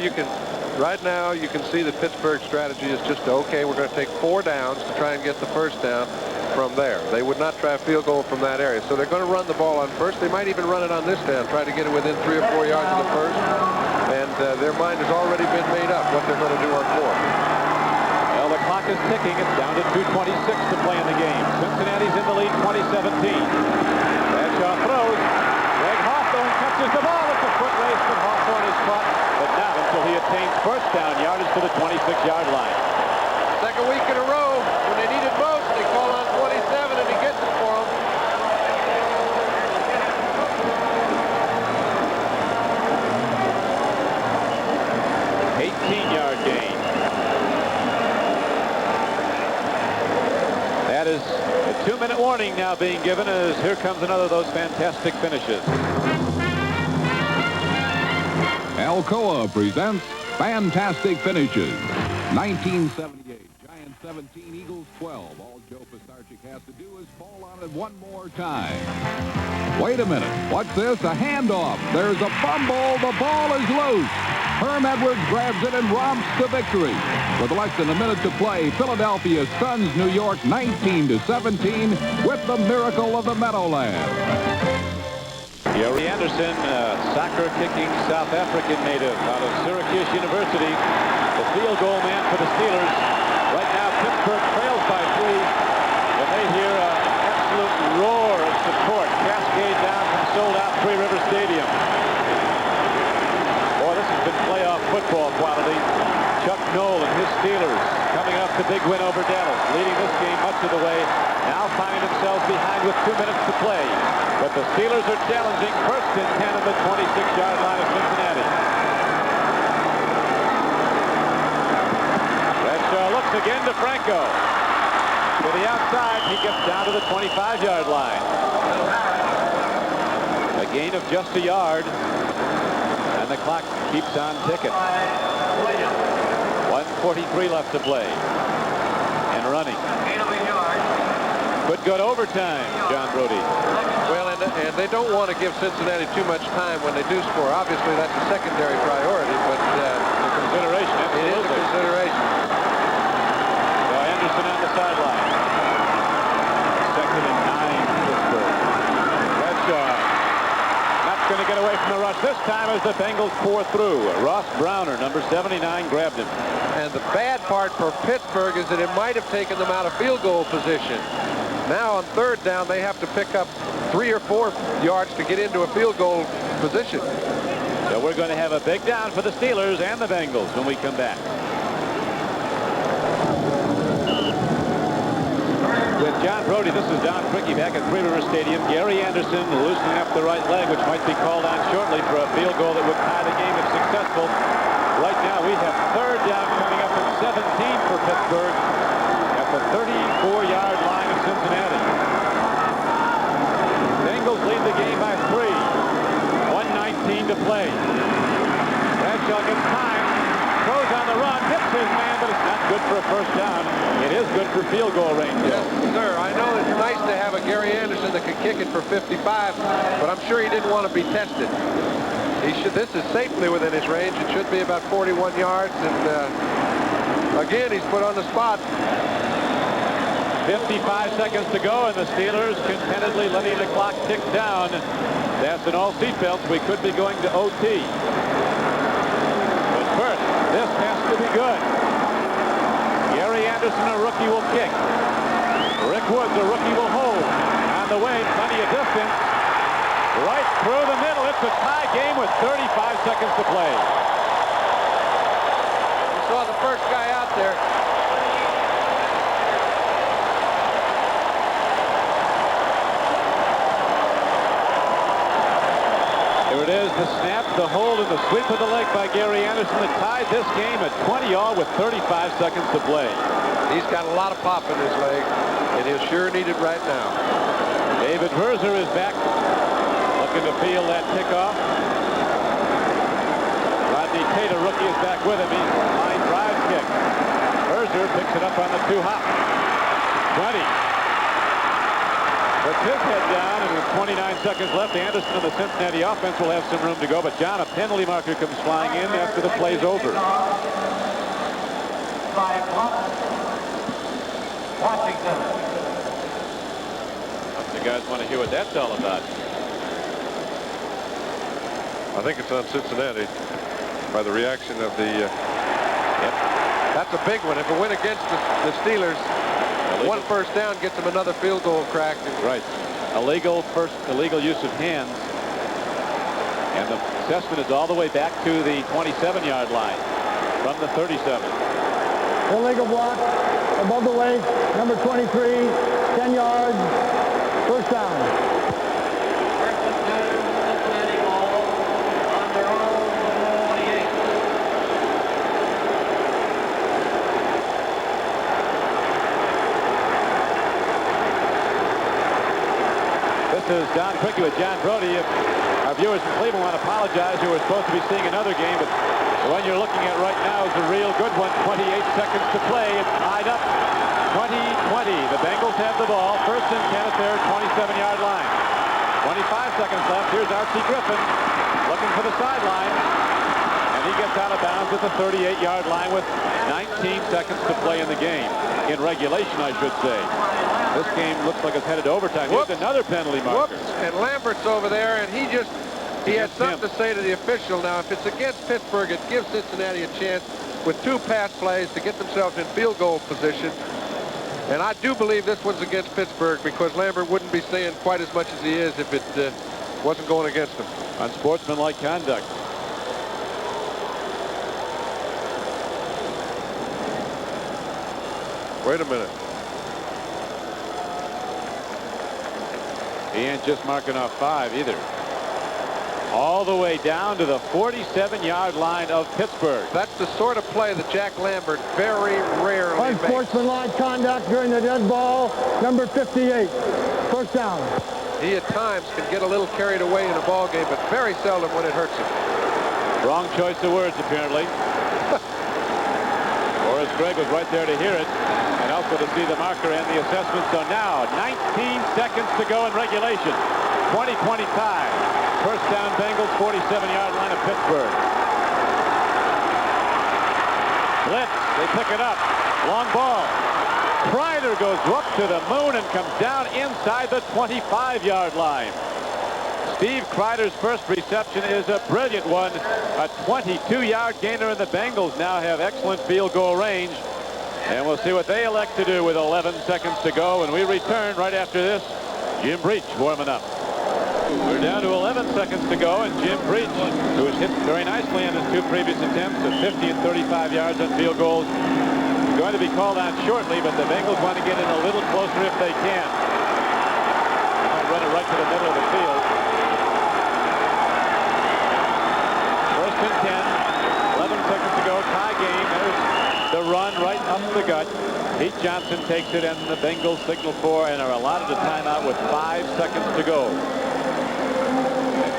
right now you can see that Pittsburgh's strategy is just, okay, we're going to take 4 downs to try and get the first down from there. They would not try a field goal from that area. So they're going to run the ball on first. They might even run it on this down, try to get it within 3 or 4 yards of the first. And their mind has already been made up what they're going to do on 4. Well, the clock is ticking. It's down to 2:26 to play in the game. Cincinnati's in the lead 20-17. Bradshaw throws. Greg Hawthorne catches the ball. It's a foot race, but Hawthorne is caught, but not until he attains first down yardage to the 26-yard line. Second week in a row, when they needed most, they call on 27, and he gets it for them. Gain. That is a 2-minute warning now being given as here comes another of those fantastic finishes. Alcoa presents Fantastic Finishes. 1978, Giants 17, Eagles 12. All Joe Pisarcik has to do is fall on it one more time. Wait a minute. What's this? A handoff. There's a fumble. The ball is loose. Herm Edwards grabs it and romps to victory. With less than a minute to play, Philadelphia stuns New York 19-17 with the miracle of the Meadowlands. Gary Anderson, soccer-kicking South African native out of Syracuse University, the field goal man for the Steelers. Right now, Pittsburgh trails by 3, but they hear an absolute roar of support cascade down from sold-out Three River Stadium. This has been playoff football quality. Chuck Noll and his Steelers coming up the big win over Dallas, leading this game much of the way. Now find themselves behind with 2 minutes to play. But the Steelers are challenging first and 10 at the 26-yard line of Cincinnati. Bradshaw looks again to Franco. To the outside, he gets down to the 25-yard line. A gain of just a yard. And the clock keeps on ticking. 1:43 left to play. And running. Could go to overtime, John Brody. Well, and they don't want to give Cincinnati too much time when they do score. Obviously, that's a secondary priority, but a consideration. Absolutely. It is a consideration. So Anderson on the sideline. 2nd and 9, Pittsburgh. Bradshaw going to get away from the rush this time as the Bengals pour through. Ross Browner, number 79, grabbed him. And the bad part for Pittsburgh is that it might have taken them out of field goal position. Now on 3rd down, they have to pick up 3 or 4 yards to get into a field goal position. So we're going to have a big down for the Steelers and the Bengals when we come back. With John Brody, this is Don Crickey back at Three River Stadium. Gary Anderson loosening up the right leg, which might be called on shortly for a field goal that would tie the game if successful. Right now, we have 3rd down coming up at 17 for Pittsburgh at the 34-yard line of Cincinnati. Bengals lead the game by 3. 1:19 to play. Bradshaw gets time. Throws on the run, hits his man, but it's not good for a first down. It is good for field goal range. Yes, sir. I know it's nice to have a Gary Anderson that can kick it for 55, but I'm sure he didn't want to be tested. This is safely within his range. It should be about 41 yards, and again, he's put on the spot. 55 seconds to go, and the Steelers contentedly letting the clock tick down. That's in all seatbelts. We could be going to OT. But first, this has to be good. Gary Anderson, a rookie, will kick. Rick Woods, a rookie, will hold. On the way, plenty of distance. Right through the middle. It's a tie game with 35 seconds to play. You saw the first guy out there. Here it is, the snap, the hold, and the sweep of the leg by Gary Anderson that tied this game at 20-all with 35 seconds to play. He's got a lot of pop in his leg, and he'll sure need it right now. David Verzer is back, looking to field that kickoff. Rodney Tate, a rookie, is back with him. He's line drive kick. Verzer picks it up on the 2-hop. 20. Puts his head down, and with 29 seconds left, Anderson and the Cincinnati offense will have some room to go. But John, a penalty marker comes flying in after the play's over. Washington. You guys want to hear what that's all about? I think it's on Cincinnati by the reaction of the... That's a big one. If it went against the Steelers, one first down gets them another field goal cracked. Right. Illegal use of hands. And the assessment is all the way back to the 27-yard line from the 37. Illegal block above the waist, number 23, 10 yards, first down. First and 10, Cincinnati ball on their own 28. This is Don Cricky with John Brody. If our viewers in Cleveland want to apologize, who were supposed to be seeing another game, but the one you're looking at right now is a real good one. 28 seconds to play. It's tied up 20-20. The Bengals have the ball. First and 10 at their 27-yard line. 25 seconds left. Here's R.C. Griffin looking for the sideline. And he gets out of bounds at the 38-yard line with 19 seconds to play in the game. In regulation, I should say. This game looks like it's headed to overtime. Here's another penalty marker. Whoops, and Lambert's over there, and he had something to say to the official. Now, if it's against Pittsburgh, it gives Cincinnati a chance with 2 pass plays to get themselves in field goal position. And I do believe this one's against Pittsburgh because Lambert wouldn't be saying quite as much as he is if it wasn't going against him. Unsportsmanlike conduct. Wait a minute. He ain't just marking off 5 either. All the way down to the 47-yard line of Pittsburgh. That's the sort of play that Jack Lambert very rarely makes. Unsportsmanlike conduct during the dead ball, number 58, first down. He at times can get a little carried away in a ball game, but very seldom when it hurts him. Wrong choice of words, apparently. Boris Gregg was right there to hear it, and also to see the marker and the assessment. So now, 19 seconds to go in regulation. 20-20 tie. First down, Bengals, 47-yard line of Pittsburgh. Blitz, they pick it up. Long ball. Kreider goes up to the moon and comes down inside the 25-yard line. Steve Kreider's first reception is a brilliant one. A 22-yard gainer, and the Bengals now have excellent field goal range. And we'll see what they elect to do with 11 seconds to go. And we return right after this. Jim Breach warming up. We're down to 11 seconds to go, and Jim Breach, who has hit very nicely on his 2 previous attempts of 50 and 35 yards on field goals, is going to be called on shortly, but the Bengals want to get in a little closer if they can. They might run it right to the middle of the field. First and 10, 11 seconds to go, tie game. There's the run right up the gut. Pete Johnson takes it, and the Bengals signal for and are allotted a timeout with 5 seconds to go.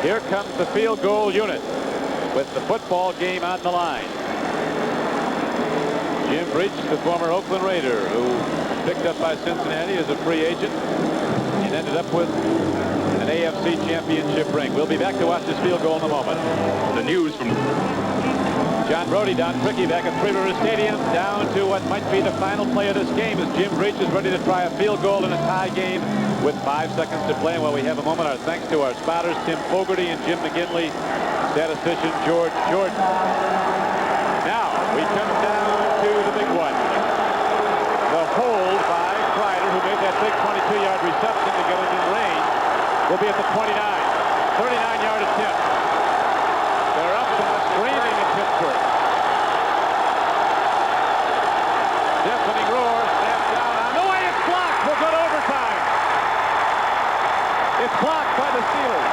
Here comes the field goal unit with the football game on the line. Jim Breach, the former Oakland Raider, who picked up by Cincinnati as a free agent and ended up with an AFC championship ring. We'll be back to watch this field goal in a moment. The news from John Brody, Don Cricky back at Three River Stadium, down to what might be the final play of this game as Jim Breach is ready to try a field goal in a tie game with 5 seconds to play. And while we have a moment, our thanks to our spotters, Tim Fogarty and Jim McGinley, statistician George Jordan. Now, we come down to the big one. The hold by Kreider, who made that big 22-yard reception to go in range, will be at the 29. 39-yard attempt. They're up and screaming in Pittsburgh. Deafening roar, snapped down on the way. It's blocked. We'll go to overtime. It's blocked by the Steelers.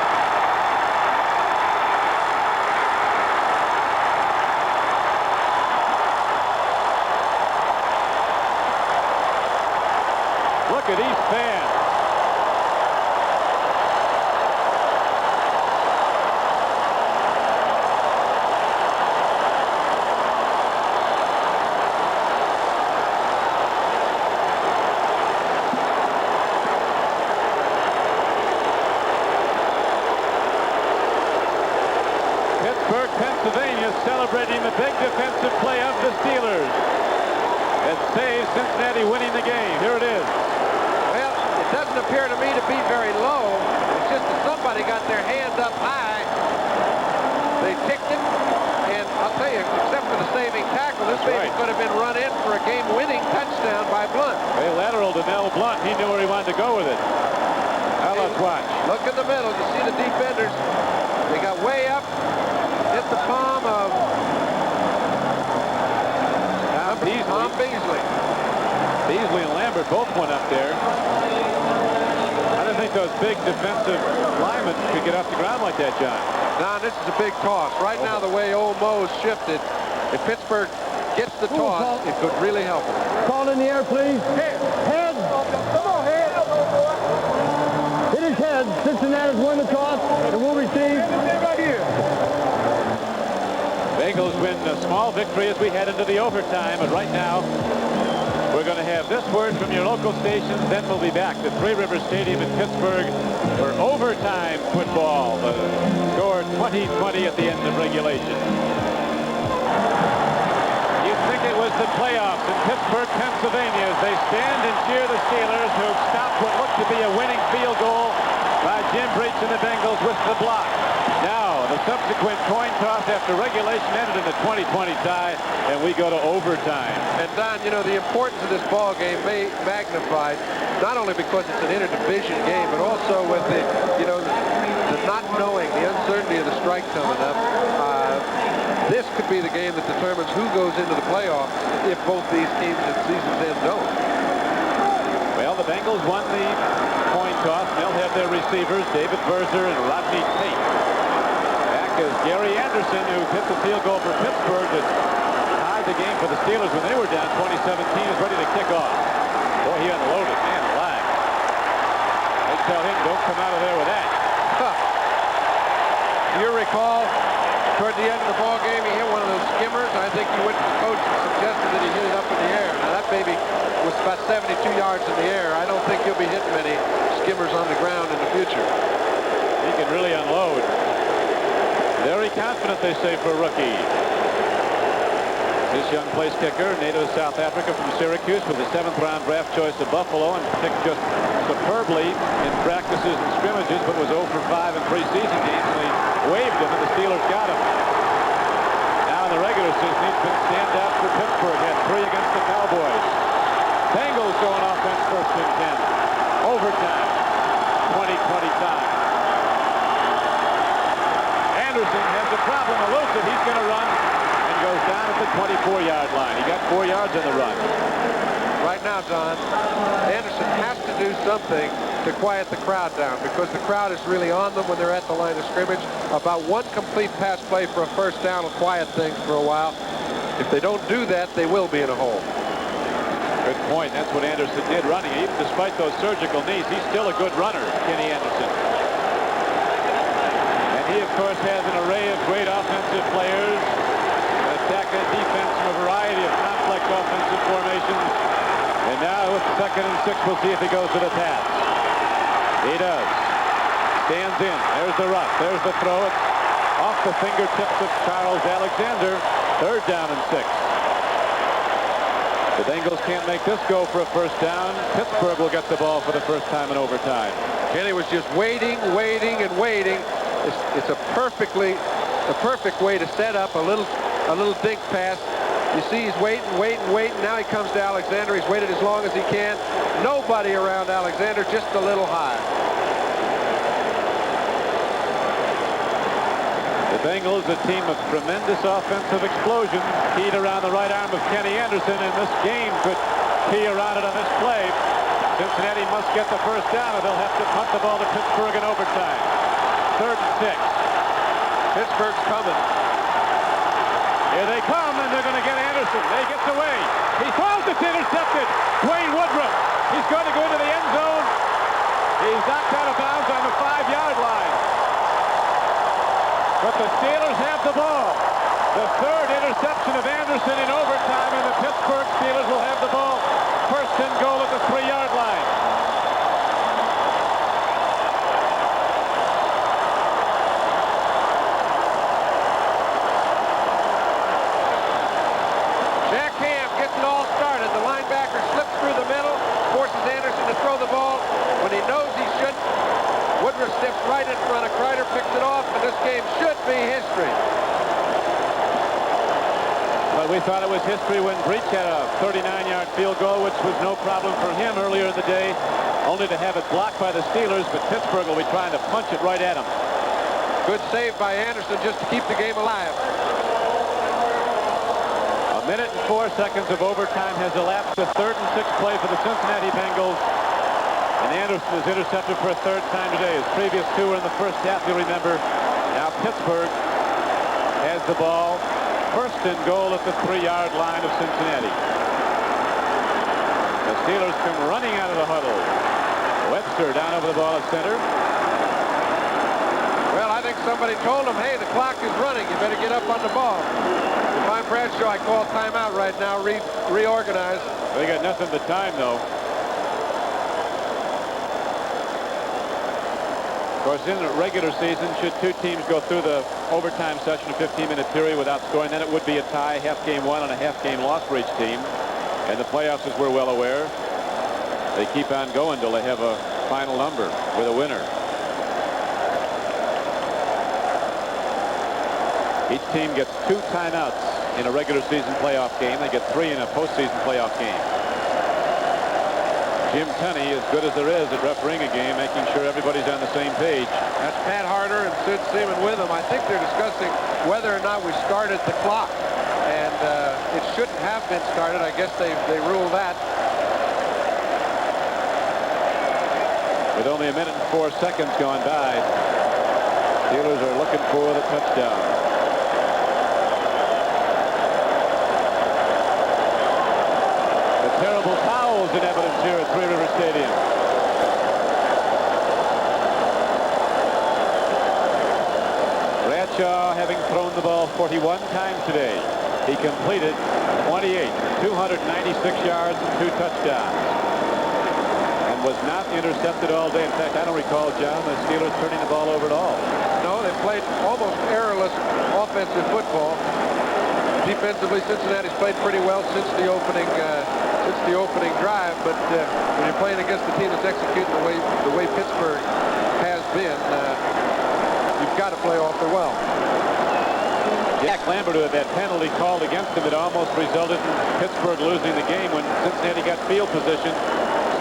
Look at these fans. celebrating the big defensive play of the Steelers. It saves Cincinnati winning the game. Here it is. Well, it doesn't appear to me to be very low. It's just that somebody got their hand up high. They ticked it, and I'll tell you, except for the saving tackle, this baby could have been run in for a game-winning touchdown by Blunt. A lateral to Mel Blunt. He knew where he wanted to go with it. Now let's watch. Look in the middle. You see the defenders. They got way up, hit the palm of Tom Beasley. Beasley and Lambert both went up there. I don't think those big defensive linemen could get off the ground like that, John. Now, this is a big toss. Right now, the way Old Mo's shifted, if Pittsburgh gets the toss, it could really help them. Call in the air, please. Head. Come on, head. It is head. Cincinnati's won the toss and will receive right here. Bengals win a small victory as we head into the overtime, but right now we're going to have this word from your local stations, then we'll be back to Three Rivers Stadium in Pittsburgh for overtime football. The score 20-20 at the end of regulation. You think it was the playoffs in Pittsburgh, Pennsylvania, as they stand and cheer the Steelers, who stopped what looked to be a winning field goal by Jim Breach and the Bengals with the block. Now, the subsequent coin toss after regulation ended in the 20-20 tie, and we go to overtime. And Don, you know, the importance of this ball game may magnified, not only because it's an interdivision game, but also with the, you know, the not knowing, the uncertainty of the strike coming up. This could be the game that determines who goes into the playoffs if both these teams at season's end don't. Well, the Bengals won the coin toss. They'll have their receivers, David Verzer and Rodney Tate. Back is Gary Anderson, who hit the field goal for Pittsburgh that tied the game for the Steelers when they were down 2017, is ready to kick off. Boy, he unloaded, man, alive. They tell him, don't come out of there with that. You recall, toward the end of the ball game, he hit one of those skimmers. I think he went to the coach and suggested that he hit it up in the air. Now, that baby was about 72 yards in the air. I don't think he'll be hitting many skimmers on the ground in the future. He can really unload. Very confident, they say, for a rookie. This young place kicker, native of South Africa from Syracuse, with the 7th-round draft choice of Buffalo, and picked just superbly in practices and scrimmages, but was 0 for 5 in preseason games, and they waived him, and the Steelers got him. Now in the regular season, he's been standout for Pittsburgh. Had 3 against the Cowboys. Bengals going offense first and 10. Overtime. 20-20 time. Anderson has a problem. Elusive. He's going to run and goes down at the 24-yard line. He got 4 yards on the run. Right now, John, Anderson has to do something to quiet the crowd down, because the crowd is really on them when they're at the line of scrimmage. About one complete pass play for a first down will quiet things for a while. If they don't do that, they will be in a hole. Good point. That's what Anderson did running. Even despite those surgical knees, he's still a good runner, Kenny Anderson. And he, of course, has an array of great offensive players. Attack and defense from a variety of complex offensive formations. And now with 2nd and 6, we'll see if he goes to the pass. He does. Stands in. There's the rush. There's the throw. It's off the fingertips of Charles Alexander. 3rd down and 6. The Bengals can't make this go for a first down. Pittsburgh will get the ball for the first time in overtime. Kenny was just waiting, and waiting. It's a perfect way to set up a little dink pass. You see he's waiting. Now he comes to Alexander. He's waited as long as he can. Nobody around Alexander, just a little high. The Bengals, a team of tremendous offensive explosion, keyed around the right arm of Kenny Anderson, and this game could key around it on this play. Cincinnati must get the first down, or they'll have to punt the ball to Pittsburgh in overtime. 3rd and 6. Pittsburgh's coming. Here they come, and they're going to get Anderson. They gets away. He throws, it's intercepted. Dwayne Woodruff. He's going to go into the end zone. He's knocked out of bounds on the 5-yard line. But the Steelers have the ball. The 3rd interception of Anderson in overtime, and the Pittsburgh Steelers will have the ball. 1st and goal at the 3-yard line. history. But we thought it was history when Breach had a 39-yard field goal, which was no problem for him earlier in the day, only to have it blocked by the Steelers, but Pittsburgh will be trying to punch it right at him. Good save by Anderson just to keep the game alive. A minute and 4 seconds of overtime has elapsed. The 3rd and 6 play for the Cincinnati Bengals. And Anderson is intercepted for a 3rd time today. His previous 2 were in the first half, you'll remember. Now Pittsburgh has the ball. 1st and goal at the 3-yard line of Cincinnati. The Steelers come running out of the huddle. Webster down over the ball at center. Well, I think somebody told him, hey, the clock is running. You better get up on the ball. If I'm Bradshaw, I call timeout right now, reorganize. They got nothing but time, though. Of course, in the regular season, should 2 teams go through the overtime session, a 15-minute period without scoring, then it would be a tie, half game won and a half game loss for each team. And the playoffs, as we're well aware, they keep on going till they have a final number with a winner. Each team gets 2 timeouts in a regular season playoff game. They get 3 in a postseason playoff game. Jim Tunney, as good as there is at refereeing a game, making sure everybody's on the same page. That's Pat Harder and Sid Seaman with him. I think they're discussing whether or not we started the clock. And it shouldn't have been started. I guess they ruled that. With only a minute and 4 seconds gone by, Steelers are looking for the touchdown. Terrible fouls in evidence here at Three River Stadium. Bradshaw, having thrown the ball 41 times today, he completed 28, 296 yards and 2 touchdowns, and was not intercepted all day. In fact, I don't recall, John, the Steelers turning the ball over at all. No, they played almost errorless offensive football. Defensively, Cincinnati's played pretty well since the opening drive, but when you're playing against a team that's executing the way Pittsburgh has been, you've got to play awfully well. Jack Lambert, who had that penalty called against him, it almost resulted in Pittsburgh losing the game when Cincinnati got field position,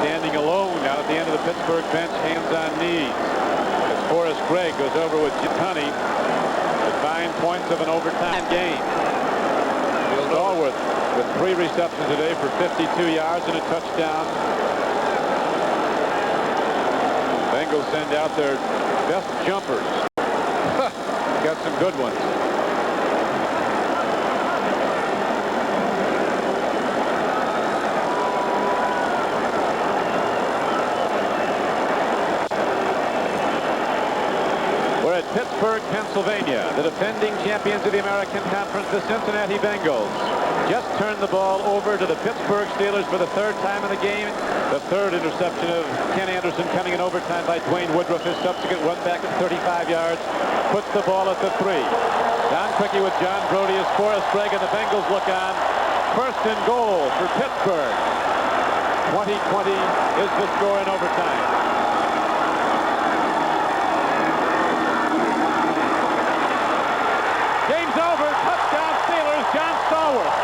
standing alone down at the end of the Pittsburgh bench, hands on knees. As Forrest Gregg goes over with Tunney at 9 points of an overtime game. Stallworth with 3 receptions today for 52 yards and a touchdown. Bengals send out their best jumpers. Got some good ones. We're at Pittsburgh, Pennsylvania. The defending champions of the American Conference, the Cincinnati Bengals, just turned the ball over to the Pittsburgh Steelers for the 3rd time in the game. The 3rd interception of Ken Anderson coming in overtime by Dwayne Woodruff. His subsequent run back at 35 yards puts the ball at the 3. Don Quickie with John Brody as Forrest Gregg, and the Bengals look on. 1st and goal for Pittsburgh. 20-20 is the score in overtime. Game's over. Touchdown Steelers. John Stallworth.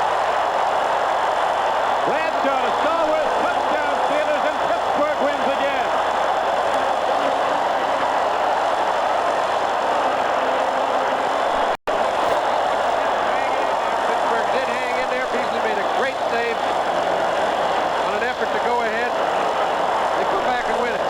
Bradshaw to Stallworth. Touchdown Steelers, and Pittsburgh wins again. Pittsburgh did hang in there. Beasley made a great save on an effort to go ahead. They come back and win it.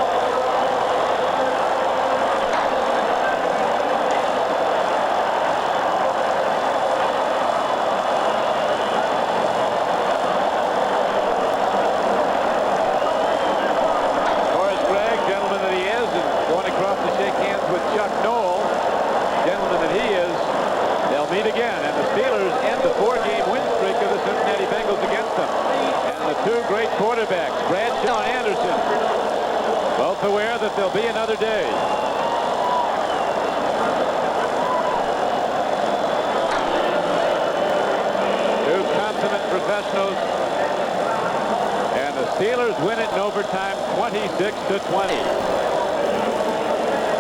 Again, and the Steelers end the 4-game win streak of the Cincinnati Bengals against them. And the 2 great quarterbacks, Bradshaw and Anderson, both aware that there'll be another day. 2 consummate professionals, and the Steelers win it in overtime, 26-20.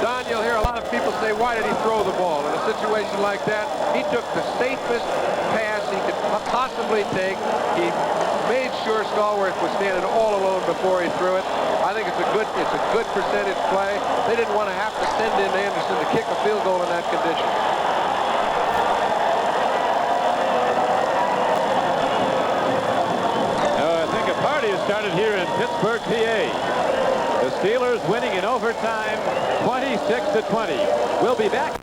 Don, you'll hear a lot. lot of people say, why did he throw the ball? In a situation like that, he took the safest pass he could possibly take. He made sure Stallworth was standing all alone before he threw it. I think it's a good percentage play. They didn't want to have to send in Anderson to kick a field goal in that condition. I think a party has started here in Pittsburgh, PA. The Steelers winning in overtime, 26-20. We'll be back.